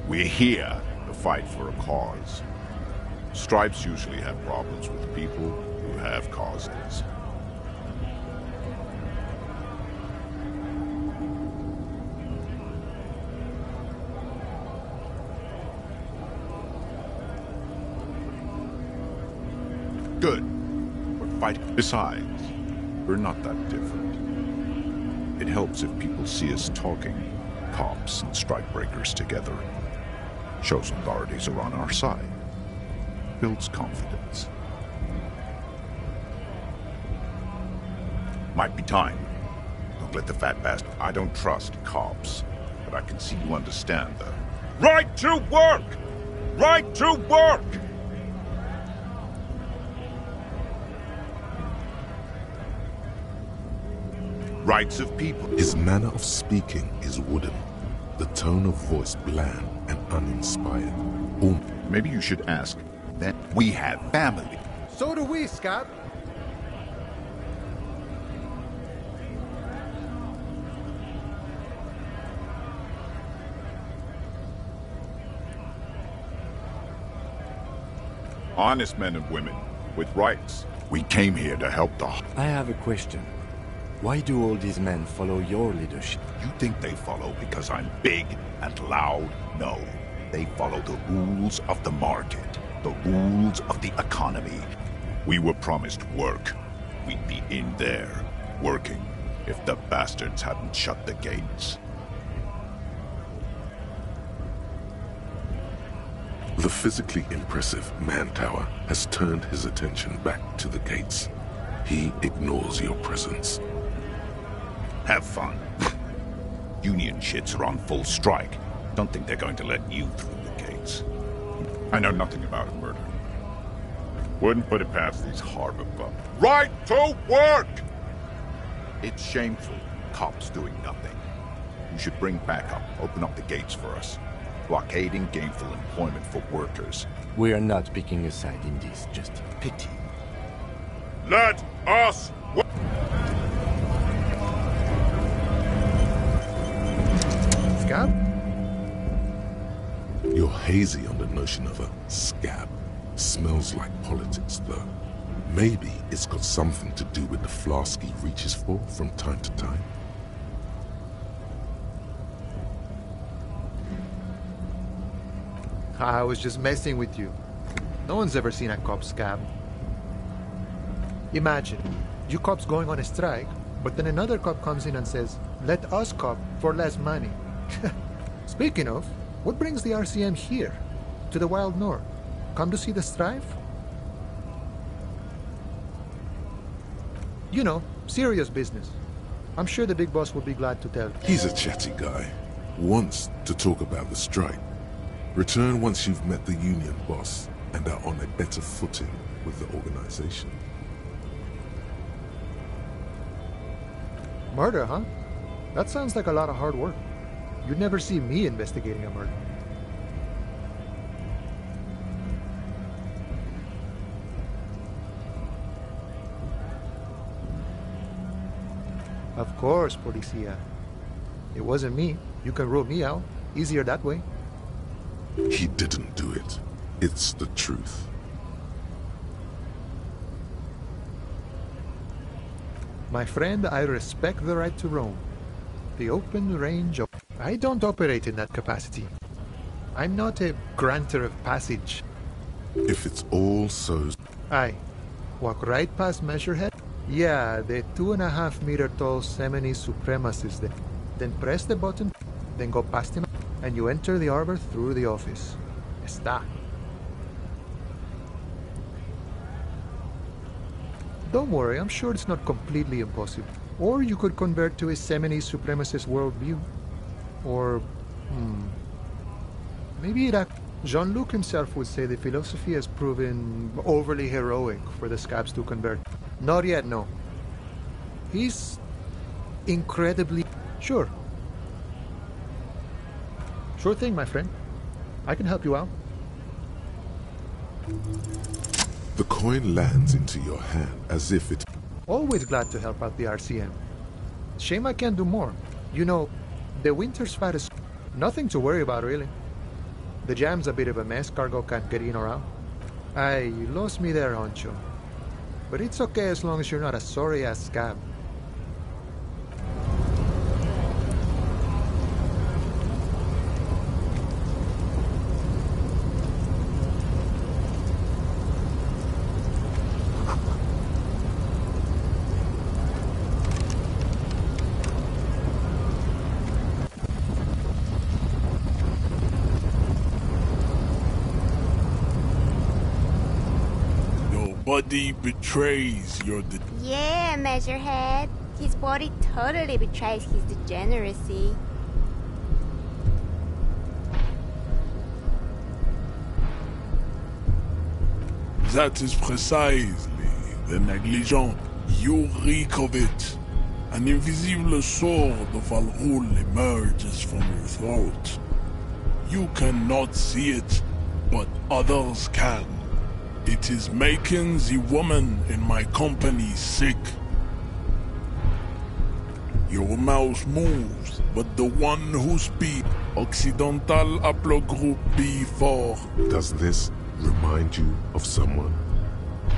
We're here to fight for a cause. Stripes usually have problems with people who have causes. Good. We're fighting. Besides, we're not that different. It helps if people see us talking, cops and strikebreakers together. Shows authorities are on our side. Builds confidence. Might be time. Don't let the fat bastard. I don't trust cops, but I can see you understand the right to work! Right to work! Rights of people. His manner of speaking is wooden, the tone of voice bland and uninspired. Maybe you should ask that we have family. So do we, Scott. Honest men and women with rights. We came here to help the... I have a question. Why do all these men follow your leadership? You think they follow because I'm big and loud? No. They follow the rules of the market, the rules of the economy. We were promised work. We'd be in there, working, if the bastards hadn't shut the gates. The physically impressive man tower has turned his attention back to the gates. He ignores your presence. Have fun. Union shits are on full strike. Don't think they're going to let you through the gates. I know nothing about a murder. Wouldn't put it past these harbor bums. Right to work! It's shameful. Cops doing nothing. You should bring backup. Open up the gates for us. Blockading gainful employment for workers. We are not picking a side in this, just pity. Let us work! Scab? You're hazy on the notion of a scab. Smells like politics, though. Maybe it's got something to do with the flask he reaches for from time to time. I was just messing with you. No one's ever seen a cop scab. Imagine, you cops going on a strike, but then another cop comes in and says, let us cop for less money. Speaking of, what brings the RCM here? To the Wild North? Come to see the strife? You know, serious business. I'm sure the big boss will be glad to tell. He's a chatty guy. Wants to talk about the strike. Return once you've met the union boss and are on a better footing with the organization. Murder, huh? That sounds like a lot of hard work. You'd never see me investigating a murder. Of course, Policia. It wasn't me. You can rule me out. Easier that way. He didn't do it. It's the truth. My friend, I respect the right to roam. The open range of... I don't operate in that capacity. I'm not a granter of passage. If it's all so... Aye. Walk right past Measurehead. Yeah, the 2.5-meter tall Semini supremacist there. Then press the button, then go past him, and you enter the arbor through the office. Está. Don't worry, I'm sure it's not completely impossible. Or you could convert to a Semini supremacist worldview. Or, maybe Jean-Luc himself would say the philosophy has proven overly heroic for the scabs to convert. Not yet, no. He's incredibly... Sure. Sure thing, my friend. I can help you out. The coin lands into your hand as if it... Always glad to help out the RCM. Shame I can't do more. You know, the winter's fight is nothing to worry about, really. The jam's a bit of a mess. Cargo can't get in or out. Aye, you lost me there, Honcho. But it's okay as long as you're not a sorry-ass scab. body betrays your... Yeah, Measurehead. His body totally betrays his degeneracy. That is precisely the negligence. You reek of it. An invisible sword of Al-Ghul emerges from your throat. You cannot see it, but others can. It is making the woman in my company sick. Your mouth moves, but the one who speaks, Occidental Haplogroup B4. Does this remind you of someone?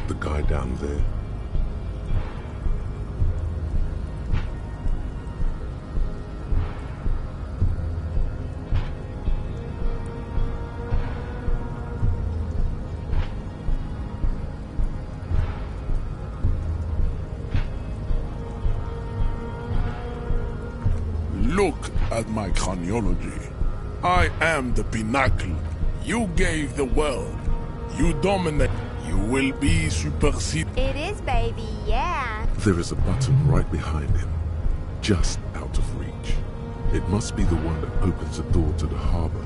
The guy down there? Look at my craniology. I am the pinnacle. You gave the world. You dominate. You will be superseded. It is, baby, yeah. There is a button right behind him, just out of reach. It must be the one that opens the door to the harbor.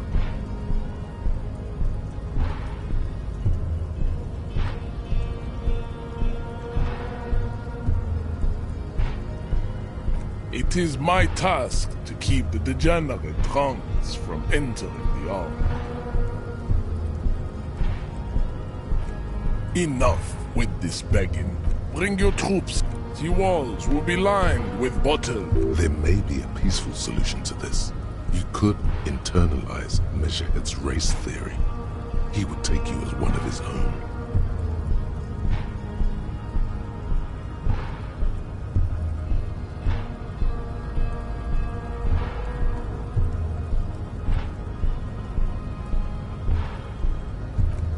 It is my task to keep the degenerate drunks from entering the army. Enough with this begging. Bring your troops. The walls will be lined with bottles. There may be a peaceful solution to this. You could internalize Measurehead's race theory. He would take you as one of his own.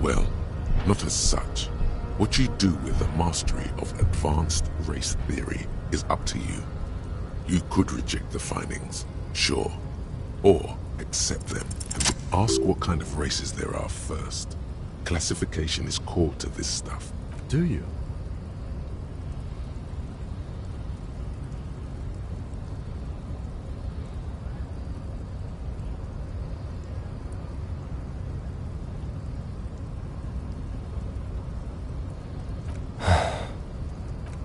Well, not as such. What you do with the mastery of advanced race theory is up to you. You could reject the findings, sure, or accept them and ask what kind of races there are first. Classification is core to this stuff. Do you?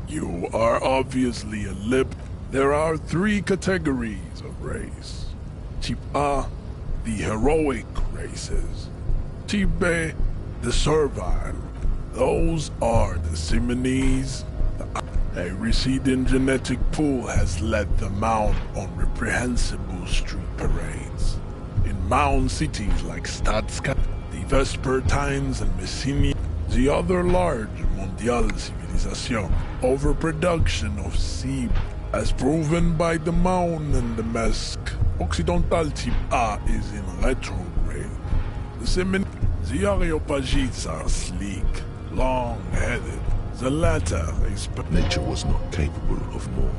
You are obviously a lip. There are 3 categories of race. Type A, the heroic races. Type B, the servile. Those are the similes. A receding genetic pool has led them out on reprehensible street parades. In mound cities like Statska, the Vespertines and Messini, the other large mondial civilization, overproduction of seed, as proven by the Maun and the Mesk. Occidental type A is in retrograde. The Areopagites are sleek, long-headed. The latter is... Nature was not capable of more.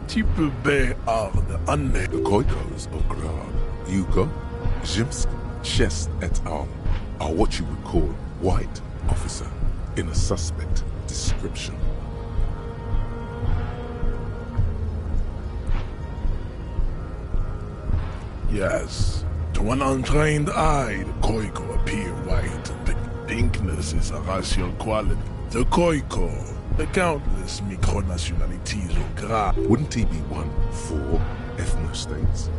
Type B are the unnamed. The Khoikos of Grad, Yugo, Zhimsk, Chest et al. Are what you would call white officer in a suspect description. Yes, to an untrained eye, the Khoiko appear white, and the pinkness is a racial quality. The Khoiko, the countless micronationalities of Gra. Wouldn't he be one for ethno-states?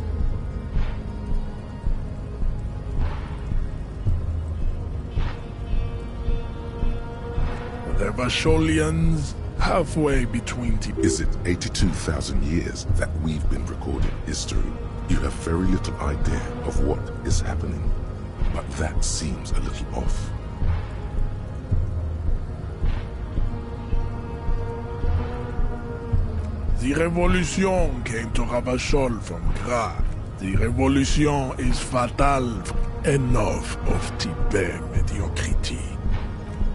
The Vasholians, halfway between... Is it 82,000 years that we've been recording history? You have very little idea of what is happening, but that seems a little off. The revolution came to Ravachol from Gra. The revolution is fatal. Enough of Tibet mediocrity.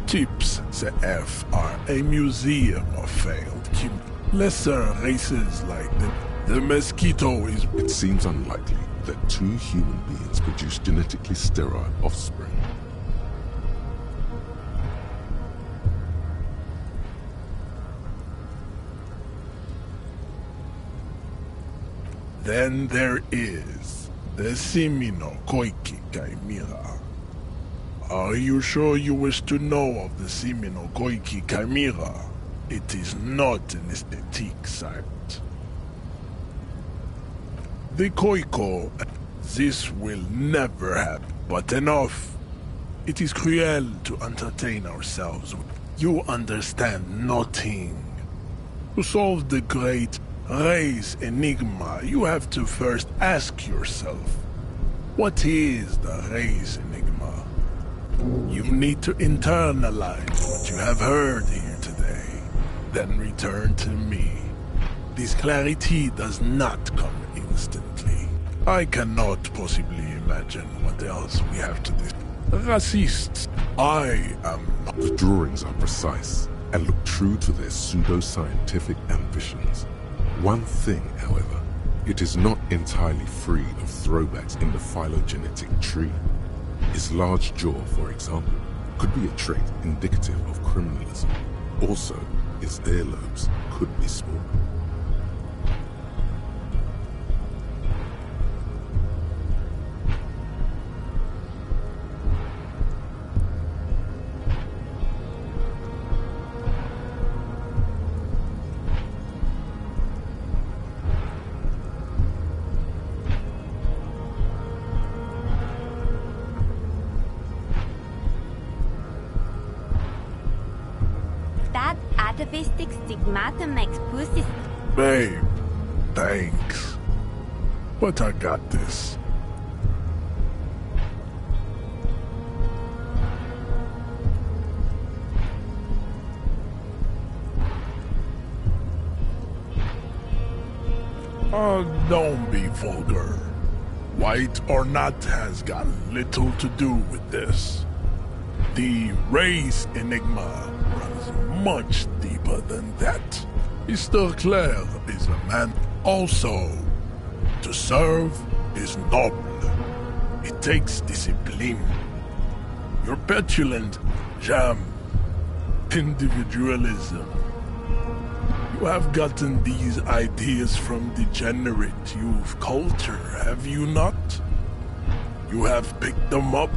Tips CF are a museum of failed lesser races like them. The mosquito is... It seems unlikely that two human beings produce genetically sterile offspring. Then there is the Simino Koiki Chimera. Are you sure you wish to know of the Simino Koiki Chimera? It is not an aesthetic site. The Koiko, this will never happen, but enough. It is cruel to entertain ourselves. You understand nothing. To solve the great race enigma, you have to first ask yourself, what is the race enigma? You need to internalize what you have heard here today, then return to me. This clarity does not come instantly. I cannot possibly imagine what else we have to discuss. Racists, I am not. The drawings are precise and look true to their pseudo-scientific ambitions. One thing, however, it is not entirely free of throwbacks in the phylogenetic tree. His large jaw, for example, could be a trait indicative of criminalism. Also, his earlobes could be small. Atavistic stigmatum makes pussy. Babe, thanks. But I got this. Oh, don't be vulgar. White or not has got little to do with this. The race enigma runs much deeper than that. Mr. Claire is a man. Also, to serve is noble. It takes discipline. Your petulant jam, individualism. You have gotten these ideas from degenerate youth culture, have you not? You have picked them up,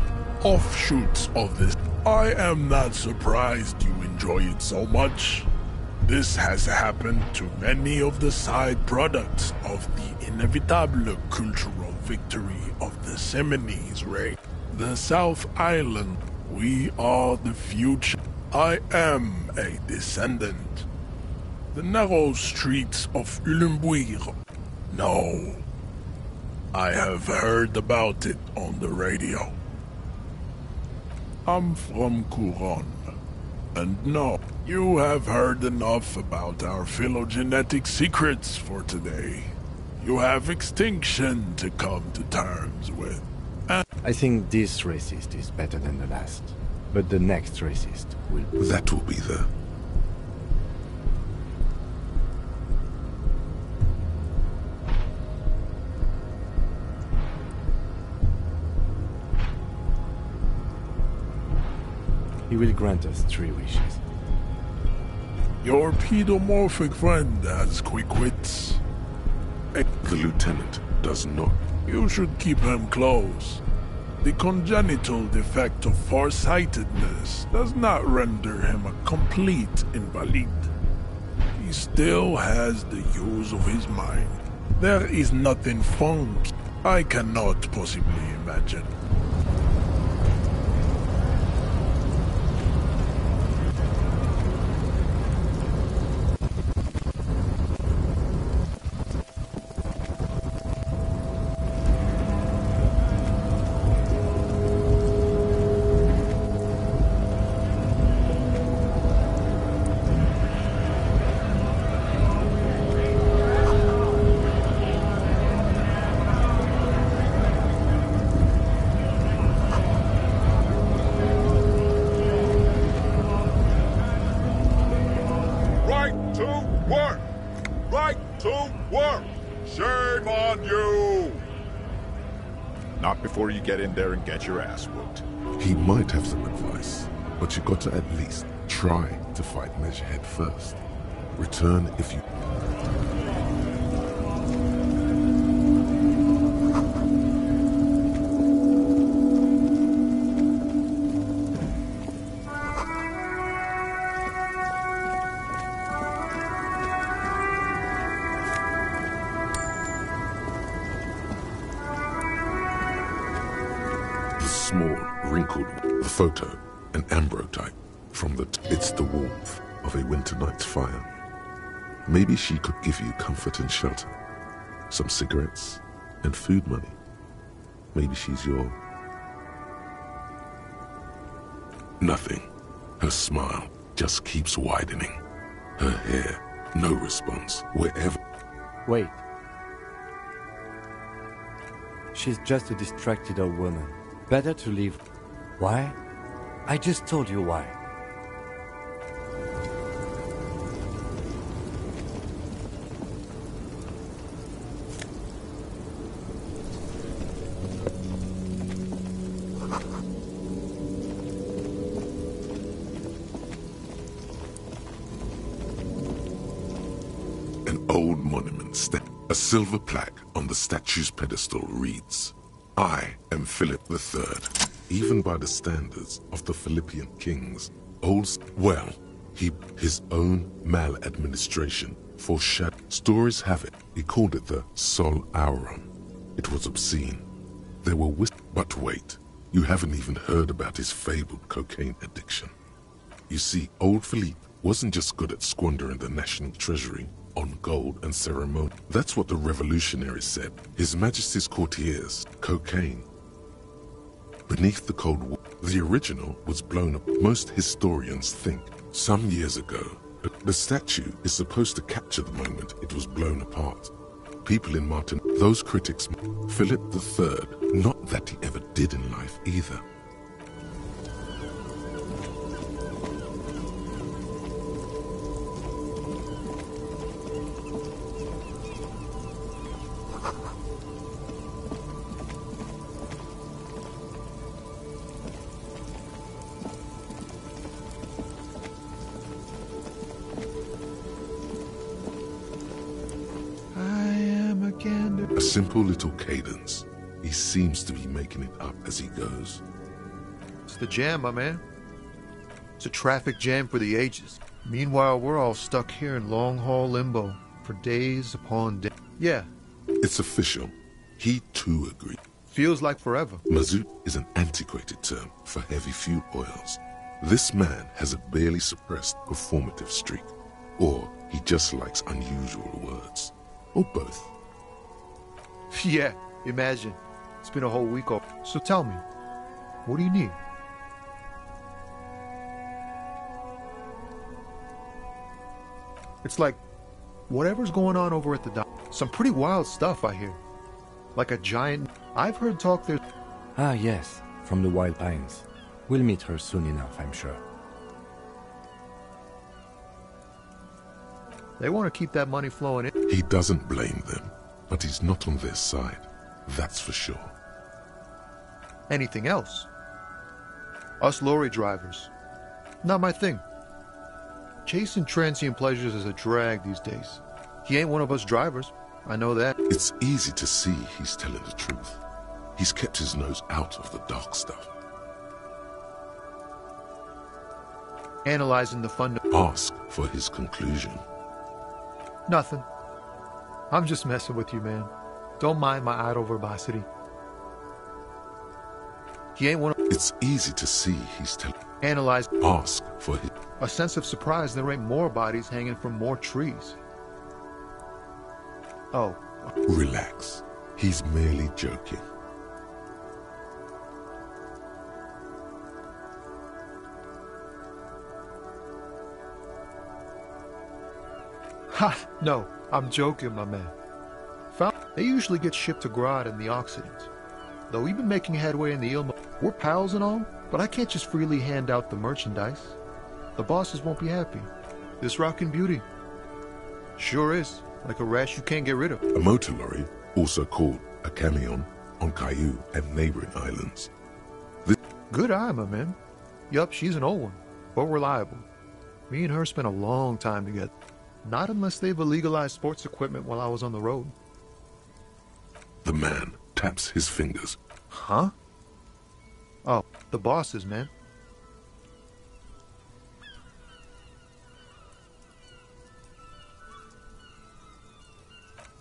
offshoots of this. I am not surprised you enjoy it so much. This has happened to many of the side products of the inevitable cultural victory of the Seminoles race. The South Island, we are the future. I am a descendant. The narrow streets of Ulimbuir. No. I have heard about it on the radio. I'm from Couronne. And no, you have heard enough about our phylogenetic secrets for today. You have extinction to come to terms with. I think this racist is better than the last. But the next racist will... That will be the... He will grant us 3 wishes. Your pedomorphic friend has quick wits. The lieutenant does not. You should keep him close. The congenital defect of farsightedness does not render him a complete invalid. He still has the use of his mind. There is nothing funky. I cannot possibly imagine. Shame on you! Not before you get in there and get your ass whooped. He might have some advice, but you got to at least try to fight Mesh head first. Return if you... Small, wrinkled, the photo, an ambrotype from it's the warmth of a winter night's fire. Maybe she could give you comfort and shelter, some cigarettes and food money. Maybe she's your... Nothing. Her smile just keeps widening. Her hair, no response, wherever... Wait. She's just a distracted old woman. Better to leave. Why? I just told you why. An old monument a silver plaque on the statue's pedestal reads, I am Philip III. Even by the standards of the Philippian kings, his own maladministration foreshadowed. Stories have it, he called it the Sol Auron. It was obscene. There were but wait, you haven't even heard about his fabled cocaine addiction. You see, old Philippe wasn't just good at squandering the national treasury on gold and ceremony. That's what the revolutionaries said. His Majesty's courtiers, cocaine. Beneath the Cold War, the original was blown up. Most historians think some years ago. The statue is supposed to capture the moment it was blown apart. People in Martin, those critics, Philip III, not that he ever did in life either. A simple little cadence. He seems to be making it up as he goes. It's the jam, my man. It's a traffic jam for the ages. Meanwhile, we're all stuck here in long-haul limbo for days upon days. Yeah. It's official. He too agreed. Feels like forever. Mazout is an antiquated term for heavy fuel oils. This man has a barely suppressed performative streak. Or he just likes unusual words. Or both. Yeah, imagine. It's been a whole week off. So tell me, what do you need? It's like, whatever's going on over at the dock. Some pretty wild stuff, I hear. Like a giant... I've heard talk there's... Ah, yes, from the Wild Pines. We'll meet her soon enough, I'm sure. They want to keep that money flowing in. He doesn't blame them, but he's not on their side. That's for sure. Anything else? Us lorry drivers. Not my thing. Chasing transient pleasures is a drag these days. He ain't one of us drivers. I know that. It's easy to see he's telling the truth. He's kept his nose out of the dark stuff. Analyzing the fund. Ask for his conclusion. Nothing. I'm just messing with you, man. Don't mind my idle verbosity. He ain't one of... It's easy to see he's telling... Analyze... Ask for his... A sense of surprise there ain't more bodies hanging from more trees. Oh. Relax. He's merely joking. Ha! No, I'm joking, my man. They usually get shipped to Grodd in the Occident. Though we've been making headway in the Ilma. We're pals and all, but I can't just freely hand out the merchandise. The bosses won't be happy. This rockin' beauty. Sure is. Like a rash you can't get rid of. A motor lorry? also called a Camion, on Caillou and neighboring islands. Good eye, my man. Yup, she's an old one, but reliable. Me and her spent a long time together. Not unless they've illegalized sports equipment while I was on the road. The man taps his fingers. Huh? Oh, the bosses, man.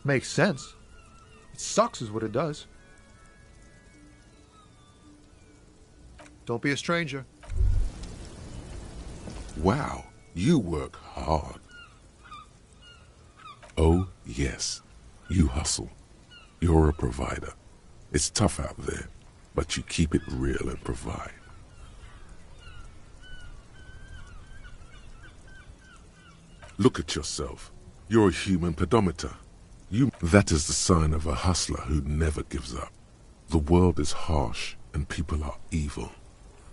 Makes sense. It sucks is what it does. Don't be a stranger. Wow, you work hard. Oh, yes, you hustle. You're a provider. It's tough out there, but you keep it real and provide. Look at yourself. You're a human pedometer. That is the sign of a hustler who never gives up. The world is harsh and people are evil.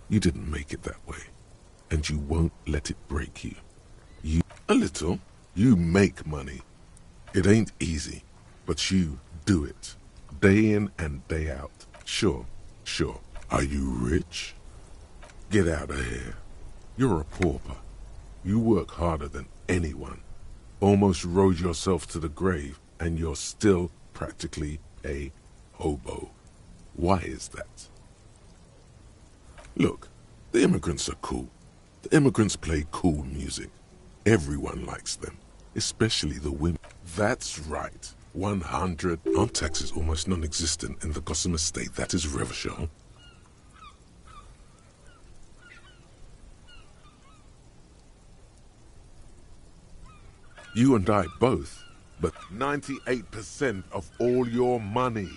You didn't make it that way, and you won't let it break you. A little. You make money. It ain't easy, but you do it. Day in and day out. Sure. Are you rich? Get out of here. You're a pauper. You work harder than anyone. Almost rode yourself to the grave, and you're still practically a hobo. Why is that? Look, the immigrants are cool. The immigrants play cool music. Everyone likes them, especially the women. That's right, 100. Our tax is almost non-existent in the Gossamer state. That is Revachol. You and I both, but 98% of all your money.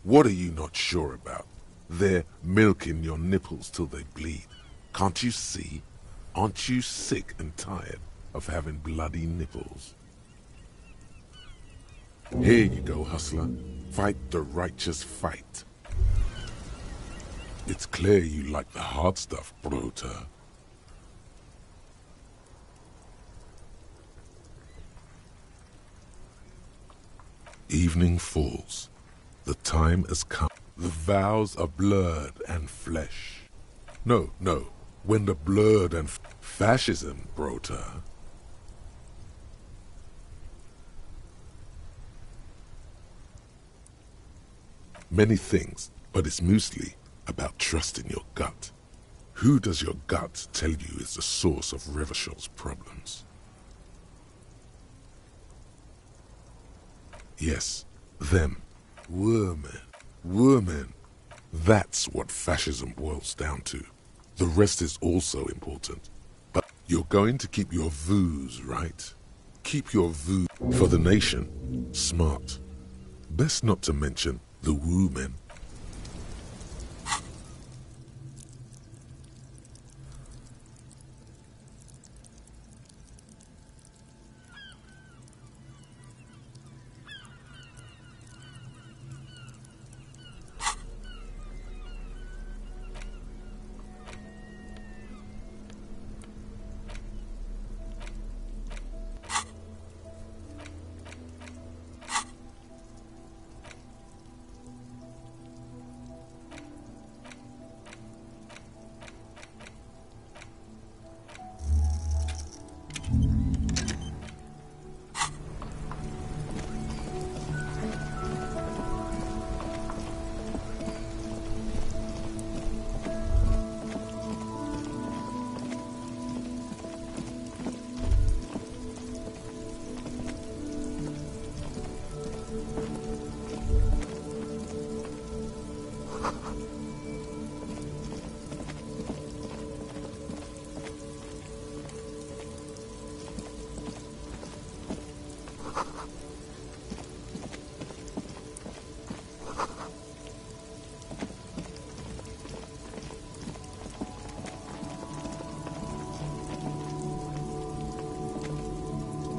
What are you not sure about? They're milking your nipples till they bleed. Can't you see? Aren't you sick and tired of having bloody nipples? Here you go, hustler. Fight the righteous fight. It's clear you like the hard stuff, Brota. Evening falls. The time has come. The vows are blood and flesh. No. When the blood and fascism, Brota. Many things, but it's mostly about trusting your gut. Who does your gut tell you is the source of Revachol's problems? Yes, them. Women. That's what fascism boils down to. The rest is also important. But you're going to keep your views, right? Keep your views for the nation. Smart. Best not to mention the women.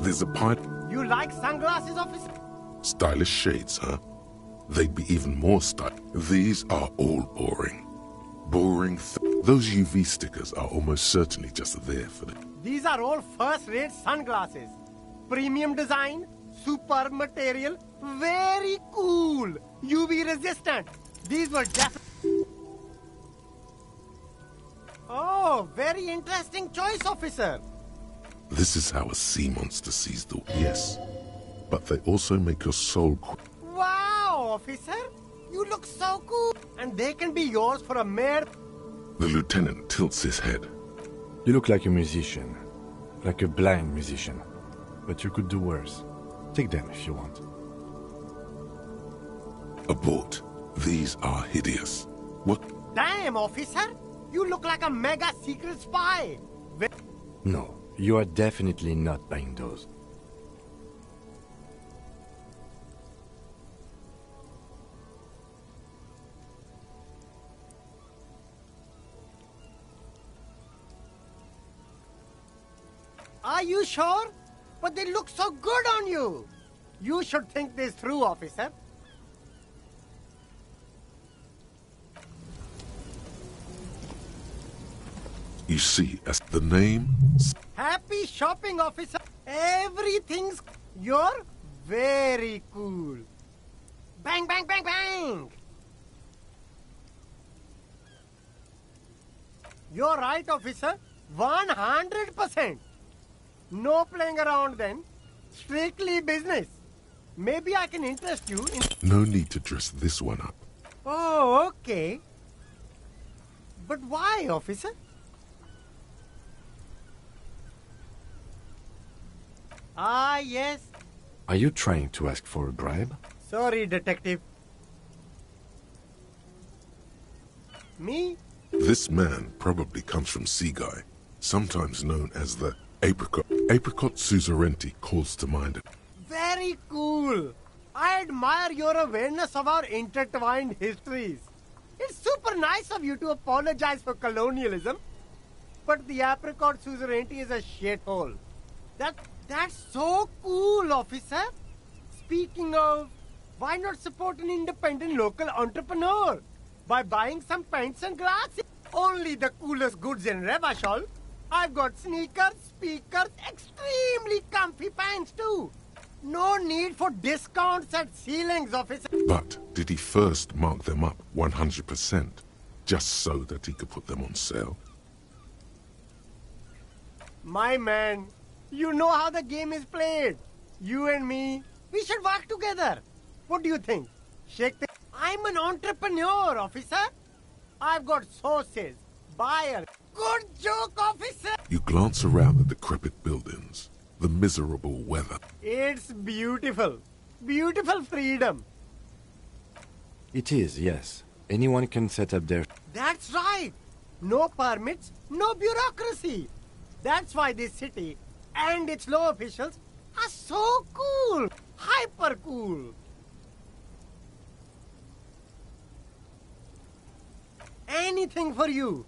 There's a part. You like sunglasses, officer? Stylish shades, huh? they'd be even more stylish. These are all boring. Those UV stickers are almost certainly just there for the... These are all first-rate sunglasses. Premium design, super material, very cool. UV resistant. These were definitely... Oh, very interesting choice, officer. This is how a sea monster sees the... Yes, but they also make your soul... Wow, officer. You look so cool. And they can be yours for a mere... The lieutenant tilts his head. You look like a musician. Like a blind musician. But you could do worse. Take them if you want. Abort. These are hideous. What? Damn, officer. You look like a mega secret spy. No, you are definitely not buying those. Are you sure? But they look so good on you. You should think this through, officer. You see, as the name... Happy shopping, officer. Everything's... You're very cool. Bang, bang, bang, bang. You're right, officer. 100%. No playing around then. Strictly business. Maybe I can interest you in... No need to dress this one up. Oh, okay. But why, officer? Ah, yes. Are you trying to ask for a bribe? Sorry, detective. Me? This man probably comes from Seaguy, sometimes known as the Apricot. Apricot Suzerainty calls to mind. Very cool. I admire your awareness of our intertwined histories. It's super nice of you to apologize for colonialism, but the Apricot Suzerainty is a shithole. That's so cool, officer. Speaking of, why not support an independent local entrepreneur by buying some pants and glasses? Only the coolest goods in Revachol. I've got sneakers, speakers, extremely comfy pants too. No need for discounts at ceilings, officer. But did he first mark them up 100%, just so that he could put them on sale? My man, you know how the game is played. You and me, we should work together. What do you think? Shake the... I'm an entrepreneur, officer. I've got sources, buyers. Good joke, officer. You glance around the decrepit buildings, the miserable weather. It's beautiful. Beautiful freedom. It is, yes. Anyone can set up their... That's right. No permits, no bureaucracy. That's why this city and its law officials are so cool. Hyper cool. Anything for you.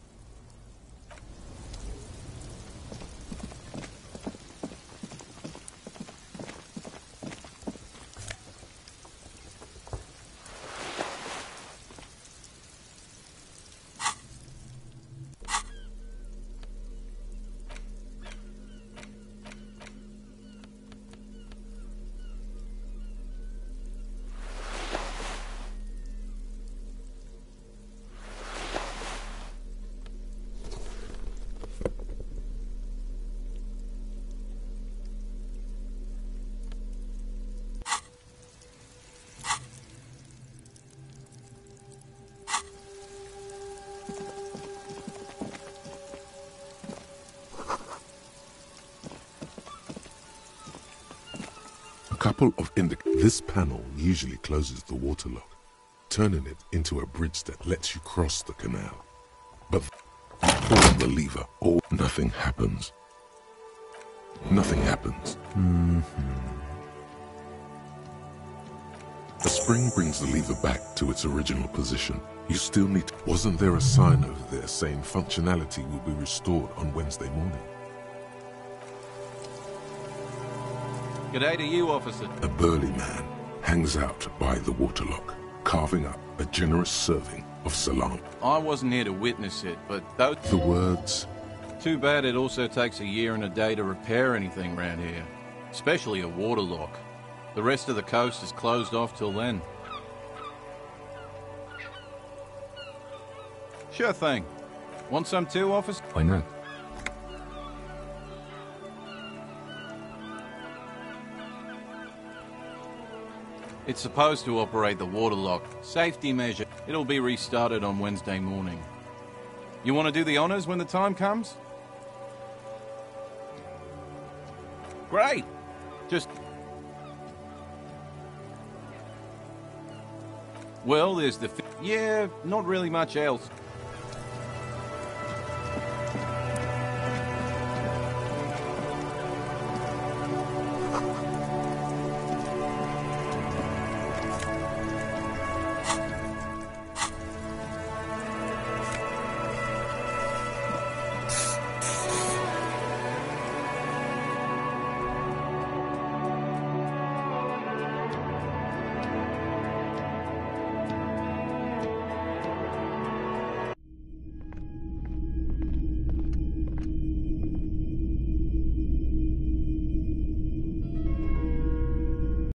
This panel usually closes the waterlock, turning it into a bridge that lets you cross the canal. But you pull the lever, or nothing happens. Nothing happens. A spring brings the lever back to its original position. You still need... Wasn't there a sign over there saying functionality will be restored on Wednesday morning? G'day to you, officer. A burly man hangs out by the waterlock. carving up a generous serving of salami. I wasn't here to witness it, but those... The words... Too bad it also takes a year and a day to repair anything around here. Especially a waterlock. The rest of the coast is closed off till then. Sure thing. Want some too, officer? Why not? It's supposed to operate the waterlock. Safety measure. It'll be restarted on Wednesday morning. You want to do the honors when the time comes? Great! Just... Well, there's the... Yeah, not really much else.